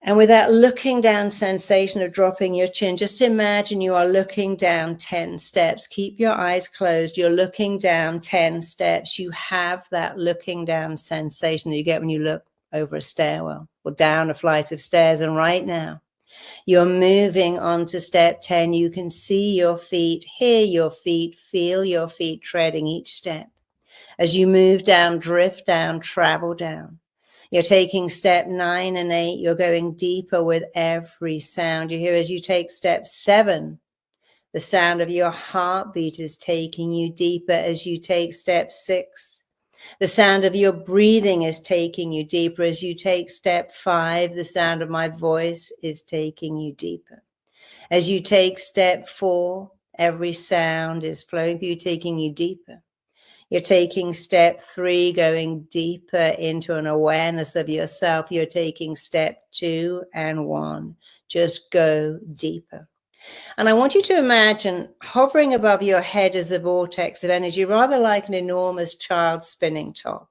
And with that looking down sensation of dropping your chin, just imagine you are looking down 10 steps. Keep your eyes closed. You're looking down 10 steps. You have that looking down sensation that you get when you look over a stairwell or down a flight of stairs. And right now, you're moving on to step 10. You can see your feet, hear your feet, feel your feet treading each step. As you move down, drift down, travel down. You're taking step 9 and 8. You're going deeper with every sound you hear. As you take step 7, the sound of your heartbeat is taking you deeper. As you take step 6, the sound of your breathing is taking you deeper. As you take step 5, the sound of my voice is taking you deeper. As you take step 4, every sound is flowing through you, taking you deeper. You're taking step 3, going deeper into an awareness of yourself. You're taking step 2 and 1. Just go deeper. And I want you to imagine hovering above your head as a vortex of energy, rather like an enormous child spinning top,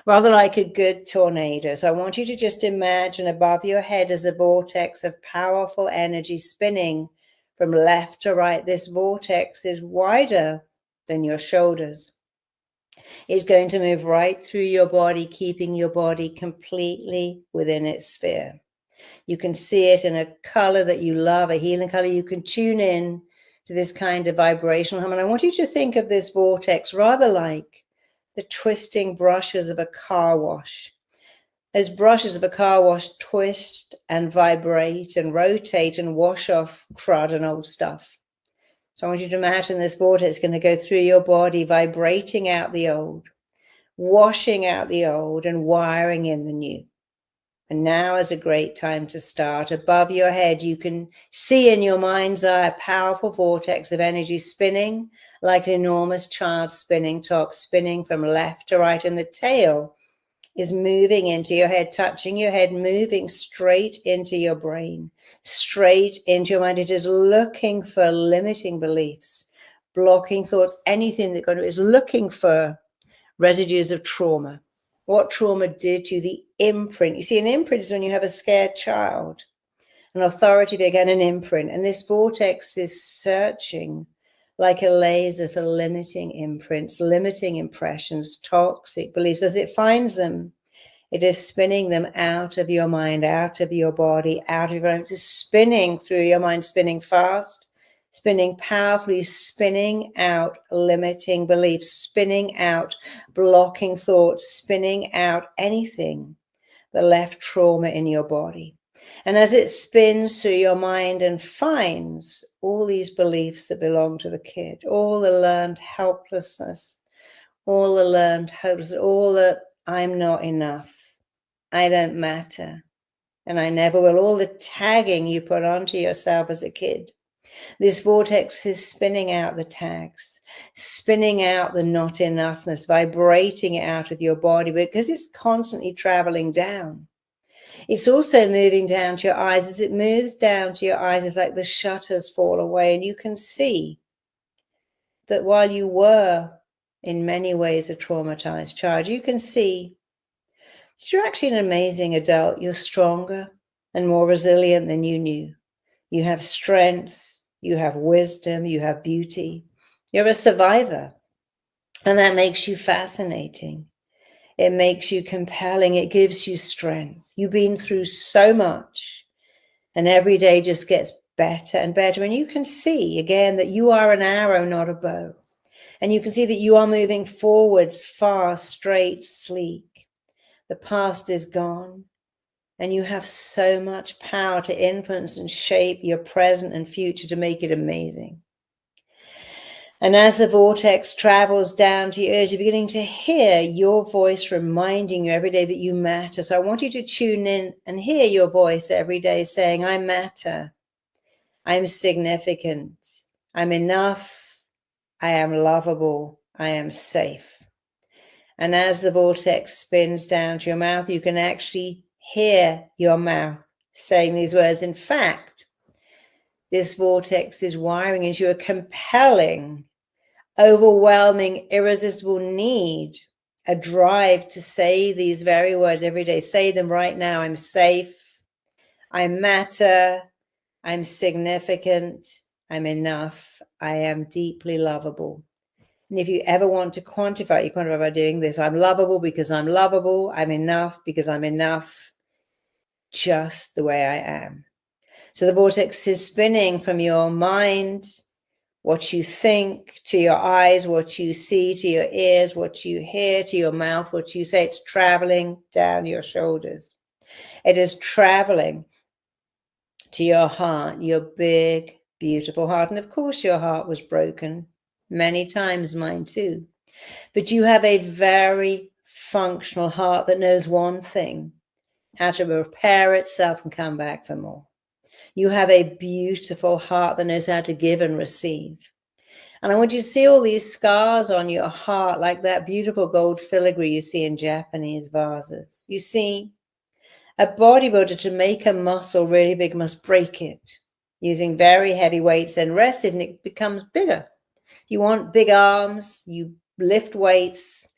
rather like a good tornado. So I want you to just imagine above your head as a vortex of powerful energy spinning from left to right. This vortex is wider than your shoulders. It's going to move right through your body, keeping your body completely within its sphere. You can see it in a color that you love, a healing color. You can tune in to this kind of vibrational hum. And I want you to think of this vortex rather like the twisting brushes of a car wash. Those brushes of a car wash twist and vibrate and rotate and wash off crud and old stuff. So I want you to imagine this vortex going to go through your body, vibrating out the old, washing out the old and wiring in the new. And now is a great time to start. Above your head, you can see in your mind's eye a powerful vortex of energy spinning like an enormous child spinning top, spinning from left to right. And the tail is moving into your head, touching your head, moving straight into your brain, straight into your mind. It is looking for limiting beliefs, blocking thoughts, anything that is looking for residues of trauma. What trauma did to you? The imprint. You see, an imprint is when you have a scared child. An authority figure, again, an imprint. And this vortex is searching like a laser for limiting imprints, limiting impressions, toxic beliefs. As it finds them, it is spinning them out of your mind, out of your body, out of your life. It is spinning through your mind, spinning fast, spinning powerfully, spinning out limiting beliefs, spinning out blocking thoughts, spinning out anything that left trauma in your body. And as it spins through your mind and finds all these beliefs that belong to the kid, all the learned helplessness, all the learned hopelessness, all the I'm not enough, I don't matter, and I never will, all the tagging you put onto yourself as a kid. This vortex is spinning out the tags, spinning out the not enoughness, vibrating it out of your body because it's constantly traveling down. It's also moving down to your eyes. As it moves down to your eyes, it's like the shutters fall away, and you can see that while you were in many ways a traumatized child, you can see that you're actually an amazing adult. You're stronger and more resilient than you knew. You have strength, you have wisdom, you have beauty. You're a survivor, and that makes you fascinating. It makes you compelling. It gives you strength. You've been through so much, and every day just gets better and better. And you can see again that you are an arrow, not a bow. And you can see that you are moving forwards, fast, straight, sleek. The past is gone, and you have so much power to influence and shape your present and future to make it amazing. And as the vortex travels down to your ears, you're beginning to hear your voice reminding you every day that you matter. So I want you to tune in and hear your voice every day saying, I matter, I'm significant, I'm enough, I am lovable, I am safe. And as the vortex spins down to your mouth, you can actually hear your mouth saying these words. In fact, this vortex is wiring into a compelling, overwhelming, irresistible need, a drive to say these very words every day. Say them right now. I'm safe. I matter. I'm significant. I'm enough. I am deeply lovable. And if you ever want to quantify, you quantify by doing this. I'm lovable because I'm lovable. I'm enough because I'm enough, just the way I am. So the vortex is spinning from your mind, what you think, to your eyes, what you see, to your ears, what you hear, to your mouth, what you say. It's traveling down your shoulders. It is traveling to your heart, your big, beautiful heart. And of course, your heart was broken many times, mine too. But you have a very functional heart that knows one thing, how to repair itself and come back for more. You have a beautiful heart that knows how to give and receive. And I want you to see all these scars on your heart, like that beautiful gold filigree you see in Japanese vases. You see, a bodybuilder, to make a muscle really big, must break it using very heavy weights, and rest it, and it becomes bigger. You want big arms, you lift weights,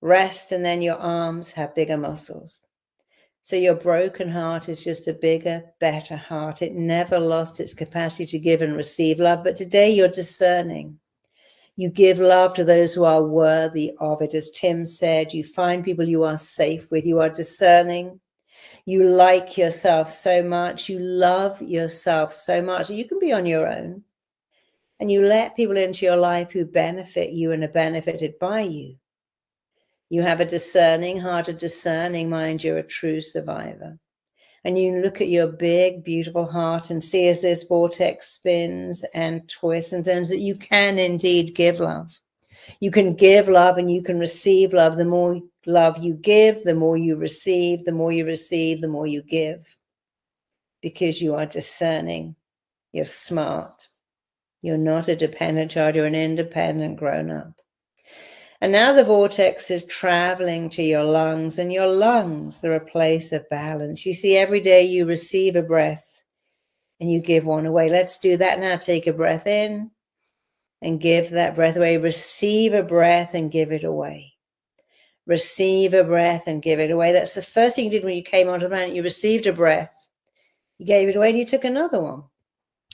rest, and then your arms have bigger muscles. So your broken heart is just a bigger, better heart. It never lost its capacity to give and receive love. But today you're discerning. You give love to those who are worthy of it. As Tim said, you find people you are safe with. You are discerning. You like yourself so much. You love yourself so much. You can be on your own. And you let people into your life who benefit you and are benefited by you. You have a discerning heart, a discerning mind. You're a true survivor. And you look at your big, beautiful heart and see as this vortex spins and twists and turns that you can indeed give love. You can give love and you can receive love. The more love you give, the more you receive, the more you receive, the more you give. Because you are discerning, you're smart, you're not a dependent child, you're an independent grown-up. And now the vortex is traveling to your lungs, and your lungs are a place of balance. You see, every day you receive a breath and you give one away. Let's do that now. Take a breath in and give that breath away. Receive a breath and give it away. Receive a breath and give it away. That's the first thing you did when you came onto the planet. You received a breath, you gave it away, and you took another one.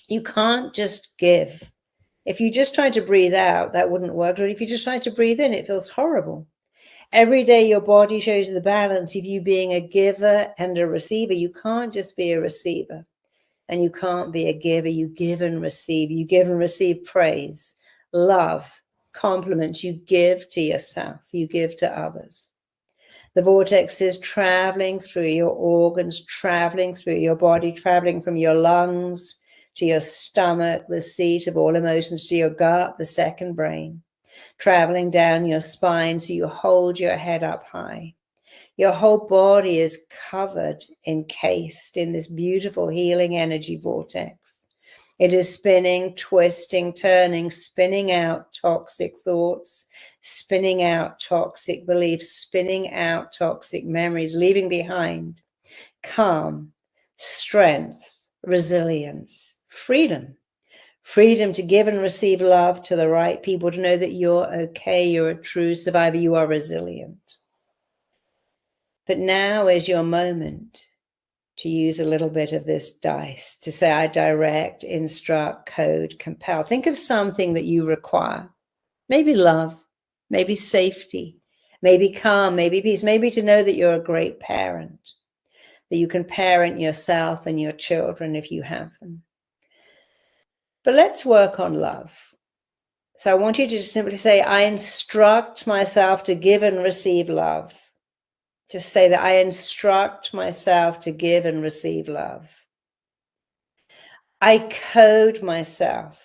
You can't just give. If you just tried to breathe out, that wouldn't work. Or if you just tried to breathe in, it feels horrible. Every day your body shows you the balance of you being a giver and a receiver. You can't just be a receiver, and you can't be a giver. You give and receive. You give and receive praise, love, compliments. You give to yourself. You give to others. The vortex is traveling through your organs, traveling through your body, traveling from your lungs to your stomach, the seat of all emotions, to your gut, the second brain, traveling down your spine so you hold your head up high. Your whole body is covered, encased in this beautiful healing energy vortex. It is spinning, twisting, turning, spinning out toxic thoughts, spinning out toxic beliefs, spinning out toxic memories, leaving behind calm, strength, resilience, freedom. Freedom to give and receive love to the right people, to know that you're okay, you're a true survivor, you are resilient. But now is your moment to use a little bit of this dice, to say, I direct, instruct, code, compel. Think of something that you require. Maybe love, maybe safety, maybe calm, maybe peace, maybe to know that you're a great parent, that you can parent yourself and your children if you have them. But let's work on love. So I want you to just simply say, I instruct myself to give and receive love. Just say that I instruct myself to give and receive love. I code myself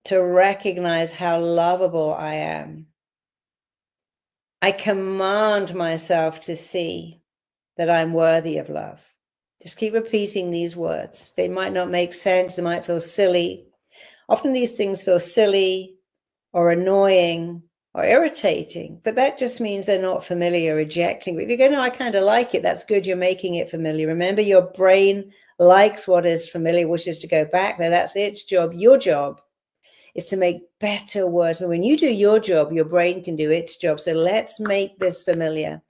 to recognize how lovable I am. I command myself to see that I'm worthy of love. Just keep repeating these words. They might not make sense. They might feel silly. Often these things feel silly or annoying or irritating, but that just means they're not familiar, rejecting. But if you go, no, I kind of like it, that's good, you're making it familiar. Remember, your brain likes what is familiar, which is to go back there. That's its job. Your job is to make better words. But when you do your job, your brain can do its job. So let's make this familiar.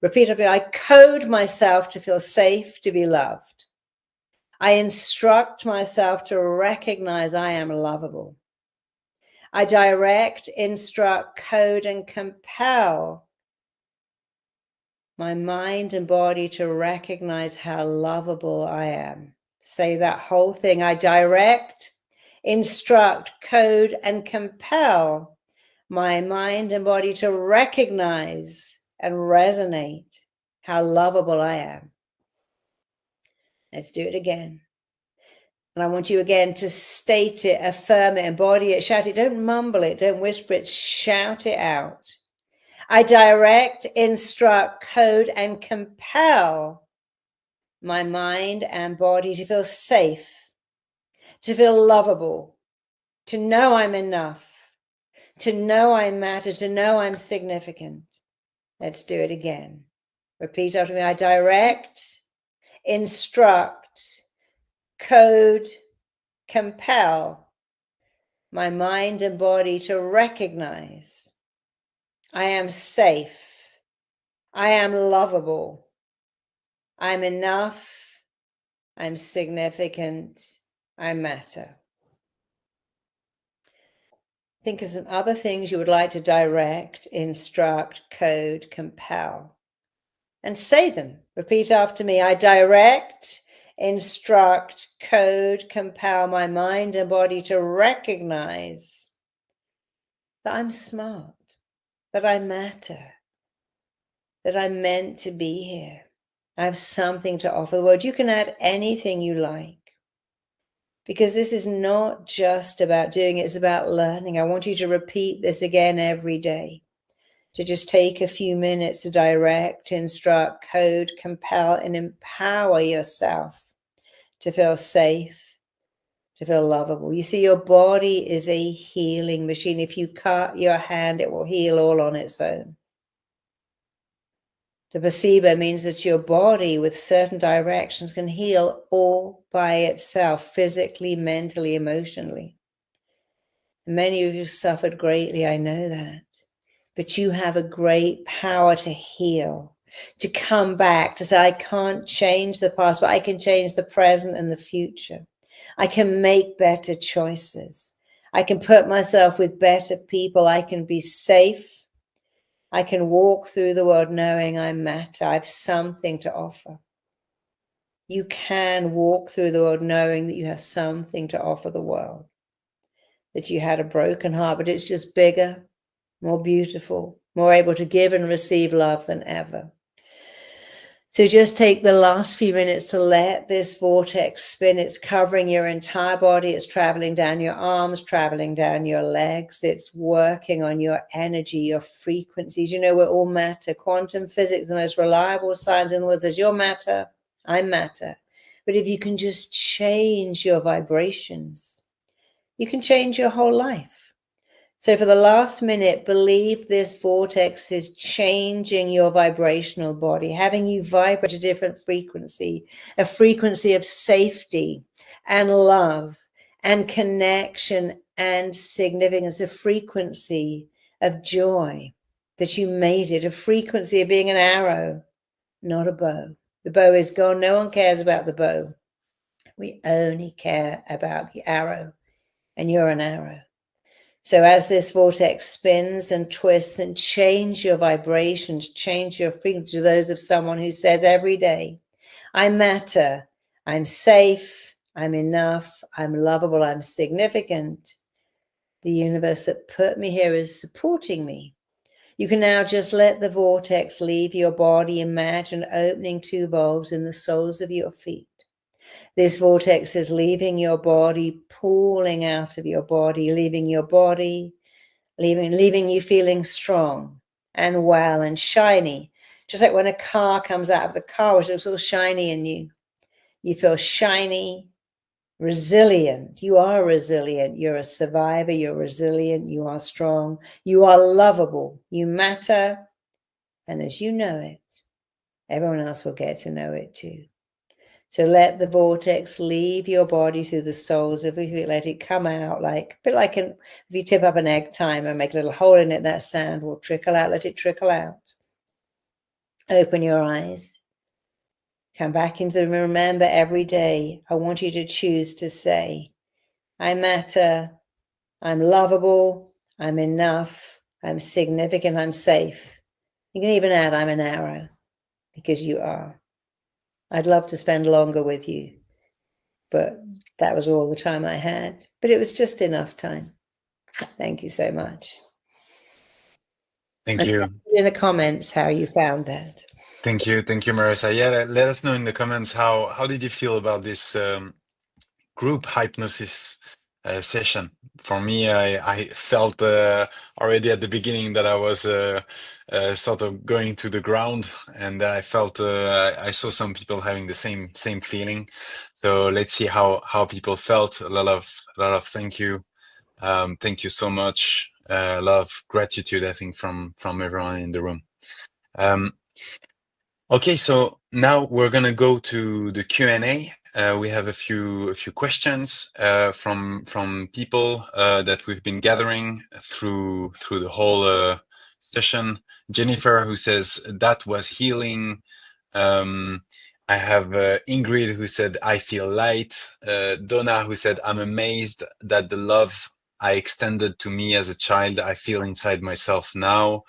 Repeat after me. I code myself to feel safe, to be loved. I instruct myself to recognize I am lovable. I direct, instruct, code, and compel my mind and body to recognize how lovable I am. Say that whole thing. I direct, instruct, code, and compel my mind and body to recognize and resonate how lovable I am. Let's do it again. And I want you again to state it, affirm it, embody it, shout it. Don't mumble it, don't whisper it, shout it out. I direct, instruct, code, and compel my mind and body to feel safe, to feel lovable, to know I'm enough, to know I matter, to know I'm significant. Let's do it again. Repeat after me. I direct, instruct, code, compel my mind and body to recognize I am safe, I am lovable, I'm enough, I'm significant, I matter. Think of some other things you would like to direct, instruct, code, compel, and say them. Repeat after me. I direct, instruct, code, compel my mind and body to recognize that I'm smart, that I matter, that I'm meant to be here, I have something to offer the world. You can add anything you like, because this is not just about doing it, it's about learning. I want you to repeat this again every day, to just take a few minutes to direct, instruct, code, compel, and empower yourself to feel safe, to feel lovable. You see, your body is a healing machine. If you cut your hand, it will heal all on its own. The placebo means that your body with certain directions can heal all by itself, physically, mentally, emotionally. Many of you suffered greatly, I know that. But you have a great power to heal, to come back, to say, I can't change the past, but I can change the present and the future. I can make better choices. I can put myself with better people. I can be safe. I can walk through the world knowing I matter. I have something to offer. You can walk through the world knowing that you have something to offer the world, that you had a broken heart, but it's just bigger, more beautiful, more able to give and receive love than ever. So just take the last few minutes to let this vortex spin. It's covering your entire body. It's traveling down your arms, traveling down your legs. It's working on your energy, your frequencies. You know, we're all matter. Quantum physics, the most reliable science in the world, is your matter, I matter. But if you can just change your vibrations, you can change your whole life. So for the last minute, believe this vortex is changing your vibrational body, having you vibrate a different frequency, a frequency of safety and love and connection and significance, a frequency of joy that you made it, a frequency of being an arrow, not a bow. The bow is gone. No one cares about the bow. We only care about the arrow, and you're an arrow. So as this vortex spins and twists, and change your vibrations, change your frequency to those of someone who says every day, I matter, I'm safe, I'm enough, I'm lovable, I'm significant. The universe that put me here is supporting me. You can now just let the vortex leave your body. Imagine opening 2 valves in the soles of your feet. This vortex is leaving your body, pulling out of your body, leaving your body, leaving you feeling strong and well and shiny. Just like when a car comes out of the car, which looks all shiny in you. You feel shiny, resilient. You are resilient. You're a survivor. You're resilient. You are strong. You are lovable. You matter. And as you know it, everyone else will get to know it too. So let the vortex leave your body through the soles of your feet. Let it come out like, a bit like if you tip up an egg timer, make a little hole in it, that sand will trickle out. Let it trickle out. Open your eyes. Come back into the room. Remember, every day, I want you to choose to say, I matter, I'm lovable, I'm enough, I'm significant, I'm safe. You can even add, I'm an arrow, because you are. I'd love to spend longer with you, but that was all the time I had. But it was just enough time. Thank you so much. Thank you. In the comments how you found that. Thank you, Marisa. Yeah, let us know in the comments how did you feel about this group hypnosis session. For me, I felt already at the beginning that I was sort of going to the ground, and I felt I saw some people having the same feeling. So let's see how people felt. A lot of thank you so much. A lot of gratitude, I think, from everyone in the room. Okay, so now we're gonna go to the Q&A. We have a few questions from people that we've been gathering through the whole session. Jennifer, who says that was healing. I have Ingrid, who said I feel light. Donna, who said I'm amazed that the love I extended to me as a child, I feel inside myself now.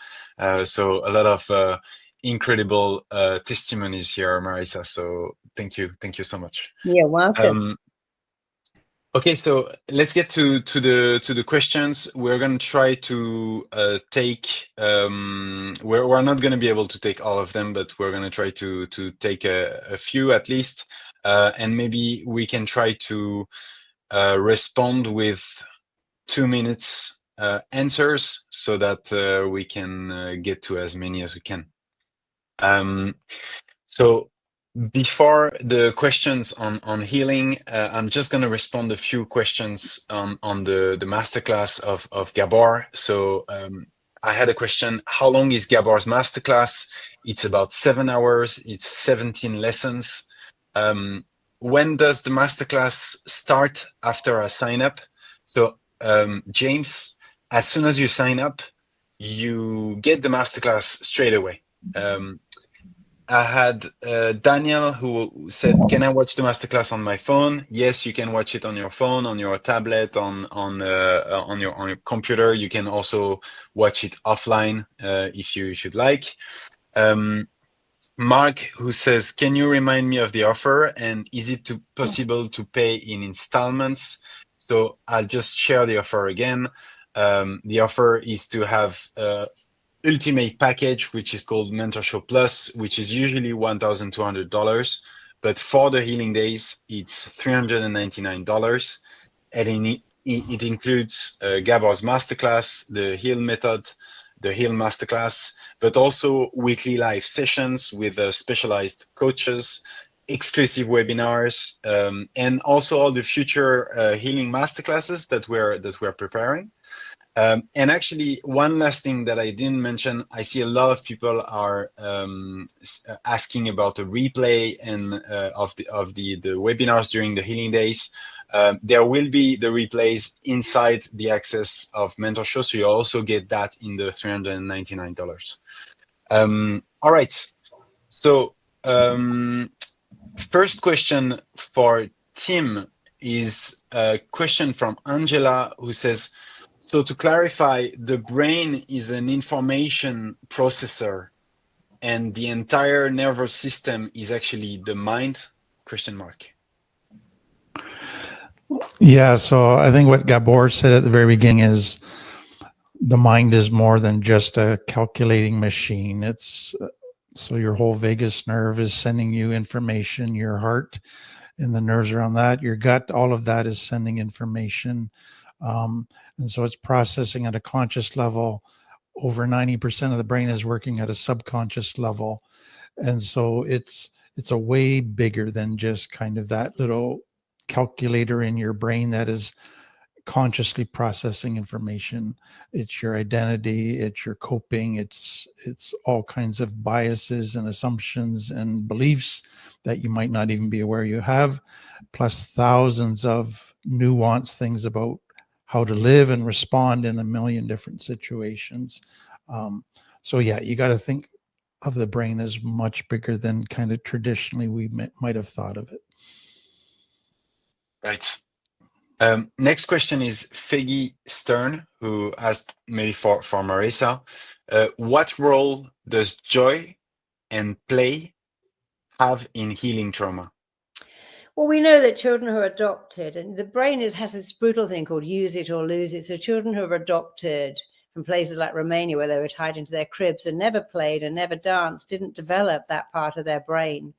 So a lot of incredible testimonies here, Marisa. So thank you so much. You're welcome. Okay, so let's get to the questions. We're going to try to take. We're not going to be able to take all of them, but we're going to try to take a few at least, and maybe we can try to respond with 2 minutes answers so that we can get to as many as we can. So before the questions on healing, I'm just going to respond a few questions on the masterclass of Gabor. So I had a question: how long is Gabor's masterclass? It's about 7 hours. It's 17 lessons. When does the masterclass start after I sign up? So James, as soon as you sign up, you get the masterclass straight away. I had Daniel who said, "Can I watch the masterclass on my phone?" Yes, you can watch it on your phone, on your tablet, on your computer. You can also watch it offline if you should like. Mark, who says, "Can you remind me of the offer, and is it possible to pay in installments?" So I'll just share the offer again. The offer is to have ultimate package, which is called Mentorship Plus, which is usually $1,200, but for the healing days, it's $399, and it includes Gabor's masterclass, the Heal Method, the Heal Masterclass, but also weekly live sessions with specialized coaches, exclusive webinars, and also all the future healing masterclasses that we're preparing. And actually, one last thing that I didn't mention, I see a lot of people are asking about the replay and of the webinars during the healing days. There will be the replays inside the access of Mentorship, so you also get that in the $399. All right. So first question for Tim is a question from Angela, who says, "So to clarify, the brain is an information processor and the entire nervous system is actually the mind?" ? Yeah, so I think what Gabor said at the very beginning is the mind is more than just a calculating machine. It's so your whole vagus nerve is sending you information, your heart and the nerves around that, your gut, all of that is sending information. And so it's processing at a conscious level. Over 90% of the brain is working at a subconscious level. And so it's a way bigger than just kind of that little calculator in your brain that is consciously processing information. It's your identity, it's your coping, it's all kinds of biases and assumptions and beliefs that you might not even be aware you have, plus thousands of nuanced things about how to live and respond in a million different situations. So yeah, you got to think of the brain as much bigger than kind of traditionally we might have thought of it. Right. Next question is Feggy Stern, who asked maybe for Marisa, what role does joy and play have in healing trauma? Well, we know that children who are adopted, and the brain has this brutal thing called use it or lose it. So children who are adopted from places like Romania, where they were tied into their cribs and never played and never danced, didn't develop that part of their brain.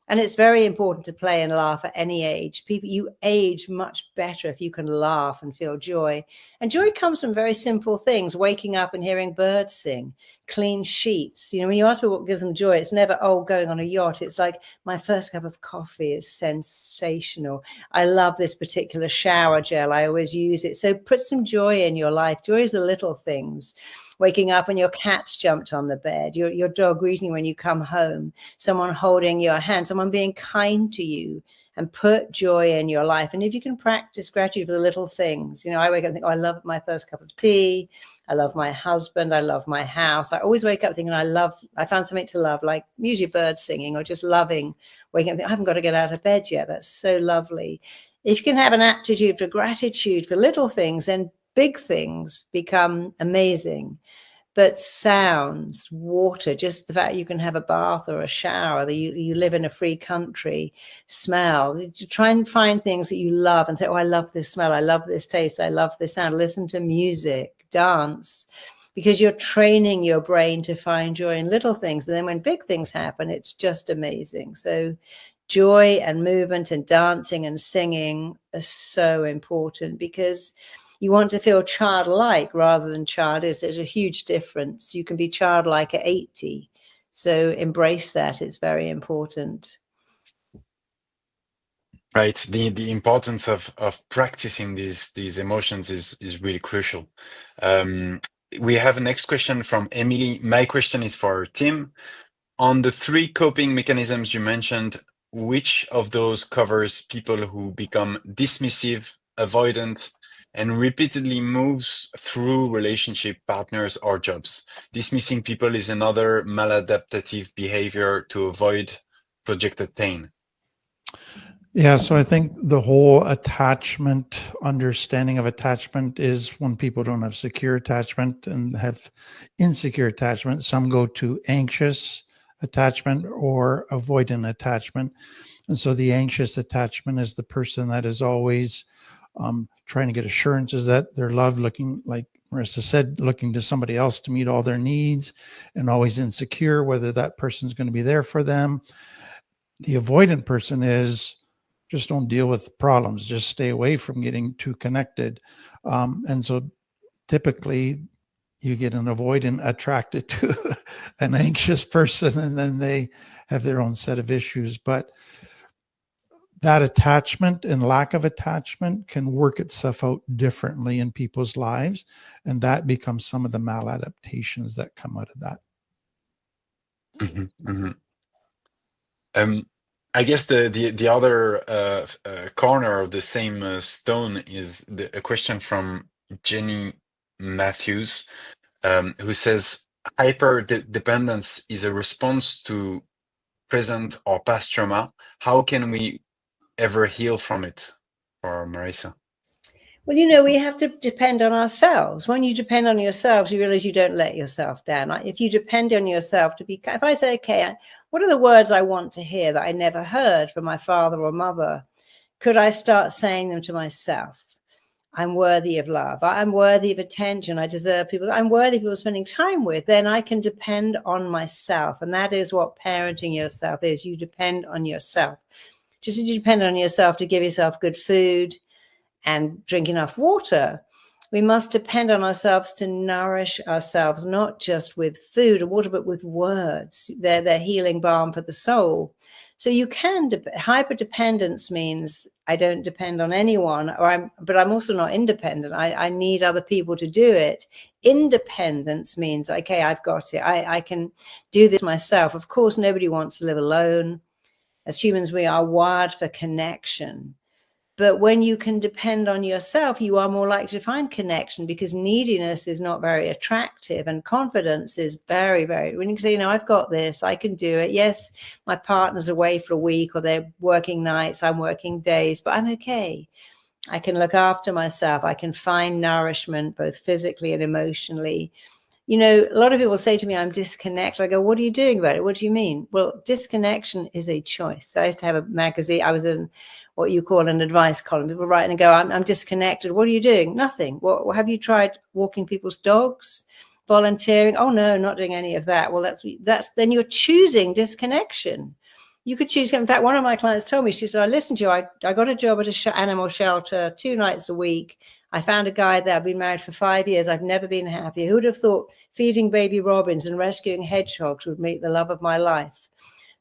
And it's very important to play and laugh at any age. You age much better if you can laugh and feel joy. And joy comes from very simple things: waking up and hearing birds sing, clean sheets. You know, when you ask me what gives them joy, it's never, oh, going on a yacht. It's like, my first cup of coffee is sensational. I love this particular shower gel. I always use it. So put some joy in your life. Joy is the little things. Waking up and your cat's jumped on the bed, your dog greeting when you come home, someone holding your hand, someone being kind to you, and put joy in your life. And if you can practice gratitude for the little things, you know, I wake up and think, oh, I love my first cup of tea. I love my husband. I love my house. I always wake up thinking I found something to love, like usually birds singing or just loving, waking up and think, I haven't got to get out of bed yet. That's so lovely. If you can have an attitude for gratitude for little things, then big things become amazing. But sounds, water, just the fact you can have a bath or a shower, that you live in a free country, smell, you try and find things that you love and say, oh, I love this smell, I love this taste, I love this sound. Listen to music, dance, because you're training your brain to find joy in little things. And then when big things happen, it's just amazing. So joy and movement and dancing and singing are so important, because you want to feel childlike rather than childish. There's a huge difference. You can be childlike at 80. So embrace that. It's very important. Right. The importance of practicing these emotions is really crucial. We have a next question from Emily. My question is for Tim. On the 3 coping mechanisms you mentioned, which of those covers people who become dismissive, avoidant, and repeatedly moves through relationship, partners, or jobs? Dismissing people is another maladaptive behavior to avoid projected pain. Yeah, so I think the whole attachment, understanding of attachment is when people don't have secure attachment and have insecure attachment. Some go to anxious attachment or avoidant attachment. And so the anxious attachment is the person that is always trying to get assurances that they're loved, looking, like Marisa said, looking to somebody else to meet all their needs, and always insecure whether that person's going to be there for them. The avoidant person is just don't deal with problems, just stay away from getting too connected. And so typically you get an avoidant attracted to an anxious person, and then they have their own set of issues. But that attachment and lack of attachment can work itself out differently in people's lives. And that becomes some of the maladaptations that come out of that. Mm-hmm, mm-hmm. I guess the other corner of the same stone is a question from Jenny Matthews, who says, hyper dependence is a response to present or past trauma. How can we ever heal from it? For Marisa. Well, we have to depend on ourselves. When you depend on yourselves, you realize you don't let yourself down. If you depend on yourself to be, if I say, okay, what are the words I want to hear that I never heard from my father or mother? Could I start saying them to myself? I'm worthy of love. I'm worthy of attention. I deserve people. I'm worthy of people spending time with. Then I can depend on myself. And that is what parenting yourself is. You depend on yourself. Just as you depend on yourself to give yourself good food and drink enough water, we must depend on ourselves to nourish ourselves, not just with food or water, but with words. They're healing balm for the soul. So you can, hyper-dependence means I don't depend on anyone, but I'm also not independent. I need other people to do it. Independence means, okay, I've got it. I can do this myself. Of course, nobody wants to live alone. As humans, we are wired for connection. But when you can depend on yourself, you are more likely to find connection, because neediness is not very attractive and confidence is very, very, when you can say, I've got this, I can do it. Yes, my partner's away for a week or they're working nights, I'm working days, but I'm okay. I can look after myself. I can find nourishment, both physically and emotionally. A lot of people say to me, I'm disconnected. I go, what are you doing about it? What do you mean? Well, disconnection is a choice. I used to have a magazine. I was in what you call an advice column. People write and go, I'm disconnected. What are you doing? Nothing. What have you tried walking people's dogs, volunteering? Oh, no, not doing any of that. Well, that's then you're choosing disconnection. You could choose. In fact, one of my clients told me, she said, I listened to you. I got a job at an animal shelter 2 nights a week. I found a guy there. I've been married for 5 years. I've never been happier. Who would have thought feeding baby robins and rescuing hedgehogs would make the love of my life?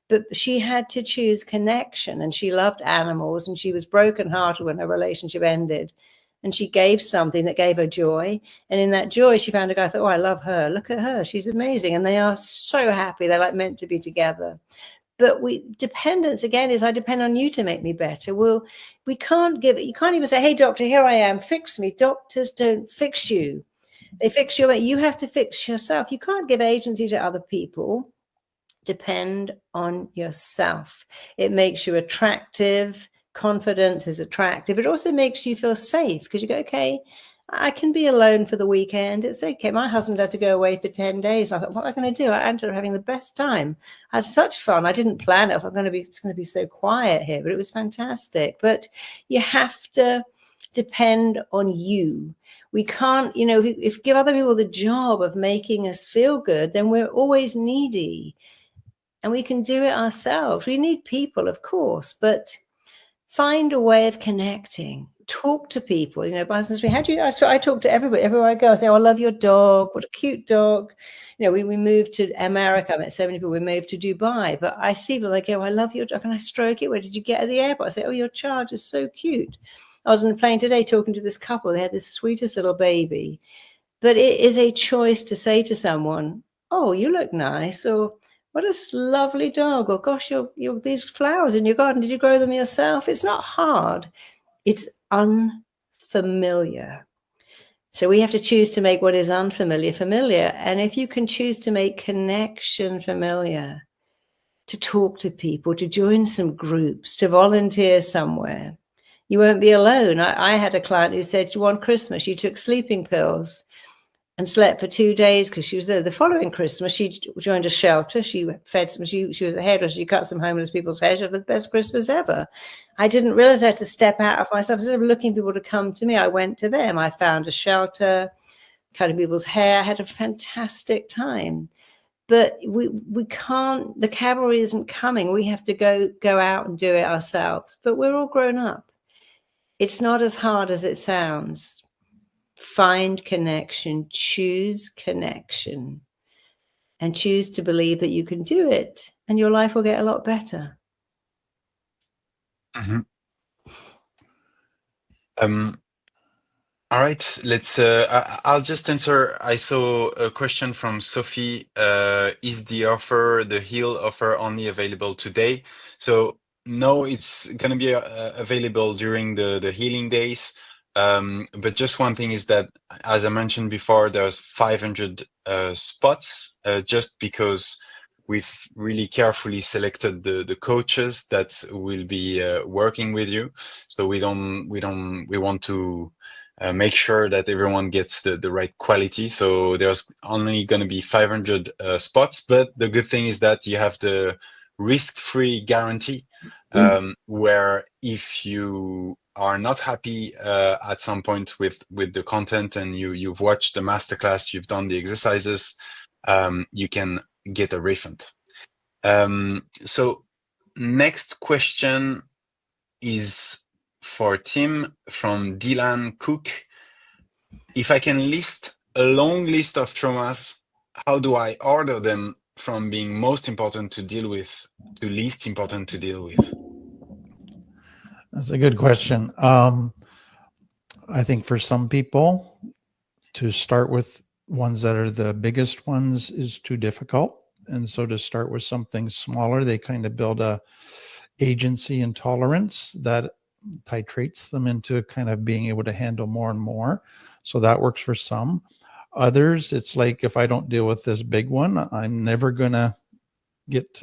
But she had to choose connection, and she loved animals, and she was brokenhearted when her relationship ended. And she gave something that gave her joy. And in that joy, she found a guy, thought, oh, I love her. Look at her. She's amazing. And they are so happy. They're like meant to be together. But dependence, again, is I depend on you to make me better. Well, you can't even say, hey, doctor, here I am, fix me. Doctors don't fix you. They fix you. You have to fix yourself. You can't give agency to other people. Depend on yourself. It makes you attractive. Confidence is attractive. It also makes you feel safe, because you go, okay, I can be alone for the weekend. It's okay. My husband had to go away for 10 days. I thought, what am I going to do? I ended up having the best time. I had such fun. I didn't plan it. I thought it's going to be so quiet here, but it was fantastic. But you have to depend on you. We can't, if give other people the job of making us feel good, then we're always needy. And we can do it ourselves. We need people, of course, but find a way of connecting. Talk to people. I talk to everybody everywhere I go. I say, oh, I love your dog. What a cute dog. We moved to America. I met so many people. We moved to Dubai, but I see people like, oh, I love your dog. Can I stroke it? Where did you get at the airport? I say, oh, your charge is so cute. I was on a plane today talking to this couple. They had this sweetest little baby. But it is a choice to say to someone, oh, you look nice, or what a lovely dog, or gosh, you're these flowers in your garden, did you grow them yourself? It's not hard. It's unfamiliar. So we have to choose to make what is unfamiliar familiar. And if you can choose to make connection familiar, to talk to people, to join some groups, to volunteer somewhere, you won't be alone. I had a client who said, one Christmas, she took sleeping pills and slept for 2 days because she was there. The following Christmas, she joined a shelter. She fed some, she was a hairdresser. She cut some homeless people's hair. She had the best Christmas ever. I didn't realize I had to step out of myself. Instead of looking for people to come to me, I went to them. I found a shelter, cutting people's hair. I had a fantastic time. But we can't, the cavalry isn't coming. We have to go out and do it ourselves. But we're all grown up. It's not as hard as it sounds. Find connection, choose connection, and choose to believe that you can do it, and your life will get a lot better. Mm-hmm. All right, let's. I'll just answer. I saw a question from Sophie. Is the Heal offer only available today? So no, it's going to be available during the healing days. But just one thing is that, as I mentioned before, there's 500 spots, just because we've really carefully selected the coaches that will be working with you. So we want to make sure that everyone gets the right quality. So there's only going to be 500 spots, but the good thing is that you have the risk-free guarantee, where if you are not happy at some point with the content and you've watched the masterclass, you've done the exercises, you can get a refund. So next question is for Tim from Dylan Cook. If I can list a long list of traumas, how do I order them from being most important to deal with to least important to deal with? That's a good question. I think for some people, to start with ones that are the biggest ones is too difficult. And so to start with something smaller, they kind of build a agency and tolerance that titrates them into kind of being able to handle more and more. So that works for some. Others, it's like, if I don't deal with this big one, I'm never going to get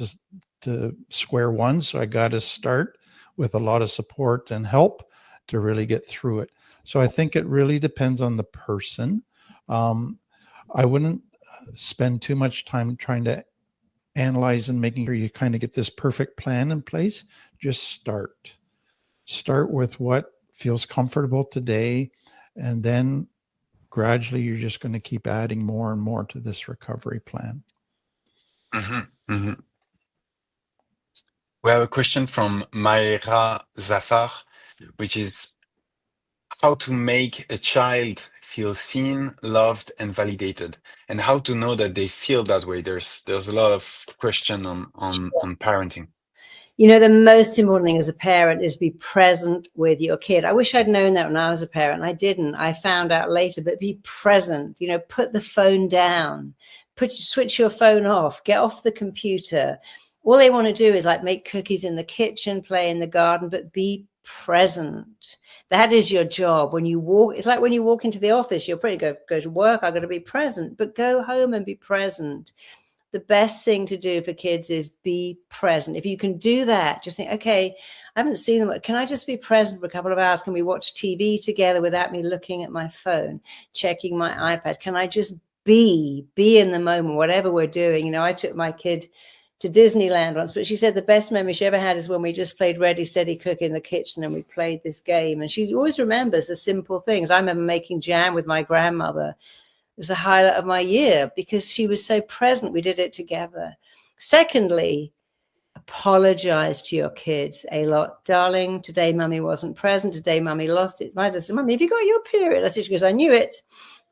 to square one. So I got to start with a lot of support and help to really get through it. So I think it really depends on the person. I wouldn't spend too much time trying to analyze and making sure you kind of get this perfect plan in place. Just start with what feels comfortable today, and then gradually you're just going to keep adding more and more to this recovery plan. Mm-hmm. Mm-hmm. We have a question from Mayra Zafar, which is how to make a child feel seen, loved, and validated, and how to know that they feel that way. There's a lot of question on parenting. The most important thing as a parent is be present with your kid. I wish I'd known that when I was a parent. I didn't. I found out later, but be present. Put the phone down, switch your phone off, get off the computer. All they want to do is like make cookies in the kitchen, play in the garden, but be present. That is your job. When you walk, it's like when you walk into the office, you're pretty go to work. I've got to be present, but go home and be present. the best thing to do for kids is be present. If you can do that, just think, okay, I haven't seen them. Can I just be present for a couple of hours? Can we watch TV together without me looking at my phone, checking my iPad? Can I just be in the moment, whatever we're doing? You know, I took my kid to Disneyland once, but she said the best memory she ever had is when we just played Ready, Steady, Cook in the kitchen and we played this game. And she always remembers the simple things. I remember making jam with my grandmother. It was the highlight of my year because she was so present. We did it together. Secondly, apologize to your kids a lot. Darling, today mummy wasn't present. Today mummy lost it. I said, Mummy, have you got your period? I said, she goes, I knew it.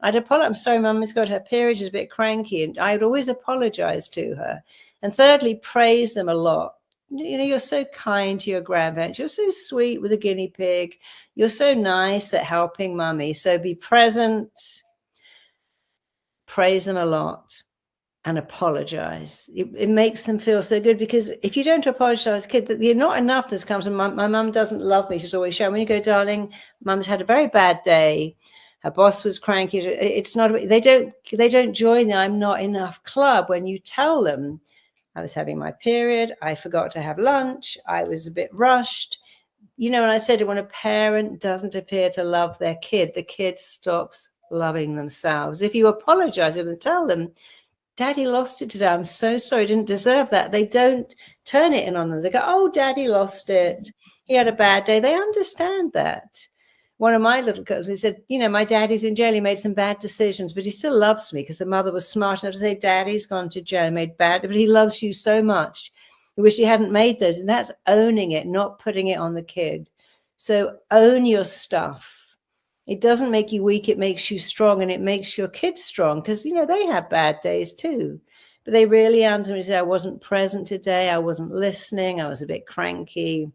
I'd apologize. I'm sorry, mummy's got her period. She's a bit cranky. And I'd always apologize to her. And thirdly, praise them a lot. You know, you're so kind to your grandparents. You're so sweet with a guinea pig. You're so nice at helping mummy. So be present, praise them a lot, and apologize. It makes them feel so good, because if you don't apologize, kid, the not enoughness comes from my mum doesn't love me. She's always showing, when you go, darling, mum's had a very bad day. Her boss was cranky. It's not, they don't join the I'm not enough club. When you tell them, I was having my period, I forgot to have lunch, I was a bit rushed. You know, and I said, when a parent doesn't appear to love their kid, the kid stops loving themselves. If you apologize and tell them, Daddy lost it today, I'm so sorry, didn't deserve that. They don't turn it in on them. They go, oh, Daddy lost it. He had a bad day. They understand that. One of my little girls, he said, you know, my daddy's in jail. He made some bad decisions, but he still loves me, because the mother was smart enough to say, Daddy's gone to jail, made bad, but he loves you so much. I wish he hadn't made those. And that's owning it, not putting it on the kid. So own your stuff. It doesn't make you weak. It makes you strong, and it makes your kids strong, because, you know, they have bad days too. But they really answer me, say, I wasn't present today. I wasn't listening. I was a bit cranky,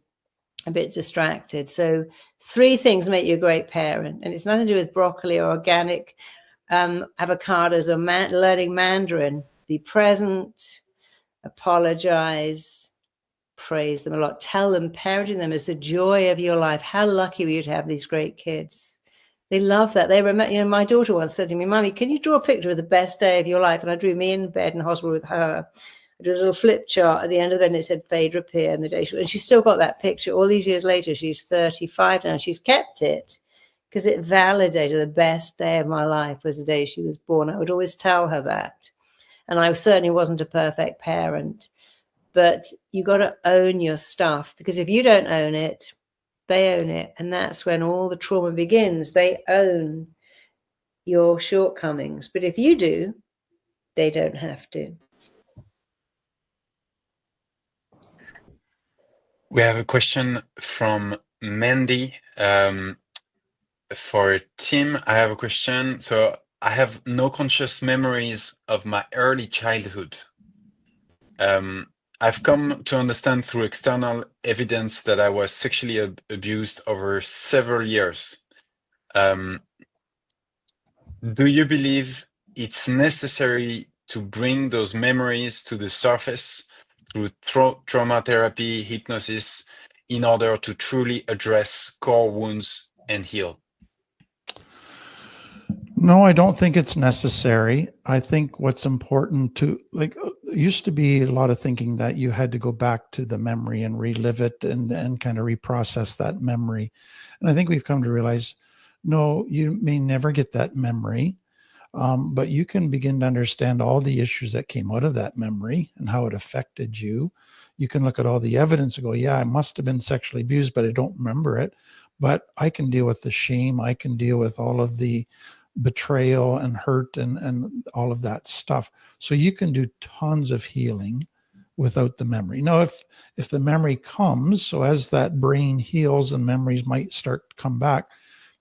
a bit distracted. So 3 things make you a great parent. And it's nothing to do with broccoli or organic avocados or learning Mandarin. Be present, apologize, praise them a lot. Tell them, parenting them is the joy of your life. How lucky were you to have these great kids? They love that. They remember, you know, my daughter once said to me, Mummy, can you draw a picture of the best day of your life? And I drew me in bed in hospital with her. I did a little flip chart at the end of it, and it said Phaedra Peer and the day and she's still got that picture all these years later. She's 35 now. She's kept it because it validated the best day of my life was the day she was born. I would always tell her that. And I certainly wasn't a perfect parent, but you got to own your stuff, because if you don't own it, they own it. And that's when all the trauma begins. They own your shortcomings. But if you do, they don't have to. We have a question from Mandy. For Tim, I have a question. So I have no conscious memories of my early childhood. I've come to understand through external evidence that I was sexually abused over several years. Do you believe it's necessary to bring those memories to the surface through trauma therapy, hypnosis, in order to truly address core wounds and heal? No, I don't think it's necessary. I think what's important to, like, there used to be a lot of thinking that you had to go back to the memory and relive it and kind of reprocess that memory. And I think we've come to realize, no, you may never get that memory, but you can begin to understand all the issues that came out of that memory and how it affected you. You can look at all the evidence and go, yeah, I must have been sexually abused, but I don't remember it. But I can deal with the shame. I can deal with all of the betrayal and hurt and all of that stuff. So you can do tons of healing without the memory. Now, if the memory comes, so as that brain heals and memories might start to come back,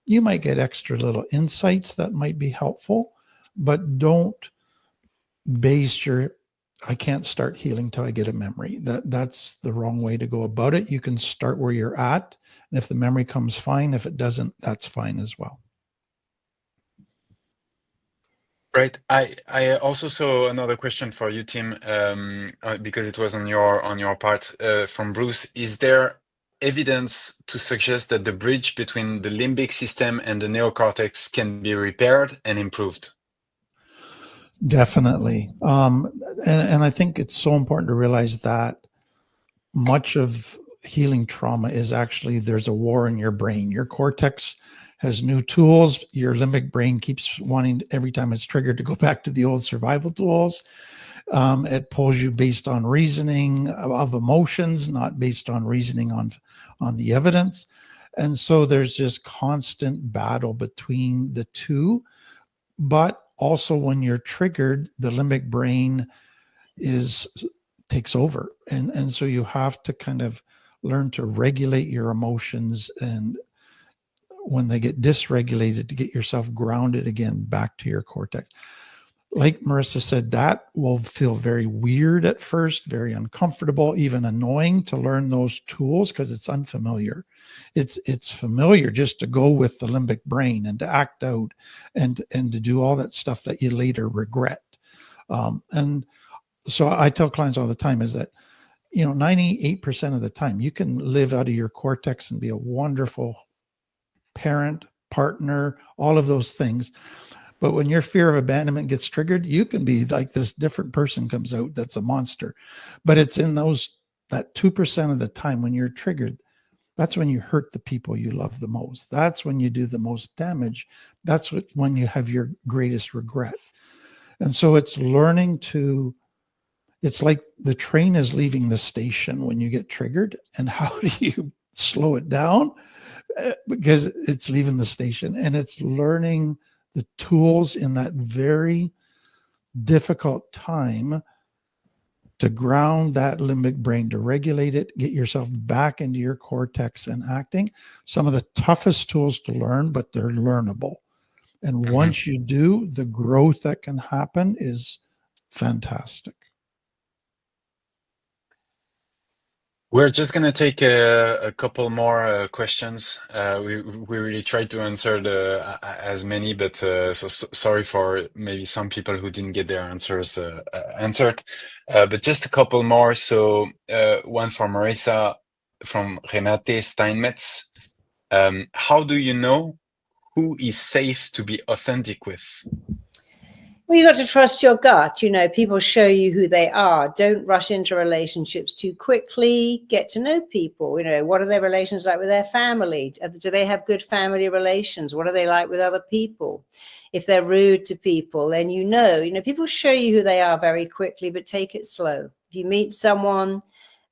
you might get extra little insights that might be helpful, but don't base your, I can't start healing till I get a memory. That's the wrong way to go about it. You can start where you're at. And if the memory comes, fine. If it doesn't, that's fine as well. Right. I also saw another question for you, Tim, because it was on your part, from Bruce. Is there evidence to suggest that the bridge between the limbic system and the neocortex can be repaired and improved? Definitely. And I think it's so important to realize that much of healing trauma is actually there's a war in your brain. Your cortex has new tools. Your limbic brain keeps wanting, every time it's triggered, to go back to the old survival tools. It pulls you based on reasoning of emotions, not based on reasoning on the evidence. And so there's just constant battle between the two. But also when you're triggered, the limbic brain takes over. And so you have to kind of learn to regulate your emotions, and when they get dysregulated, to get yourself grounded again back to your cortex. Like Marisa said, that will feel very weird at first, very uncomfortable, even annoying to learn those tools because it's unfamiliar. It's familiar just to go with the limbic brain and to act out and to do all that stuff that you later regret. And so I tell clients all the time is that, 98% of the time you can live out of your cortex and be a wonderful parent, partner, all of those things. But when your fear of abandonment gets triggered, you can be like this different person comes out that's a monster. But it's in that 2% of the time when you're triggered, that's when you hurt the people you love the most. That's when you do the most damage. That's when you have your greatest regret. And so it's learning to, it's like the train is leaving the station when you get triggered. And how do you slow it down? Because it's leaving the station, and it's learning the tools in that very difficult time to ground that limbic brain, to regulate it, get yourself back into your cortex and acting. Some of the toughest tools to learn, but they're learnable. And once you do, the growth that can happen is fantastic. We're just going to take a couple more questions. We really tried to answer as many, but sorry for maybe some people who didn't get their answers answered. But just a couple more. So one from Marisa, from Renate Steinmetz. How do you know who is safe to be authentic with? Well, you've got to trust your gut. People show you who they are. Don't rush into relationships too quickly. Get to know people. What are their relations like with their family? Do they have good family relations? What are they like with other people? If they're rude to people, then people show you who they are very quickly, but take it slow. If you meet someone,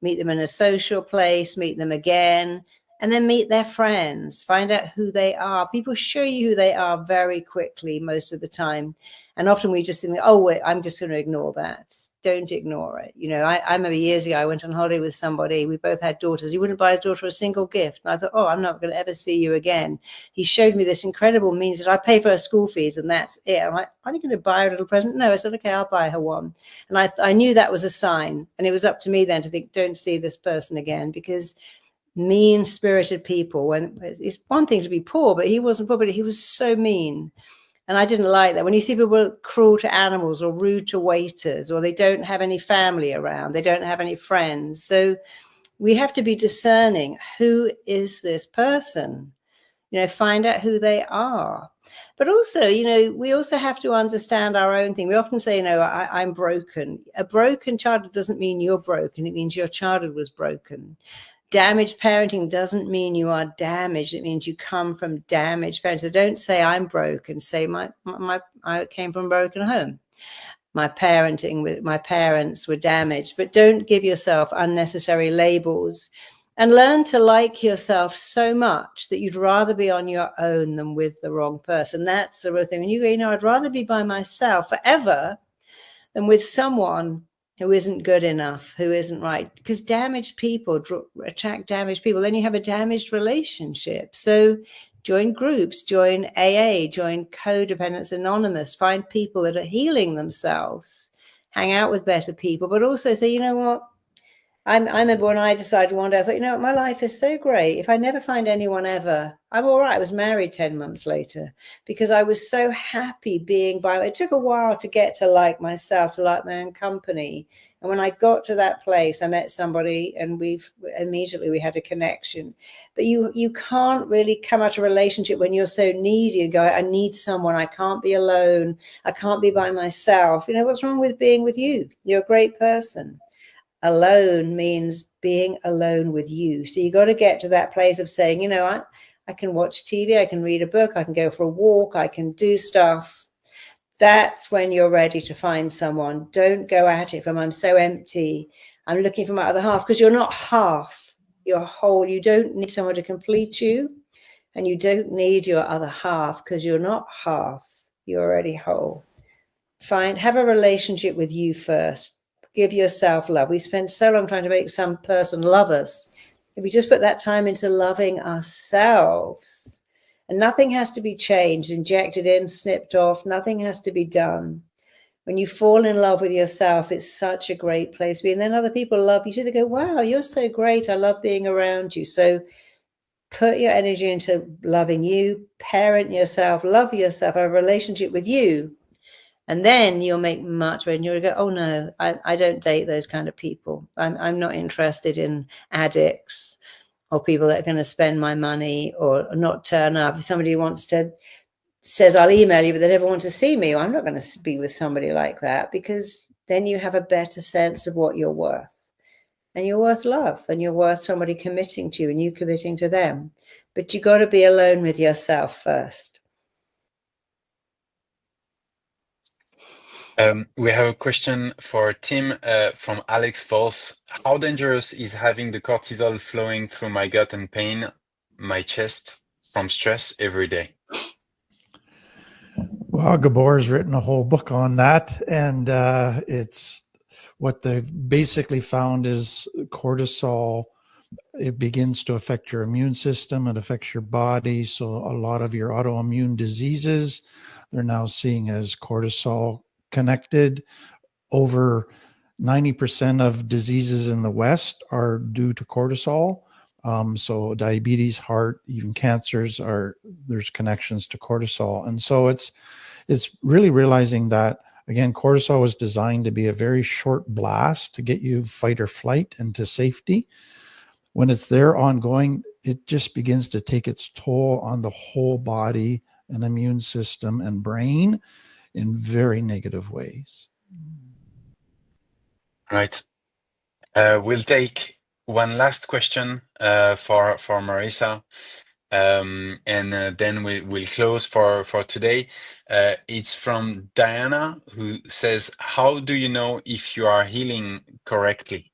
meet them in a social place, meet them again, and then meet their friends. Find out who they are. People show you who they are very quickly most of the time. And often we just think, oh, wait, I'm just going to ignore that. Don't ignore it. I remember years ago, I went on holiday with somebody. We both had daughters. He wouldn't buy his daughter a single gift. And I thought, oh, I'm not going to ever see you again. He showed me this incredible means that I pay for her school fees and that's it. I'm like, are you going to buy her a little present? No, I said, okay, I'll buy her one. And I knew that was a sign. And it was up to me then to think, don't see this person again, because mean-spirited people, when it's one thing to be poor, but he wasn't poor, but he was so mean. And I didn't like that. When you see people cruel to animals or rude to waiters, or they don't have any family around, they don't have any friends. So we have to be discerning. Who is this person? Find out who they are. But also, we also have to understand our own thing. We often say, I'm broken. A broken childhood doesn't mean you're broken. It means your childhood was broken. Damaged parenting doesn't mean you are damaged. It means you come from damaged parenting. So don't say I'm broken. Say I came from a broken home. My parenting with my parents were damaged. But don't give yourself unnecessary labels, and learn to like yourself so much that you'd rather be on your own than with the wrong person. That's the real thing. When you go, I'd rather be by myself forever than with someone who isn't good enough, who isn't right, because damaged people attract damaged people. Then you have a damaged relationship. So join groups, join AA, join Codependence Anonymous, find people that are healing themselves, hang out with better people, but also say, I remember when I decided one day, I thought, you know, my life is so great. If I never find anyone ever, I'm all right. I was married 10 months later because I was so happy being by. It took a while to get to like myself, to like my own company. And when I got to that place, I met somebody and we had a connection. But you can't really come out of a relationship when you're so needy and go, I need someone. I can't be alone. I can't be by myself. You know, what's wrong with being with you? You're a great person. Alone means being alone with you. So you got to get to that place of saying, you know, I can watch TV, I can read a book, I can go for a walk, I can do stuff. That's when you're ready to find someone. Don't go at it from I'm so empty, I'm looking for my other half, because you're not half, you're whole. You don't need someone to complete you, and you don't need your other half because you're not half, you're already whole. Have a relationship with you first. Give yourself love. We spend so long trying to make some person love us. If we just put that time into loving ourselves, and nothing has to be changed, injected in, snipped off, nothing has to be done. When you fall in love with yourself, it's such a great place to be. And then other people love you too. They go, wow, you're so great. I love being around you. So put your energy into loving you, parent yourself, love yourself, have a relationship with you. And then you'll make much better. And you'll go, oh no, I don't date those kind of people. I'm not interested in addicts or people that are going to spend my money or not turn up. If somebody says, I'll email you, but they never want to see me, I'm not going to be with somebody like that, because then you have a better sense of what you're worth. And you're worth love, and you're worth somebody committing to you and you committing to them. But you got to be alone with yourself first. We have a question for Tim from Alex Falls. How dangerous is having the cortisol flowing through my gut and pain my chest from stress every day? Well, Gabor's written a whole book on that, and it's what they've basically found is cortisol. It begins to affect your immune system. It affects your body. So a lot of your autoimmune diseases, they're now seeing as cortisol connected. Over 90% of diseases in the West are due to cortisol. So diabetes, heart, even cancers there's connections to cortisol. And so it's really realizing that, again, cortisol was designed to be a very short blast to get you fight or flight into safety. When it's there ongoing, it just begins to take its toll on the whole body and immune system and brain in very negative ways. Right. We'll take one last question for Marisa, and then we'll close for today. It's from Diana, who says, how do you know if you are healing correctly?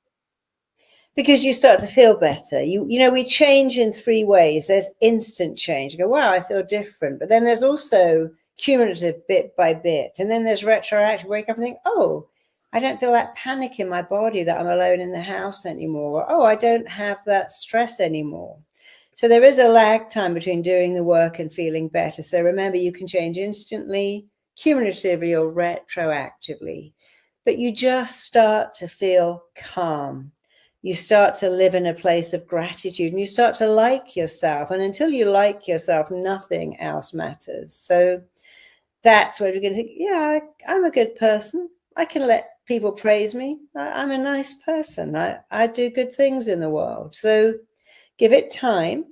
Because you start to feel better. You know, we change in three ways. There's instant change. You go, wow, I feel different. But then there's also cumulative, bit by bit. And then there's retroactive, wake up and think, oh, I don't feel that panic in my body that I'm alone in the house anymore. Or, oh, I don't have that stress anymore. So there is a lag time between doing the work and feeling better. So remember, you can change instantly, cumulatively, or retroactively. But you just start to feel calm. You start to live in a place of gratitude, and you start to like yourself. And until you like yourself, nothing else matters. So that's where we're going to think, yeah, I'm a good person. I can let people praise me. I'm a nice person. I do good things in the world. So give it time.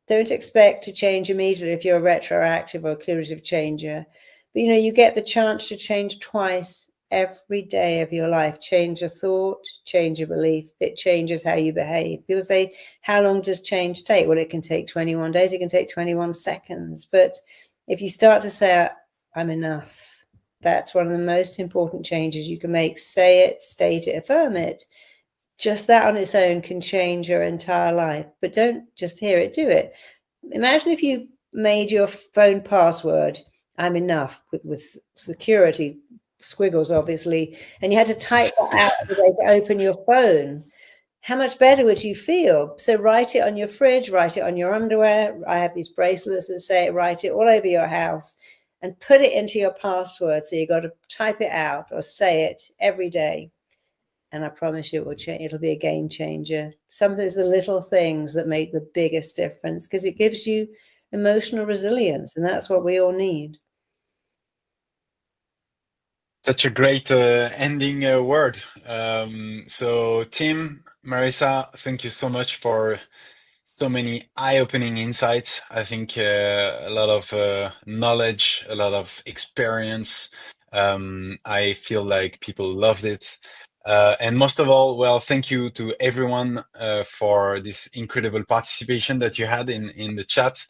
Don't expect to change immediately if you're a retroactive or a cumulative changer. But, you know, you get the chance to change twice every day of your life. Change a thought, change a belief. It changes how you behave. People say, how long does change take? Well, it can take 21 days. It can take 21 seconds. But if you start to say, I'm enough, that's one of the most important changes you can make. Say it, state it, affirm it. Just that on its own can change your entire life. But don't just hear it, do it. Imagine if you made your phone password, I'm enough, with security squiggles, obviously, and you had to type that out every day to open your phone. How much better would you feel? So write it on your fridge, write it on your underwear. I have these bracelets that say it, write it all over your house and put it into your password. So you got to type it out or say it every day. and I promise you it will change. It'll be a game changer. Sometimes the little things that make the biggest difference, because it gives you emotional resilience, and that's what we all need. Such a great ending word. So Tim, Marisa, thank you so much for so many eye-opening insights. I think a lot of knowledge, a lot of experience. I feel like people loved it. And most of all, well, thank you to everyone for this incredible participation that you had in the chat.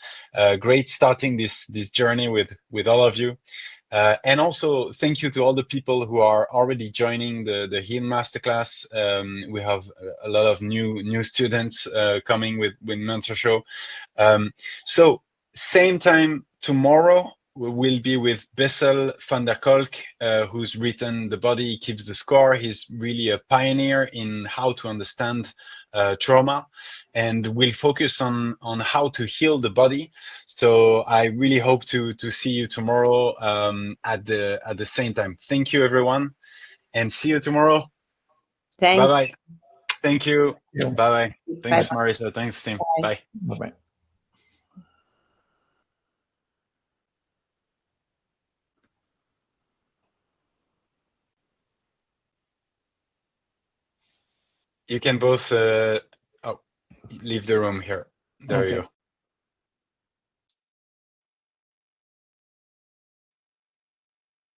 Great starting this journey with all of you. And also thank you to all the people who are already joining the Heal Masterclass. We have a lot of new students coming with Mentor Show. So same time tomorrow, we will be with Bessel van der Kolk, who's written The Body Keeps the Score. He's really a pioneer in how to understand trauma, and we'll focus on how to heal the body. So I really hope to see you tomorrow at the same time. Thank you, everyone, and see you tomorrow. Bye bye. Thank you. Bye bye. Thanks, Marisa. Thanks, Tim. Bye. Bye bye. You can both leave the room here. There you go.